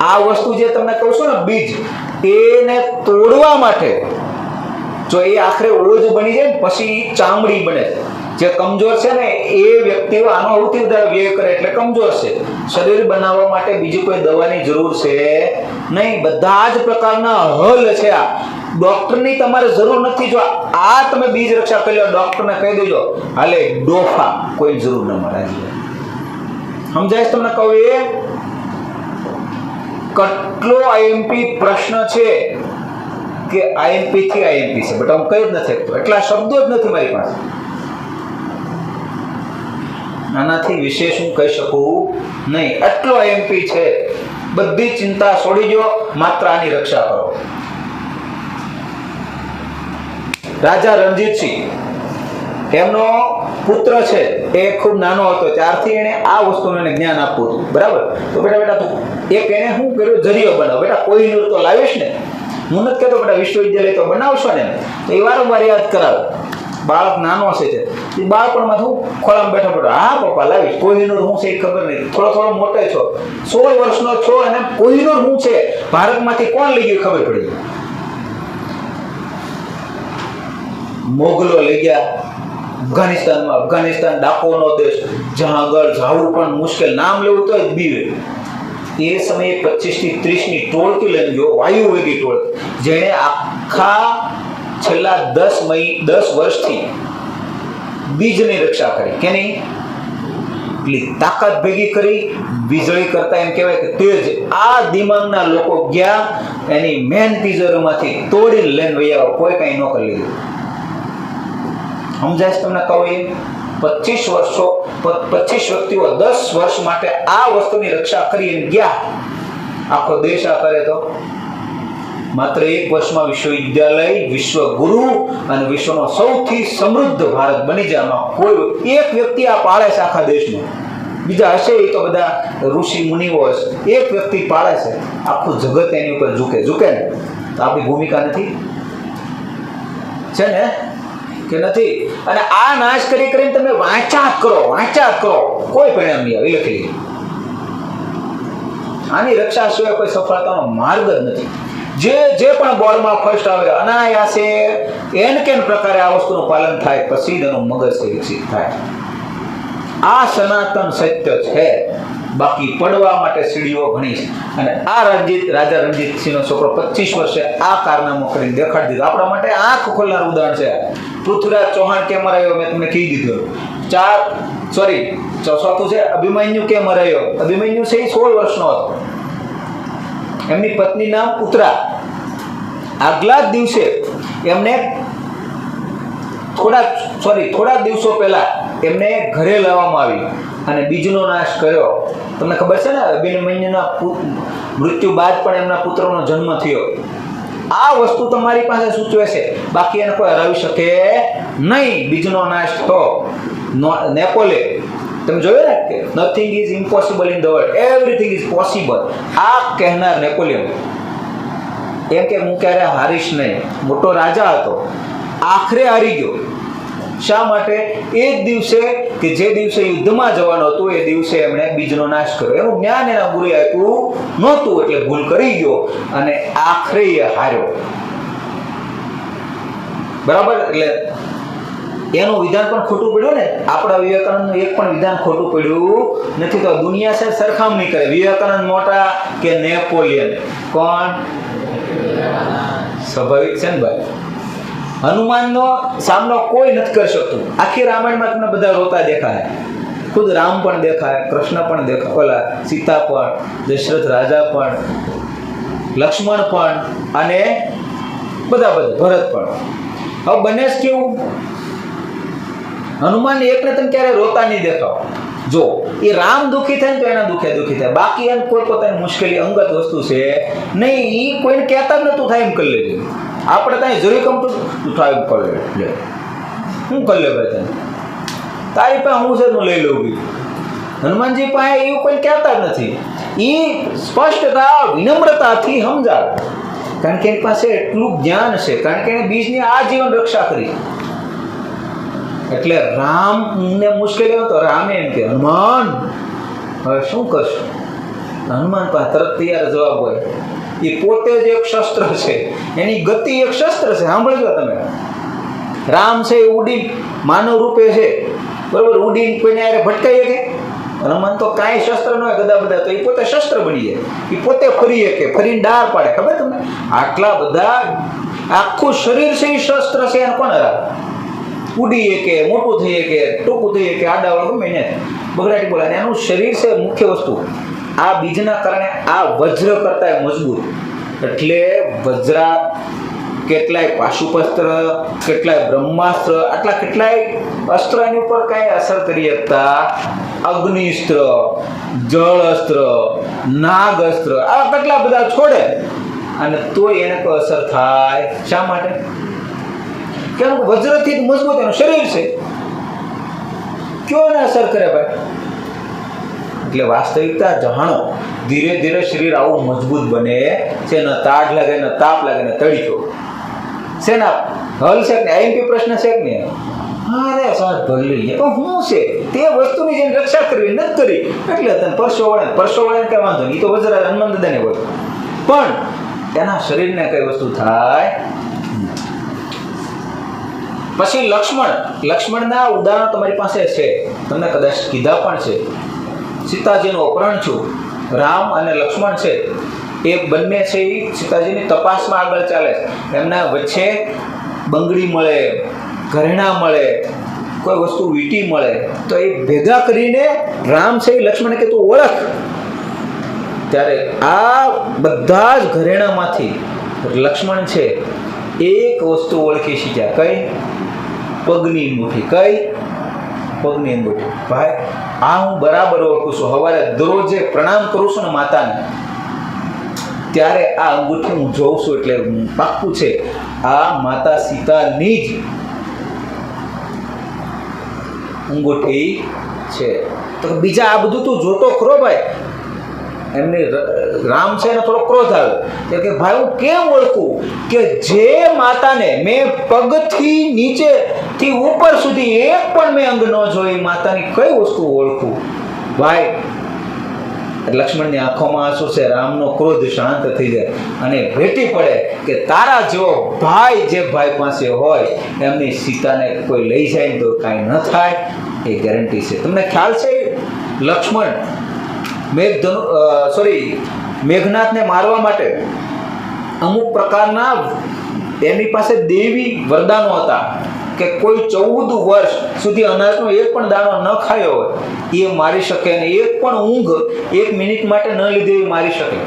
આ વસ્તુ જે તમને કહું છું ને, બીજ, એને તોડવા માટે જો એ આખરે ઓજ બની જાય ને પછી ચામડી બને. જે કમજોર છે ને એ વ્યક્તિઓ આનો સૌથી વધારે વ્યય કરે એટલે કમજોર છે. શરીર બનાવવા માટે બીજી કોઈ દવાની જરૂર છે નહીં. બધા જ પ્રકારના હલ છે. આ ડોક્ટરની તમારે જરૂર નથી. જો આ તમે બીજ રક્ષા કરી લો, ડોક્ટરને કહી દેજો હાલે ડોફા, કોઈ જરૂર ન મળે. સમજાય તમને કહું? એ કેટલો આઈએમપી પ્રશ્ન છે કે આઈએમપી થી આઈએમપી છે, બટ હું કઈ જ નથી શકતો, એટલા શબ્દો જ નથી મારી પાસે. આનાથી વિશેષ હું કહી શકું નહીં. એટલો આઈએમપી છે. બધી ચિંતા છોડી દો, માત્ર આની રક્ષા કરો. રાજા રણજીતસિંહ, એમનો પુત્ર છે એ ખૂબ નાનો હતો ત્યારથી એને આ વસ્તુનું એને જ્ઞાન આપવું હતું, બરાબર? તો બેટા તું એક એને શું કર્યું, જરિયો બનાવ. બેટા કોહિનૂર તો લાવીશ ને, હું નથી કહેતો બેટા વિશ્વવિદ્યાલય તો બનાવશો ને, તો એ વારંવાર યાદ કરાવે. બાળક નાનો છે તે બાળપણમાં હું ખોળામાં બેઠો, હા પપ્પા લાવીશ. કોહિનૂર શું છે એ ખબર નહીં. થોડો મોટો છો, 16 વર્ષનો છો, અને કોહિનૂર શું છે, ભારતમાંથી કોણ લઈ ગયું ખબર પડી. મોગલો લઈ ગયા અફઘાનિસ્તાનમાં. અફઘાનિસ્તાન ડાકોનો દેશ, જ્યાં આગળ જવું પણ મુશ્કેલ, નામ લેવું તો જ બીવે. એ સમયે 25 થી 30 ની ટોળકી લઈને ગયો, વાયુવેગી ટોળકી, જેણે આખા છેલ્લા 10 વર્ષથી બીજની રક્ષા કરી. કેની? એટલી તાકાત ભેગી કરી, વીજળી કરતા એમ કહેવાય કે તેજ. આ દિમાગના લોકો ગયા, એની મેન તિજોરીમાંથી તોડીને લઈને વૈયા, કોઈ કઈ ન કરી લીધું. સમજાય તમને કહું? એ 25 વ્યક્તિઓ 10 વર્ષ માટે આ વસ્તુની રક્ષા કરીને ગયા. આખો દેશ આ કરે તો માત્ર 1 વર્ષમાં વિશ્વવિદ્યાલય, વિશ્વગુરુ અને વિશ્વનો સૌથી સમૃદ્ધ ભારત બની જાય. કોઈ એક વ્યક્તિ આ પાળે છે આખા દેશમાં. બીજા હશે એ તો બધા ઋષિ મુનિઓ હશે. એક વ્યક્તિ પાળે છે, આખું જગત એની ઉપર ઝૂકે ને. તો આપણી ભૂમિકા નથી છે ને કે નથી? અને આ નાશ કરીને તમે વાંચાત કરો, કોઈ પરિણામ નહીં આવે. લખી આની રક્ષા સિવાય કોઈ સફળતાનો માર્ગ જ નથી. જે પણ બોર્ડમાં ફર્સ્ટ આવે અનાયાસે કેન પ્રકારે આ વસ્તુનું પાલન થાય પછી જ એનું મગજ વિકસિત થાય. આ સનાતન સત્ય છે. બાકી પડવા માટે સીડીઓ ઘણી છે. અને આ રાજા રણજીતસિંહનો છોકરો 25 વર્ષે આ કારનામો કરીને દેખાડી દીધો. આપણા માટે આંખ ખોલનાર ઉદાહરણ છે. પૃથ્વીરાજ ચૌહાણ કેમ હરાયો મેં તમને કહી દીધું. ચોથું છે અભિમન્યુ કેમ હરાયો. અભિમન્યુ છે એ 16 વર્ષનો હતો. એમની પત્ની નામ ઉત્તરા. આગલા જ દિવસે એમને થોડા દિવસો પહેલા એમને ઘરે લાવવામાં આવી અને બીજનો નાશ કર્યો. તમને ખબર છે ને, અભિમન્યુના મૃત્યુ બાદ પણ એમના પુત્રનો જન્મ થયો. આ વસ્તુ તમારી પાસે સૂચવે છે. બાકી એને કોઈ હરાવી શકે નહીં. બીજનો નાશ થયો. નેપોલે તમે જોયું ને કે nothing is impossible in the world, everything is possible. આ કહેનાર નેપોલિયન એમ કે હું ક્યારે હારીશ નહીં. મોટો રાજા હતો, આખરે હારી ગયો. શા માટે? એ જ દિવસે કે જે દિવસે યુદ્ધમાં જવાનું હતું એ દિવસે એમણે બીજનો નાશ કર્યો. એનું જ્ઞાન એના ગુરુએ આપ્યું નહોતું એટલે ભૂલ કરી ગયો અને આખરે એ હાર્યો. બરાબર? એટલે એનું વિધાન પણ ખોટું પડ્યું ને. આપણા વિવેકાનંદનું એક પણ વિધાન ખોટું પડ્યું નથી. તો દુનિયા સાથે સરખામણી કરે. વિવેકાનંદ મોટા કે નેપોલિયન? કોણ? સ્વાભાવિક છે ને ભાઈ. હનુમાનનો સામનો કોઈ નથી કરી શકતું. આખી રામાયણમાં તમને બધા રોતા દેખાય. ખુદ રામ પણ દેખાય, કૃષ્ણ પણ દેખાય, ઓલા સીતા પણ, દશરથ રાજા પણ, લક્ષ્મણ પણ અને બધા ભરત પણ. હવે બને જ કેવું? હનુમાન એકને તમે ક્યારે રોતા નહીં દેખાવ. જો એ રામ દુઃખી થાય ને તો એના દુઃખે થાય. બાકી એમ કોઈ પોતાની મુશ્કેલી અંગત વસ્તુ છે નહીં. એ કોઈને કહેતા જ નતું થાય એમ કરી લેજે. આપણે ત્યાં જરૂર કમતું તું થાય એમ કરી લે. શું કરી લે ભાઈ? તને તારી પાસે હું છે હું લઈ લઉં. હનુમાનજી પાસે એવું કોઈ કહેતા જ નથી. એ સ્પષ્ટતા વિનમ્રતાથી સમજાવે. કારણ કે એની પાસે એટલું જ્ઞાન છે. કારણ કે એને બીજની આજીવન રક્ષા કરી. એટલે રામને મુશ્કેલી હોય તો રામે એમ કે હનુમાન હવે શું કરશું? હનુમાન પાસે તરત તૈયાર જવાબ હોય. એ પોતે જ એક શસ્ત્ર છે. એની ગતિ એક શસ્ત્ર છે. સાંભળજો તમે. રામ છે એ ઉડી માનવ રૂપે છે. બરોબર? ઉડીને કોઈને યારે ભટકાઈએ કે? હનુમાન તો કાંઈ શસ્ત્ર ન હોય ગદા બધા. તો એ પોતે શસ્ત્ર બની જાય. એ પોતે ફરીએ કે ફરીને ડાર પાડે. ખબર તમને? આટલા બધા આખું શરીર છે એ શસ્ત્ર છે. એને કોણ હરાવે? ઉડીએ કે મોટું થઈએ કે ટૂંકું થઈએ કે આડાવાળું ગમે ને બગડાટી બોલાય. એનું શરીર છે મુખ્ય વસ્તુ. આ બીજના કારણે આ વજ્ર કરતા મજબૂત. એટલે વજ્રા કેટલાય પાશુપસ્ત્ર, કેટલાય બ્રહ્માસ્ત્ર, આટલા કેટલાય અસ્ત્રની ઉપર કાંઈ અસર કરી શકતા. અગ્નિસ્ત્ર, જળ અસ્ત્ર, નાગ અસ્ત્ર, આ કેટલા બધા છોડે અને તોય એને કોઈ અસર થાય. શા માટે? કેમ? વજ્રથી મજબૂત એનું શરીર છે. કયો એને અસર કરે ભાઈ? એટલે વાસ્તવિકતા જાણો. ધીરે ધીરે શરીર આવું મજબૂત બને છે. ન તાડ લાગે, ન તાપ લાગે, ન તડીકો. શેના હલ છે ને? આઈએમપી પ્રશ્ન છે કે નહીં? હા રે સાહેબ ભરી લઈએ. પણ શું છે તે વસ્તુની જેને રક્ષા કરવી નથી કરી એટલે તને પરસો વળે કઈ વાંધો નહીં. તો વજ્ર હનુમાન દાદાને હોય પણ એના શરીરને કઈ વસ્તુ થાય. પછી લક્ષ્મણના ઉદાહરણ તમારી પાસે છે. તમને કદાચ કીધા પણ છે. સીતાજીનું અપહરણ છું. રામ અને લક્ષ્મણ છે એ બંને છે એ સીતાજીની તપાસમાં આગળ ચાલે છે. એમના વચ્ચે બંગડી મળે, ઘરેણા મળે, કોઈ વસ્તુ વીંટી મળે તો એ ભેગા કરીને રામ છે એ લક્ષ્મણને કે તું ઓળખ. ત્યારે આ બધા જ ઘરેણામાંથી લક્ષ્મણ છે એક વસ્તુ ઓળખી શીખ્યા. કઈ? પગની અંગૂઠી. કઈ? પગની અંગૂઠી. ભાઈ આ હું બરાબર ઓળખું છું. સવારે દરરોજે પ્રણામ કરું છું ને માતાને, ત્યારે આ અંગૂઠી હું જોઉં છું એટલે પાક્કું છે આ માતા સીતાની જ અંગૂઠી છે. તો કે બીજા આ બધું તું જોતો ખરો ભાઈ. એમને રામ છે ને થોડો ક્રોધ આવે કે ભાઈ હું કેમ ઓળખું કે જે માતાને મેં પગથી નીચેથી ઉપર સુધી એક પણ મેં અંગ ન જોઈ, માતાની કઈ વસ્તુ ઓળખું ભાઈ. લક્ષ્મણની આંખોમાં આંસુ છે. રામનો ક્રોધ શાંત થઈ જાય અને ભેટી પડે કે તારા જેવો ભાઈ જે ભાઈ પાસે હોય એમની સીતાને કોઈ લઈ જાય ને તો કાંઈ ન થાય એ ગેરંટી છે. તમને ખ્યાલ છે લક્ષ્મણ મેઘનાથને મારવા માટે અમુક પ્રકારના એમની પાસે દેવી વરદાનો હતા કે કોઈ 14 વર્ષ સુધી અનાજનો એક પણ દાણો ન ખાયો હોય એ મારી શકે, અને એક પણ ઊંઘ 1 મિનિટ માટે ન લીધે એ મારી શકે.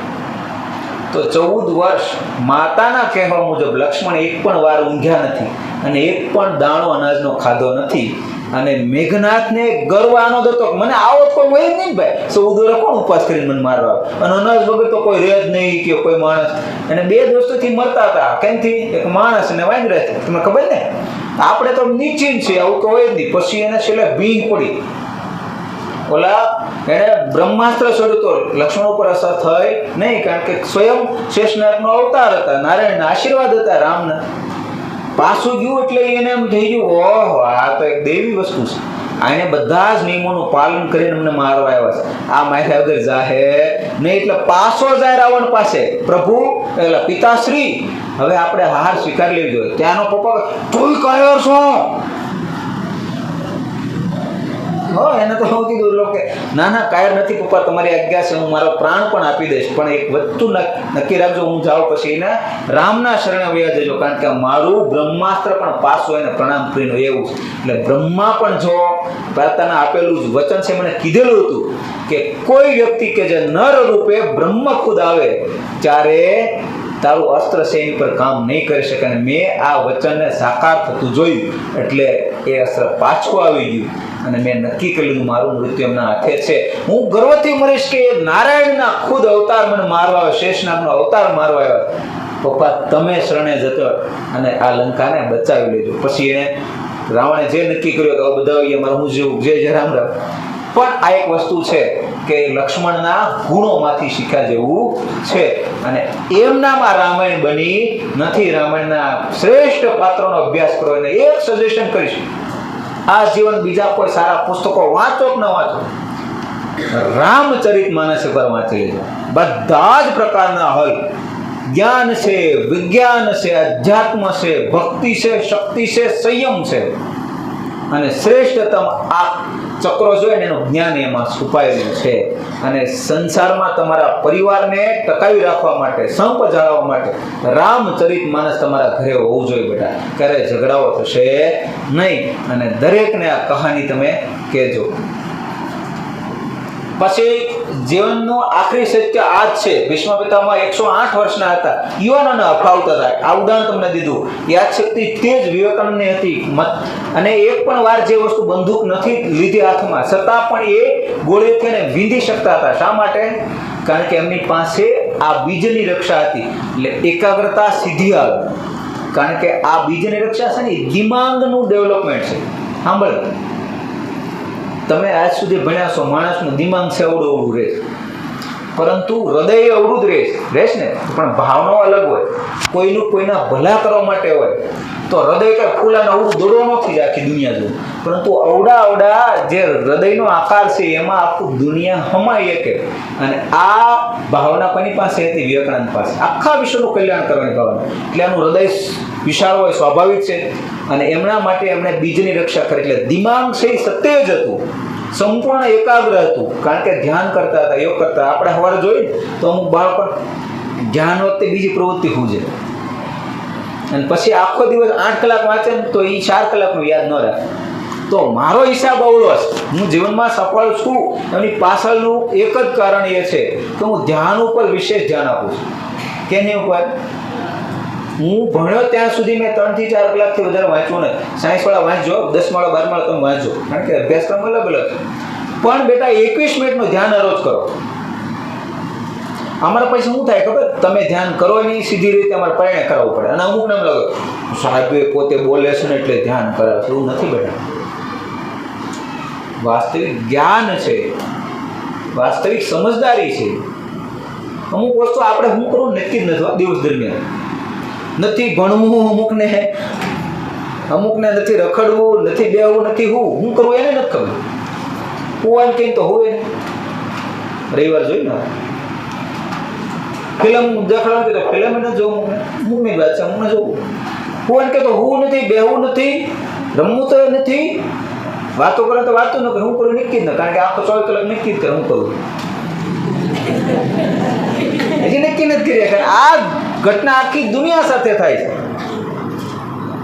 તો 14 વર્ષ માતાના કહેવા મુજબ લક્ષ્મણ એક પણ વાર ઊંઘ્યા નથી અને એક પણ દાણો અનાજનો ખાધો નથી. અને મેઘનાથને ગર્વ આનો હતો મને આવો કોઈ હોય જ નહીં ભાઈ. 14 વર્ષ કોણ ઉપવાસ કરીને મને મારવા, અને અનાજ વગર તો કોઈ રહે જ નહીં કે કોઈ માણસ. અને 2 દોસ્તોથી મરતા હતા. કેમથી? એક માણસ અને વાંદરા. તમને ખબર ને, આપણે તો નિશ્ચિંત છે, આવું તો હોય જ નહીં. પછી એને છેલ્લે ભીંગ પડી. ઓલા એને બ્રહ્માસ્ત્ર છોડ્યું તો લક્ષ્મણ ઉપર અસર થઈ નહીં, કારણ કે સ્વયં શેષનાગનો અવતાર હતા, નારાયણના આશીર્વાદ હતા રામના. પાછું ગયું એટલે એને એમ થઈ ગયું ઓહો આ તો એક દેવી વસ્તુ છે, આને બધા જ નિયમોનું પાલન કરીને અમને મારવા આવ્યા છે, આ માર્યા વગર જાહે નહીં. એટલે પાછો જાય રાવણ પાસે. પ્રભુ એટલે પિતાશ્રી હવે આપણે હાર સ્વીકારી લેવી જોઈએ. ત્યાંનો પપ્પા તું કયો છો? એને તો હું કીધું કે ના કાયર નથી પપ્પા, તમારી આજ્ઞા છે, હું મારો પ્રાણ પણ આપી દઈશ, પણ એક વસ્તુ નક્કી રાખજો, હું જાઉં પછી એને રામના શરણે વયા જજો, કારણ કે મારું બ્રહ્માસ્ત્ર પણ પાછું એને પ્રણામ કરીને એવું છે. એટલે બ્રહ્મા પણ જો પોતાના આપેલું જ વચન છે, મને કીધેલું હતું કે કોઈ વ્યક્તિ કે જે નર રૂપે બ્રહ્મ ખુદ આવે ત્યારે તારું અસ્ત્ર છે એની પર કામ નહીં કરી શકે. અને મેં આ વચનને સાકાર થતું જોયું એટલે એ અસ્ત્ર પાછું આવી ગયું અને મેં નક્કી કર્યું મારું મૃત્યુ એમના હાથે છે. હું ગર્વથી મરીશ કે નારાયણના ખુદ અવતાર મને મારવા આવ્યો, શેષનાગનો અવતાર મારવા આવ્યો. પપ્પા તમે શરણે જતો અને આ લંકાને બચાવી લેજો. પછી એને રાવણે જે નક્કી કર્યું કે બધા મારું હું જેવું જે રામ રામ. પણ આ એક વસ્તુ છે કે લક્ષ્મણના ગુણોમાંથી શીખ્યા જેવું છે, અને એમનામાં રામાયણ બની નથી. રામાયણના શ્રેષ્ઠ પાત્રોનો અભ્યાસ કરો. એને એક સજેશન કરીશ, આ જીવન બીજા કોઈ સારા પુસ્તકો વાંચો કે ન વાંચો, રામચરિત માનસ પર વાંચી લેજો. બધા જ પ્રકારના હલ, જ્ઞાન છે, વિજ્ઞાન છે, અધ્યાત્મ છે, ભક્તિ છે, શક્તિ છે, સંયમ છે, અને શ્રેષ્ઠતમ આ ચક્રો જોઈએ ને એનું જ્ઞાન એમાં છુપાયેલું છે. અને સંસારમાં તમારા પરિવારને ટકાવી રાખવા માટે, સંપ જાળવવા માટે રામચરિત માનસ તમારા ઘરે હોવું જોઈએ બેટા. ક્યારે ઝઘડાઓ થશે નહીં. અને દરેકને આ કહાની તમે કહેજો. પછી જીવનનું આખરી સત્ય આ જ છે. ભીષ્મ પિતામહ 108 વર્ષના હતા, યુવાનોને અફાવતા હતા. આ ઉદાહરણ તમને દીધું. યાદશક્તિ તે જ વિવેકાનંદની હતી. અને એક પણ વાર જે વસ્તુ બંદૂક નથી લીધી હાથમાં, છતાં પણ એ ગોળીથી એને વીંધી શકતા હતા. શા માટે? કારણ કે એમની પાસે આ બીજની રક્ષા હતી. એટલે એકાગ્રતા સીધી આવે, કારણ કે આ બીજની રક્ષા છે ને દિમાગનું ડેવલપમેન્ટ છે. સાંભળ, તમે આજ સુધી ભણ્યા છો, માણસનું દિમાગ છે અવડું રહે, પરંતુ હૃદય અવડું જ રહેશ ને, પણ ભાવનાઓ અલગ હોય. કોઈનું કોઈના ભલા કરવા માટે હોય તો હૃદય કઈ ફૂલાને અવડું દોડો નથી આખી દુનિયા જોવું, પરંતુ અવડા જે હૃદયનો આકાર છે એમાં આખું દુનિયા હમાય કે. અને આ ભાવના કોની પાસે હતી? વિવેકાનંદ પાસે. આખા વિશ્વનું કલ્યાણ કરવાની ભાવના. એટલે એનું હૃદય વિશાળ હોય, સ્વાભાવિક છે. અને એમના માટે એમણે બીજની રક્ષા કરી. એટલે દિમાગ છે એ સત્ય જ હતું, સંપૂર્ણ એકાગ્ર હતું, કારણ કે ધ્યાન કરતા હતા, યોગ કરતા. આપણે સવારે જોઈએ તો અમુક બાળકો ધ્યાન વખતે બીજી પ્રવૃત્તિ શું છે, અને પછી આખો દિવસ 8 કલાક વાંચે ને તો એ 4 કલાકનું યાદ ન રાખે. તો મારો હિસાબ અવળો છે. હું જીવનમાં સફળ છું એની પાછળનું એક જ કારણ એ છે કે હું ધ્યાન ઉપર વિશેષ ધ્યાન આપું છું. કેની ઉપર? હું ભણ્યો ત્યાં સુધી મેં 3 થી 4 કલાકથી વધારે વાંચ્યું નહીં. સાયન્સવાળા વાંચજો, 10 વાળા 12 વાળા તમે વાંચજો, કારણ કે અભ્યાસક્રમ અલગ અલગ છે. પણ બેટા 21 મિનિટનું ધ્યાન રોજ કરો. અમારા પછી શું થાય ખબર? તમે ધ્યાન કરો નહીં સીધી રીતે, અમારે પરિણે કરાવવું પડે. અને અમુક નામ લાગે સાહેબ પોતે બોલે છે ને એટલે ધ્યાન કરાવે છે. એવું નથી બેટા. વાસ્તવિક જ્ઞાન છે, વાસ્તવિક સમજદારી છે. અમુક વસ્તુ આપણે શું કરવું નક્કી જ નથી દિવસ દરમિયાન. નથી ભણવું અમુકને નથી રખડવું, નથી બેહવું, નથી શું કરવું એને નથી ખબર. હોવાનું કંઈ તો હોય ને. રવિવાર જોઈ ને ફિલ્મ દેખાડવાનું કે ફિલ્મ ન જોવું, અમુકની વાત છે, અમુક ન જોવું. હોવાનું કે તો હું નથી, બેહવું નથી, રમવું તો નથી, વાતો કરે તો વાતો ન કરે, હું કરું નક્કી જ ન, કારણ કે આખો 24 કલાક નક્કી જ કરે હું કરું. હજી નક્કી નથી કર્યા, કારણ આ ઘટના આખી દુનિયા સાથે થાય છે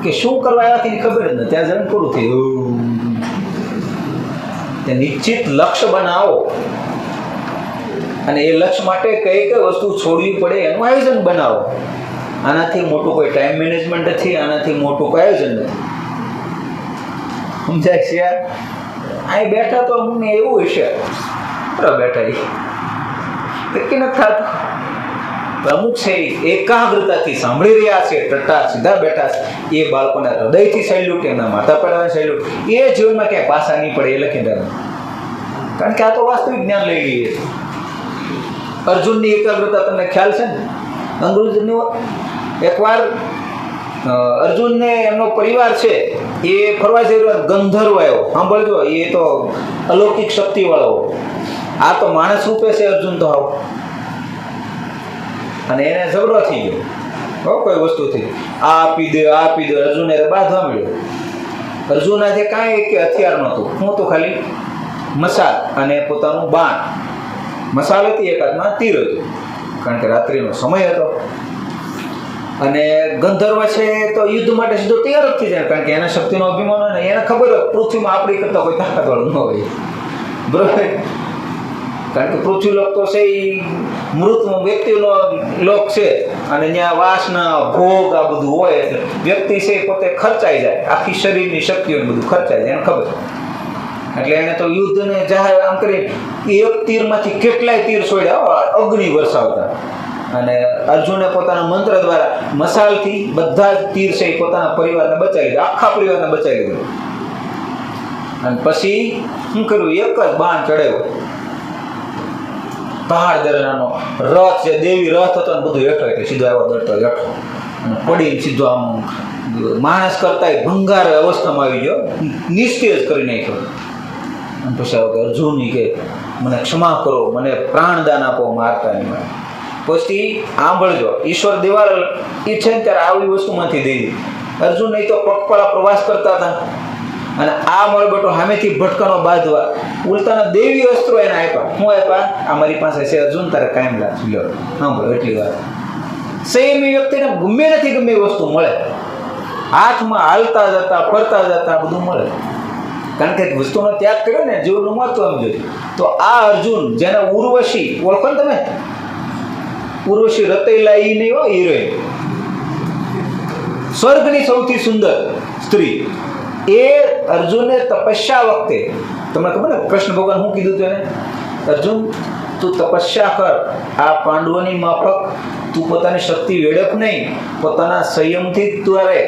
કે શું કરવા આવ્યા તેની ખબર જ નથી. ત્યાં જઈને પૂરું થયું. તે નિશ્ચિત લક્ષ્ય બનાવો અને એ લક્ષ્ય માટે કઈ કઈ વસ્તુ છોડવી પડે એનું આયોજન બનાવો. આનાથી મોટું કોઈ ટાઈમ મેનેજમેન્ટ નથી, આનાથી મોટું કોઈ આયોજન નથી. સમજાય છે યાર? અહીં બેઠા તો અમને એવું હશે બેઠા નક્કી નથી થતું. અમુક છે એકાગ્રતાથી સાંભળી રહ્યા છે, ટટ્ટા સીધા બેઠા છે, એ બાળકોને હૃદયથી સેલ્યુટ, એમના માતા પિતાને સેલ્યુટ. એ જીવનમાં ક્યાંય પાછા નહીં પડે એ લખીને રાખે. કારણ કે આ તો વાસ્તવિક જ્ઞાન લઈ લઈએ. અર્જુનની એકાગ્રતા તમને ખ્યાલ છે ને? અંગ્રેજની એકવાર અર્જુનને એમનો પરિવાર છે એ ફરવા જઈ રહ્યો, ગંધર્વ આવ્યો. સાંભળજો, એ તો અલૌકિક શક્તિ વાળો. આ તો માણસ રૂપે છે અર્જુન તો આવો. અને એને ઝઘડો થઈ ગયો કોઈ વસ્તુથી, આ આપી દે અર્જુને બાંધવા મળ્યો. અર્જુનાથી કાંઈ કે હથિયાર નહોતું, હું તો ખાલી મસાલ અને પોતાનું બાણ. મસાલ હતી, એક હાથમાં તીર હતું, કારણ કે રાત્રિનો સમય હતો. અને ગંધર્વ છે તો યુદ્ધ માટે સીધો તૈયાર જ થઈ જાય, કારણ કે એને શક્તિનો અભિમાન હોય ને, એને ખબર હોય પૃથ્વીમાં આપણી કરતા કોઈ તાકાતવાળું ન હોય, બરોબર? કારણ કે પૃથ્વીલોક તો છે એ મૃત વ્યક્તિનો લોક છે, અને ત્યાં વાસના ભોગ આ બધું હોય, એટલે વ્યક્તિ છે પોતે ખર્ચાઈ જાય, આખી શરીરની શક્તિઓ બધું ખર્ચાઈ જાય, એને ખબર. એટલે એને તો યુદ્ધને જાહેર આમ કરી એક તીરમાંથી કેટલાય તીર છોડ્યા, અગ્નિ વરસાવતા. અને અર્જુને પોતાના મંત્ર દ્વારા મસાલથી બધા જ તીર છે એ પોતાના પરિવારને બચાવી દીધા, આખા પરિવારને બચાવી દીધું. અને પછી શું કર્યું? એક જ બાણ ચડાવ્યો. પહાડ દરનાનો રથ છે, દેવી રથ હતો ને બધું હેઠો, એટલે સીધો આવ્યો દડતો હેઠો અને પડીને સીધો આમ માણસ કરતા ભંગાર અવસ્થામાં આવી ગયો, નિસ્તેજ કરી નાખ્યો. અને પછી આવ્યો કે અર્જુન કે મને ક્ષમા કરો, મને પ્રાણદાન આપો, મારતા નહીં. પછી સાંભળજો, ઈશ્વર દિવાલ ઈચ્છે ને ત્યારે આવી વસ્તુમાંથી દઈ દીધી. અર્જુન નહીં તો પગપાળા પ્રવાસ કરતા હતા, અને આ મારો બેટો સામેથી ભટકાનો બાંધવા ઉલટાના દેવી અસ્ત્રો એને આપ્યા. શું આપ્યા? આ મારી પાસે છે અર્જુન, તારે કાયમ લાગશે, લ્યો સાંભળો એટલી વાત. સેમ વ્યક્તિને ગમે નથી ગમે વસ્તુ મળે, હાથમાં હાલતા જતા ફરતા જતા બધું મળે, કારણ કે વસ્તુનો ત્યાગ કર્યો ને જીવનનું મહત્વ સમજો. તો આ અર્જુન જેને ઉર્વશી ઓળખો ને તમે, ઉર્વશી રતેલા એ નહીં હોય, હિરોઈન, સ્વર્ગની સૌથી સુંદર સ્ત્રી. એ અર્જુને તપસ્યા વખતે, તમને ખબર ને કૃષ્ણ ભગવાન શું કીધું હતું એને? અર્જુન તું તપસ્યા કર, આ પાંડવોની માફક તું પોતાની શક્તિ વેડપ નહીં, પોતાના સંયમથી તારે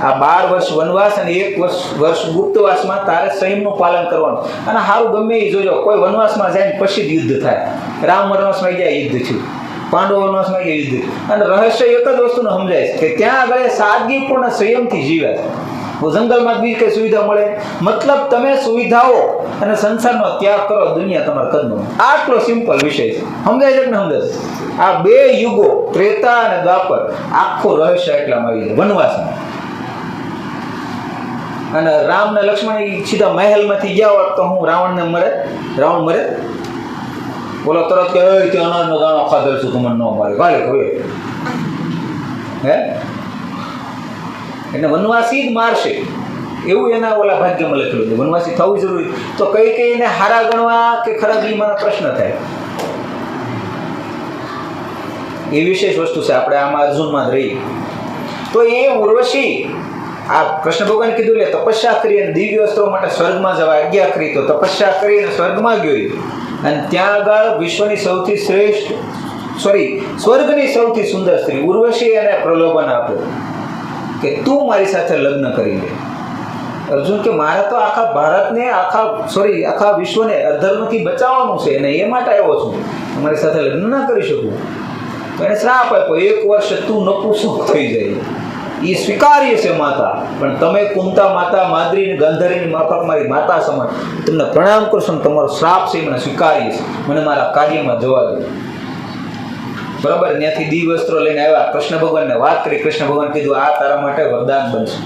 આ 12 વર્ષ વનવાસ અને 1 વર્ષ ગુપ્તવાસમાં તારે સંયમનું પાલન કરવાનું. અને સારું ગમે એ જોજો, કોઈ વનવાસમાં જાય ને પછી જ યુદ્ધ થાય. રામ વનવાસમાં ગયા યુદ્ધ થયું, પાંડવો વનવાસમાં ગયા યુદ્ધ. અને રહસ્ય એક જ વસ્તુને સમજાય છે કે ત્યાં આગળ સાદગીપૂર્ણ સંયમથી જીવે છે. જંગલમાં બી કઈ સુવિધા મળે, મતલબ તમે સુવિધાઓ અને સંસારનો ત્યાગ કરો, દુનિયા તમારા કદમાં. આટલો સિમ્પલ વિષય છે, સમજાય છે કે ન સમજાય? આ 2 યુગો ત્રેતા અને દ્વાપર, આખું રહસ્ય એટલામાં આવી જાય વનવાસમાં. અને રામ ને લક્ષ્મણ સીધા મહેલમાંથી ગયા હોત તો હું રાવણ મરે. બોલો તરત કે ત્યાં અનાજનો દાણો ખાધેલ છું, તમને ન મારે ગાલે હવે હે, એને વનવાસી જ મારશે એવું એના ઓલા ભાગ્યમાં લખેલું છે. વનવાસી થવું જરૂરી. તો કઈ એને હારા ગણવા કે ખરાબ એ મને પ્રશ્ન થાય. એ વિશેષ વસ્તુ છે, આપણે આમાં અર્જુનમાં જ રહીએ. તો એ ઉર્વશી આ કૃષ્ણ ભગવાન કીધું લે તપસ્યા કરી અને દિવ્ય અસ્ત્રો માટે સ્વર્ગમાં જવા આજ્ઞા કરી. તો તપસ્યા કરીને સ્વર્ગમાં ગયો, અને ત્યાં આગળ વિશ્વની સૌથી સ્વર્ગની સૌથી સુંદર સ્ત્રી ઉર્વશી એને પ્રલોભન આપ્યો કે તું મારી સાથે લગ્ન કરી લે. અર્જુન કે મારે તો આખા ભારતને આખા વિશ્વને અધર્મથી બચાવવાનું છે અને એ માટે આવ્યો છું, તમારી સાથે લગ્ન ના કરી શકું. તો એને શ્રાપ આપ્યો, 1 વર્ષ તું નપુંસક થઈ જાય. એ સ્વીકાર્ય છે માતા, પણ તમે કુંતા માતા, માદ્રી ને ગાંધારીની માફક મારી માતા સમાન, તમને પ્રણામ કરશો ને તમારો શ્રાપ છે મને સ્વીકાર્ય છે, મને મારા કાર્યમાં જવા દો. બરાબર. ત્યાંથી દિવસ્ત્રો લઈને આવ્યા, કૃષ્ણ ભગવાનને વાત કરી. કૃષ્ણ ભગવાન કીધું આ તારા માટે વરદાન બનશે.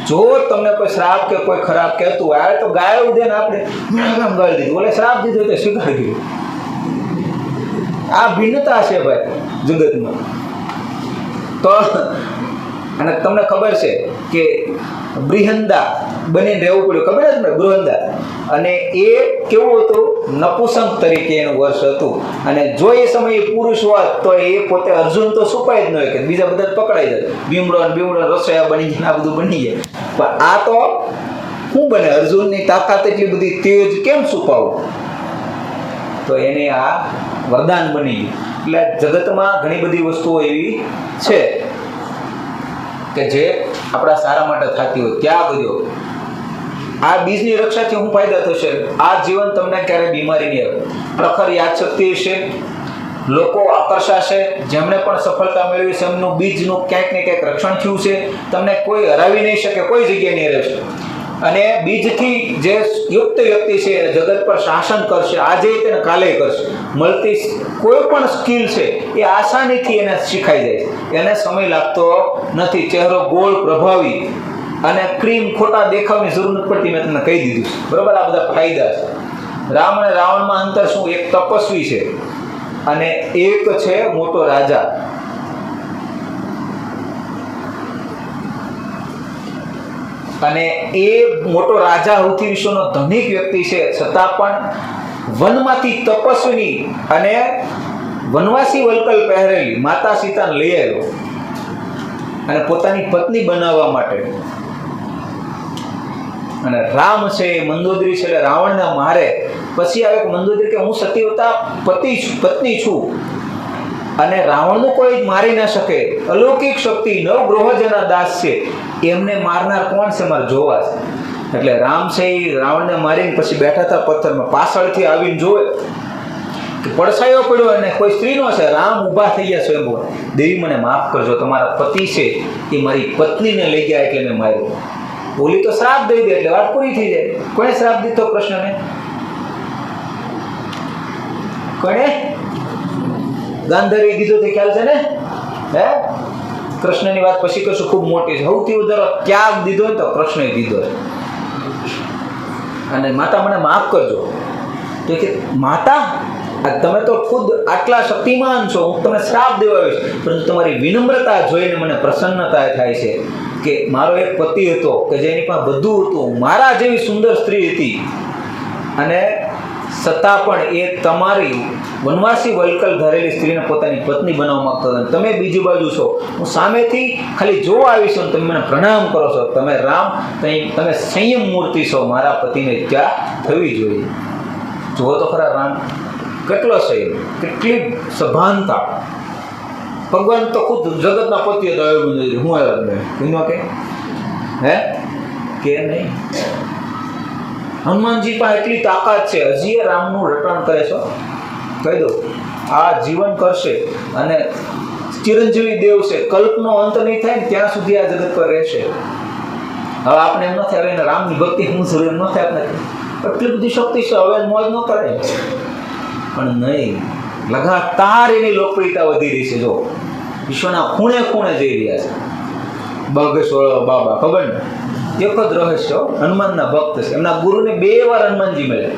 જો તમને કોઈ શ્રાપ કે કોઈ ખરાબ કહેતું હોય તો ગાય ઉદે ને આપણે મેળામ ગાળી દીધું, ઓલે શ્રાપ દીધો તો સ્વીકારી દીધું. આ ભિન્નતા છે ભાઈ જગતમાં. તો અને તમને ખબર છે કે બૃહંદા બનીને રહેવું પડ્યું, ખબર જ ને બૃહંદા. અને એ કેવું હતું, નપુસંક તરીકે એનું વર્ષ હતું. અને જો એ સમયે પુરુષ હોત તો એ પોતે અર્જુન તો છુપાય જ ન હોય, કે બીજા બધા પકડાઈ જાય, ભીમડો રસોયા બની જાય, આ બધું બની જાય. પણ આ તો શું બને, અર્જુનની તાકાત એટલી બધી તેજ કેમ છુપાવું? તો એને આ વરદાન બની ગયું. એટલે જગતમાં ઘણી બધી વસ્તુઓ એવી છે કે જે આપણા સારા માટે થતી હોય. ત્યાગ દો. આ બીજની રક્ષાથી શું ફાયદા થશે? આ જીવન તમને ક્યારેય બીમારી નહીં આવે, પ્રખર યાદશક્તિ હશે, લોકો આકર્ષાશે, જેમણે પણ સફળતા મેળવી છે એમનું બીજનું ક્યાંક ને ક્યાંક રક્ષણ થયું છે, તમને કોઈ હરાવી નહીં શકે, કોઈ જગ્યાએ નહીં રહેશે. અને બીજથી જે યુક્ત વ્યક્તિ છે જગત પર શાસન કરશે, આજે તેને કાલે કરશે. મળતી કોઈ પણ સ્કિલ છે એ આસાનીથી એને શીખાઈ જાય છે, એને સમય લાગતો નથી. ચહેરો ગોળ, પ્રભાવી અને ક્રીમ ખોટા દેખાવની જરૂર નથી પડતી, મેં તમને કહી દીધું. બરોબર. આ બધા ફાયદા છે. રામ અને રાવણમાં અંતર શું? એક તપસ્વી છે અને એક છે મોટો રાજા. અને એ મોટો રાજા સૌથી વિશ્વનો ધનિક વ્યક્તિ છે, છતાં પણ વનમાંથી તપસ્વીની અને વનવાસી વલ્કલ પહેરેલી માતા સીતાને લઈ આવ્યો અને પોતાની પત્ની બનાવવા માટે. અને રામ છે એ મંદોદરી છે, એટલે રાવણને મારે. પછી આવે મંદોદરી કે હું સતીવતા પત્ની છું અને રાવણનું કોઈ મારી ન શકે, અલૌકિક શક્તિ, નવ ગ્રહો જેના દાસ છે, એમને મારનાર કોણ છે? મારે જોવા છે. એટલે રામ છે એ રાવણને મારીને પછી બેઠા હતા પથ્થરમાં, પાછળથી આવીને જોવે કે પડછાયો પડ્યો અને કોઈ સ્ત્રીનો છે. રામ ઊભા થઈ ગયા સ્વયં, દેવી મને માફ કરજો, તમારા પતિ છે એ મારી પત્નીને લઈ ગયા એટલે મેં માર્યો. બોલી તો શ્રાપ દઈ દે એટલે વાત પૂરી થઈ જાય. કોણે શ્રાપ દીધો કૃષ્ણને? કોણે? ગાંધારી દીધો તે ખ્યાલ છે ને? હે, કૃષ્ણની વાત પછી કશું ખૂબ મોટી છે. સૌથી વધારે ત્યાગ દીધો ને તો કૃષ્ણએ દીધો છે. અને માતા મને માફ કરજો. તો કે માતા તમે તો ખુદ આટલા શક્તિમાન છો, હું તમને શ્રાપ દેવા આવીશ, પરંતુ તમારી વિનમ્રતા જોઈને મને પ્રસન્નતા થાય છે કે મારો એક પતિ હતો કે જેની પાસે બધું હતું, મારા જેવી સુંદર સ્ત્રી હતી, અને છતાં પણ એ તમારી વનવાસી વલ્કલ ધરેલી સ્ત્રીને પોતાની પત્ની બનાવવા માંગતો હતો. તમે બીજી બાજુ છો, હું સામેથી ખાલી જોવા આવી છું, તમે મને પ્રણામ કરો છો. તમે રામ, તમે સંયમ મૂર્તિ છો, મારા પતિને ત્યાં થવી જોઈએ. જુઓ તો ખરા રામ કેટલો સંયમ, કેટલી સભાનતા. ભગવાન તો ખુદ જગતના પતિ હતા, હું આવ્યો કે હે કે નહીં? હનુમાનજી પાસે એટલી તાકાત છે, હજી એ રામનું રટણ કરે છો. કહી દો આ જીવન કરશે અને ચિરંજીવી દેવ છે, કલ્પનો અંત નહીં થાય ને ત્યાં સુધી આ જગત પર રહેશે. હવે આપણે એમ ન થાય, હવે રામની ભક્તિ હું જરૂર ન થાય, આપણે એટલી બધી શક્તિ છે, હવે મોજ ન કરે. પણ નહીં, લગાતાર એની લોકપ્રિયતા વધી રહી છે. જો વિશ્વના ખૂણે ખૂણે જઈ રહ્યા છે. બાગેશ્વર બાબા, ખબર ને? એક જ રહસ્ય, હનુમાનના ભક્ત છે. એમના ગુરુને 2 વાર હનુમાનજી મળ્યા.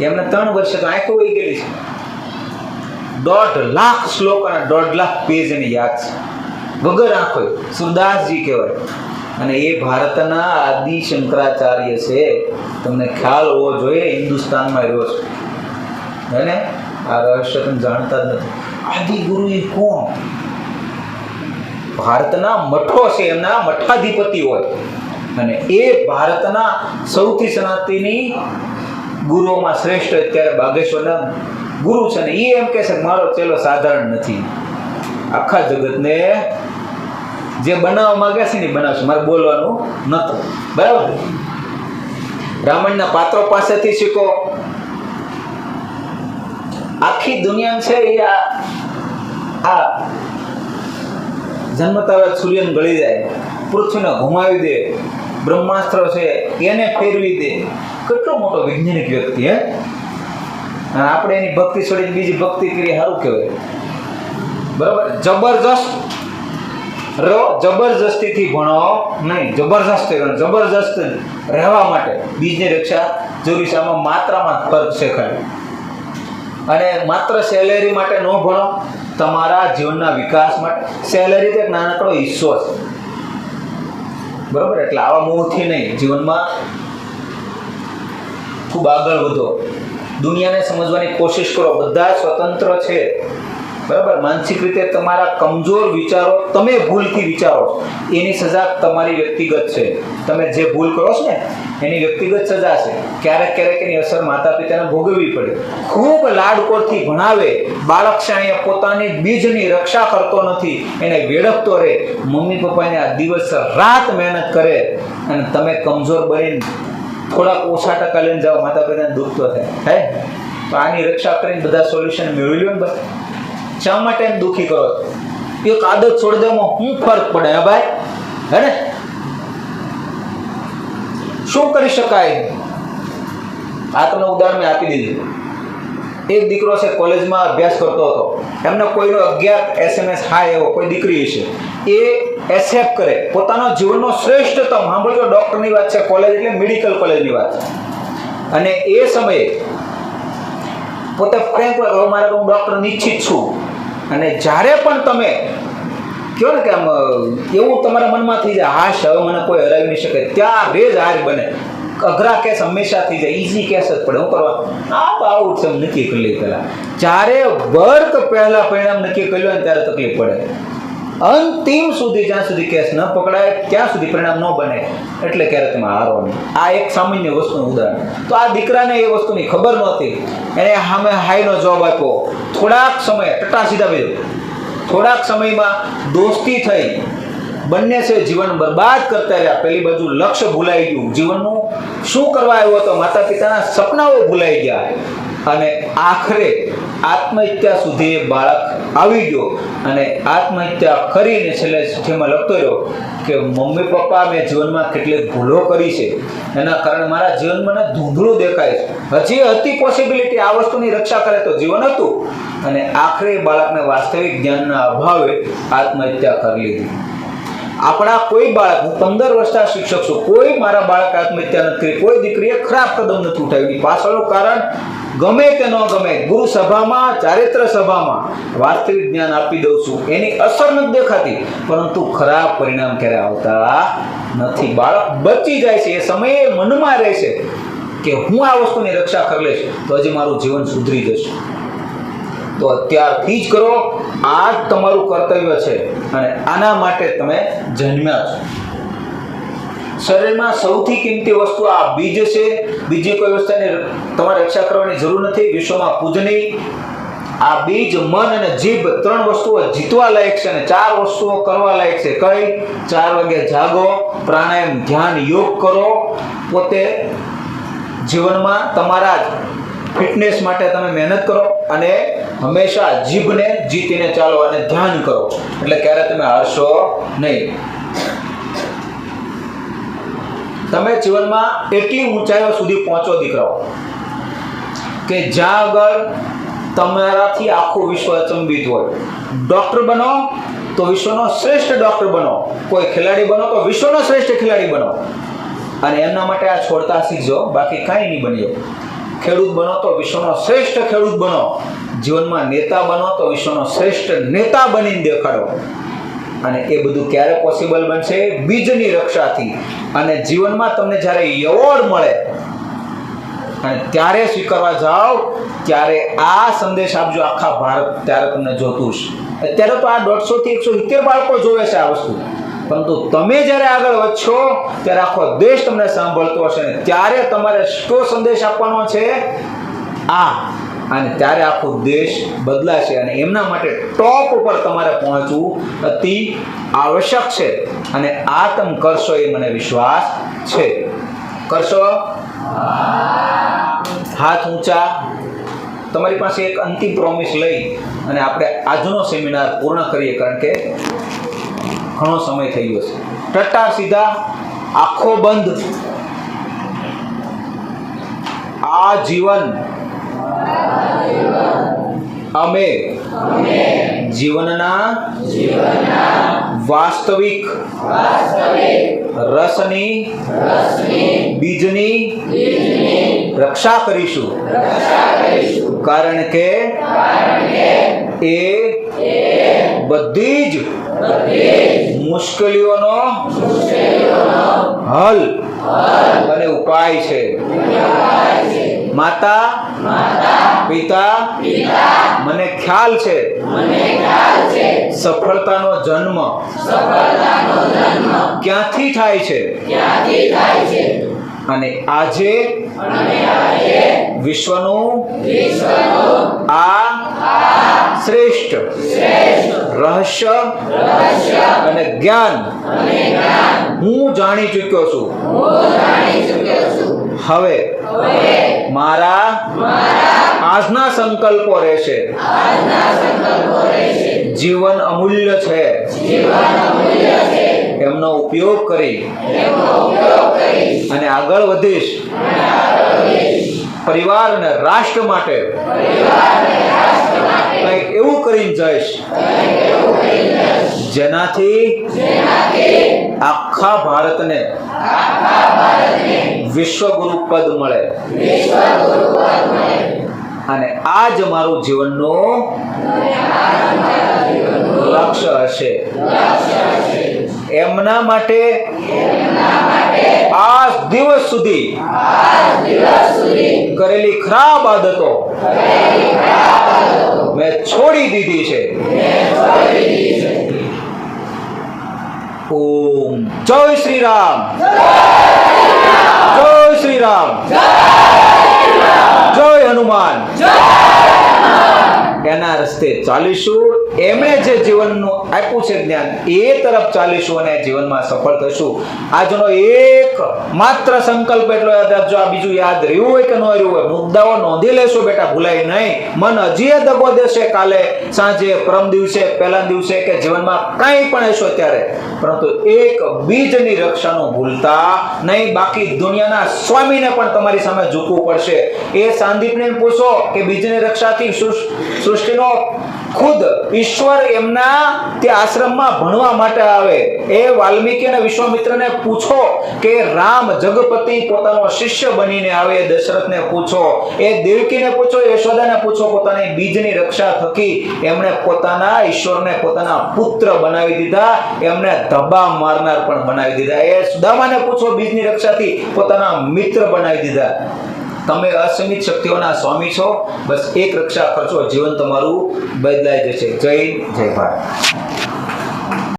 એમને 3 વર્ષે તો આંખો વહી ગયેલી છે. 1.5 લાખ શ્લોક અને 1.5 લાખ પેજ એને યાદ છે, વગર આંખો. સુરદાસજી કહેવાય. અને એ ભારતના આદિ શંકરાચાર્ય છે. તમને ખ્યાલ હોવો જોઈએ, હિન્દુસ્તાનમાં રહ્યો છે. હે ને? આ રહસ્ય તમે જાણતા જ નથી. આદિ ગુરુ એ કોણ? ભારતના મઠો છે, એમના મઠાધિપતિ હોય. અને એ ભારતના સૌથી સનાતની ગુરુઓમાં શ્રેષ્ઠ અત્યારે બાગેશ્વરના ગુરુ છે. ને એ એમ કહે છે કે મારો ચેલો સાધારણ નથી, આખા જગતને જે બનાવવા માંગે છે ને એ બનાવશે, મારે બોલવાનું નહોતું. બરાબર. રામાયણના પાત્રો પાસેથી શીખો. આખી દુનિયા છે એ આ જન્મતા વેત સૂર્યને ગળી જાય, પૃથ્વીને ઘુમાવી દે, બ્રહ્માસ્ત્ર છે એને ફેરવી દે. કેટલો મોટો વૈજ્ઞાનિક વ્યક્તિ હે. અને આપણે એની ભક્તિ છોડીને બીજી ભક્તિ કરી, સારું કહેવાય. બરાબર. જબરજસ્તીથી ભણો નહીં, જબરજસ્ત રહેવા માટે બીજની રક્ષા જરૂરી છે. આમાં માત્રામાં ફરક છે ખાલી. અને માત્ર સેલેરી માટે ન ભણો, તમારા જીવનના વિકાસ માટે. સેલેરી તો એક નાનકડો હિસ્સો છે. બરાબર. એટલે આવા મોહથી નહીં, જીવનમાં ખૂબ આગળ વધો, દુનિયાને સમજવાની કોશિશ કરો. બધા સ્વતંત્ર છે. બરાબર. માનસિક રીતે તમારા કમજોર વિચારો, તમે ભૂલથી વિચારો છો, એની સજા તમારી વ્યક્તિગત છે. તમે જે ભૂલ કરો છો ને એની વ્યક્તિગત સજા છે. ક્યારેક એની અસર માતા પિતાને ભોગવવી પડે. ખૂબ લાડકોરથી ભણાવે, બાળક છે અહીંયા પોતાની બીજની રક્ષા કરતો નથી, એને વેડપતો રહે, મમ્મી પપ્પાને આ દિવસ રાત મહેનત કરે અને તમે કમજોર બનીને થોડાક ઓછા ટકા લઈને જાઓ, માતા પિતાને દુઃખ તો થાય. હે તો આની રક્ષા કરીને બધા સોલ્યુશન મેળવી લો ને. બસ શા માટે એમ દુઃખી કરો? એક આદત છોડી દેવામાં શું ફરક પડે? હે ભાઈ, હે ને? શું કરી શકાય? આ તમને ઉદાહરણ મેં આપી દીધું. એક દીકરો છે, કોલેજમાં અભ્યાસ કરતો હતો, એમને કોઈનો અજ્ઞાત SMS હાય એવો કોઈ દીકરી છે, એ એક્સેપ્ટ કરે, પોતાનો જીવનનો શ્રેષ્ઠતમ, સાંભળજો ડોક્ટરની વાત છે, કોલેજ એટલે મેડિકલ કોલેજની વાત છે. અને એ સમયે પોતે ફ્રેન્ક મારે હું ડોક્ટર નિશ્ચિત છું. અને જ્યારે પણ તમે કહો ને કે આમ એવું તમારા મનમાં થઈ જાય, હાશ હવે મને કોઈ હરાવી નહીં શકે, ત્યારે જ હાર બને. અઘરા કેસ હંમેશા થઈ જાય, ઈઝી કેસ જ પડે. હું કરવા આ તો આવું છે નક્કી કરી લઈ પહેલા. જ્યારે વર્ક પહેલા પરિણામ નક્કી કર્યું હોય ત્યારે તકલીફ પડે. અંતિમ સુધી જ્યાં સુધી કેસ ન પકડાય ત્યાં સુધી પરિણામ ન બને, એટલે ક્યારે તમે હારવાનું. આ એક સામાન્ય વસ્તુનું ઉદાહરણ. તો આ દીકરાને એ વસ્તુની ખબર નહોતી, એને સામે હાઈનો જવાબ આપ્યો. થોડાક સમય ટટા સીધા ભાઈ, થોડાક સમયમાં દોસ્તી થઈ, બંને છે જીવન બરબાદ કરતા રહ્યા. પેલી બાજુ લક્ષ્ય ભૂલાઈ ગયું, જીવનનું શું કરવા આવ્યો હતો, માતા પિતાના સપનાઓ ભૂલાઈ ગયા. અને આખરે આત્મહત્યા સુધી બાળક આવી ગયો. અને આત્મહત્યા કરીને છેલ્લે ચિઠ્ઠીમાં લખતો રહ્યો કે મમ્મી પપ્પા મેં જીવનમાં કેટલીક ભૂલો કરી છે, એના કારણે મારા જીવન મને ધૂંધળું દેખાય છે. હજી હતી પોસિબિલિટી આ વસ્તુની રક્ષા કરે તો જીવન હતું. અને આખરે બાળકને વાસ્તવિક જ્ઞાનના અભાવે આત્મહત્યા કરી લીધી. આપણા કોઈ બાળક, હું 15 વર્ષના શિક્ષક છું, કોઈ મારા બાળક આત્મહત્યા નથી કરી, કોઈ દીકરીએ ખરાબ કદમ નથી ઉઠાવી. પાછળનું કારણ ગમે કે ન ગમે, ગુરુ સભામાં, ચારિત્ર સભામાં વાસ્તવિક જ્ઞાન આપી દઉં છું, એની અસર નથી દેખાતી, પરંતુ ખરાબ પરિણામ ક્યારે આવતા નથી. બાળક બચી જાય છે, એ સમયે મનમાં રહે છે કે હું આ વસ્તુની રક્ષા કરી લઈશ તો હજી મારું જીવન સુધરી જશે. તો અત્યારથી જ કરો, આ જ તમારું કર્તવ્ય છે. અને આના માટે તમે જન્મ્યા છો. શરીરમાં સૌથી કિંમતી વસ્તુ આ બીજ છે. બીજી કોઈ વસ્તુની તમારે રક્ષા કરવાની જરૂર નથી. વિશ્વમાં પૂજની આ બીજ, મન અને જીભ 3 વસ્તુઓ જીતવા લાયક છે અને 4 વસ્તુઓ કરવા લાયક છે. કઈ? 4 વાગે જાગો, પ્રાણાયામ, ધ્યાન, યોગ કરો, પોતે જીવનમાં તમારા ફિટનેસ માટે તમે મહેનત કરો અને હંમેશા જીભને જીતીને ચાલો અને ધ્યાન કરો, એટલે ક્યારે તમે હારશો નહીં. તમે જીવનમાં એટલી ઊંચાઈઓ સુધી પહોંચો દીકરાઓ કે જ્યાં આગળ તમારાથી આખું વિશ્વ અચંબિત હોય. ડોક્ટર બનો તો વિશ્વનો શ્રેષ્ઠ ડોક્ટર બનો, કોઈ ખેલાડી બનો તો વિશ્વનો શ્રેષ્ઠ ખેલાડી બનો. અને એમના માટે આ છોડતા શીખજો, બાકી કાંઈ નહીં બન્યો. ખેડૂત બનો તો વિશ્વનો શ્રેષ્ઠ ખેડૂત બનો, જીવનમાં નેતા બનો તો વિશ્વનો શ્રેષ્ઠ નેતા બનીને દેખાડો. અને એ બધું ક્યારે પોસિબલ બનશે? બીજની રક્ષાથી. અને જીવનમાં તમને જ્યારે એવોર્ડ મળે અને ત્યારે સ્વીકારવા જાઓ ત્યારે આ સંદેશ આપજો આખા ભારત, ત્યારે તમને જોતું છે. અત્યારે તો આ 150 થી 170 બાળકો જોવે છે આ વસ્તુ, પરંતુ તમે જ્યારે આગળ વધશો ત્યારે આખો દેશ તમને સાંભળતો હશે. ત્યારે તમારે શું સંદેશ આપવાનો છે? આ અને ત્યારે આખો દેશ બદલાશે અને એમના માટે ટોપ ઉપર તમારે પહોંચવું અતિ આવશ્યક છે અને આ તમે કરશો એ મને વિશ્વાસ છે. કરશો? હાથ ઊંચા. તમારી પાસે એક અંતિમ પ્રોમિસ લઈ અને આપણે આજનો સેમિનાર પૂર્ણ કરીએ, કારણ કે ઘણો સમય થઈ ગયો છે. ટટ્ટાર સીધા, આંખો બંધ. આ જીવન અમે જીવનના વાસ્તવિક રસની બીજની રક્ષા કરીશું, કારણ કે એ બધી જ મુશ્કેલીઓનો હલ અને ઉપાય છે. માતા પિતા, મને ખ્યાલ છે સફળતાનો જન્મ ક્યાંથી થાય છે, અને આજે વિશ્વનું આ શ્રેષ્ઠ રહસ્ય અને જ્ઞાન હું જાણી ચૂક્યો છું. હવે મારા આજના સંકલ્પો રહેશે. જીવન અમૂલ્ય છે, એમનો ઉપયોગ કરી અને આગળ વધીશ. પરિવાર અને રાષ્ટ્ર માટે કંઈક એવું કરીને જઈશ જેનાથી આખા ભારતને વિશ્વગુરુ પદ મળે. અને આ જ મારું જીવનનું લક્ષ્ય હશે. એમના માટે આ દિવસ સુધી કરેલી ખરાબ આદતો મેં છોડી દીધી છે. ઓમ જય શ્રી રામ, જય શ્રી રામ, જય હનુમાન. એના રસ્તે ચાલીશું. એમણે જે જીવનનું આપ્યું છે જ્ઞાન, એ તરફ ચાલીશું અને જીવનમાં સફળ થશું. આજનો એક માત્ર સંકલ્પ એટલો યાદ રાખજો. આ બીજું યાદ રહ્યું હોય કે ન રહ્યું હોય, મુદ્દાઓ નોંધી લેશો બેટા, ભૂલાય નહીં. મન હજી દગો દેશે કાલે સાંજે, પરમ દિવસે, પહેલા દિવસે કે જીવનમાં કંઈ પણ હશો ત્યારે, પરંતુ એક બીજની રક્ષાનું ભૂલતા નહીં. બાકી દુનિયાના સ્વામીને પણ તમારી સામે ઝૂકવું પડશે. એ સાંદીપને પૂછો કે બીજની રક્ષાથી સૃષ્ટિનો ખુદ ઈશ્વર એમના તે આશ્રમમાં ભણવા માટે આવે. એ વાલ્મીકી અને વિશ્વામિત્રને પૂછો કે રામ જગપતિ પોતાનો શિષ્ય બનીને આવે. દશરથને પૂછો, એ દેવકીને પૂછો, યશોદાને પૂછો. પોતાની બીજની રક્ષા થકી એમણે પોતાના ઈશ્વરને પોતાના પુત્ર બનાવી દીધા, એમને ધબ્બા મારનાર પણ બનાવી દીધા. એ સુદામાને પૂછો, બીજની રક્ષાથી પોતાના મિત્ર બનાવી દીધા. તમે અસીમિત શક્તિઓના સ્વામી છો. બસ એક રક્ષા કરશો, જીવન તમારું બદલાઈ જશે. જય ભારત.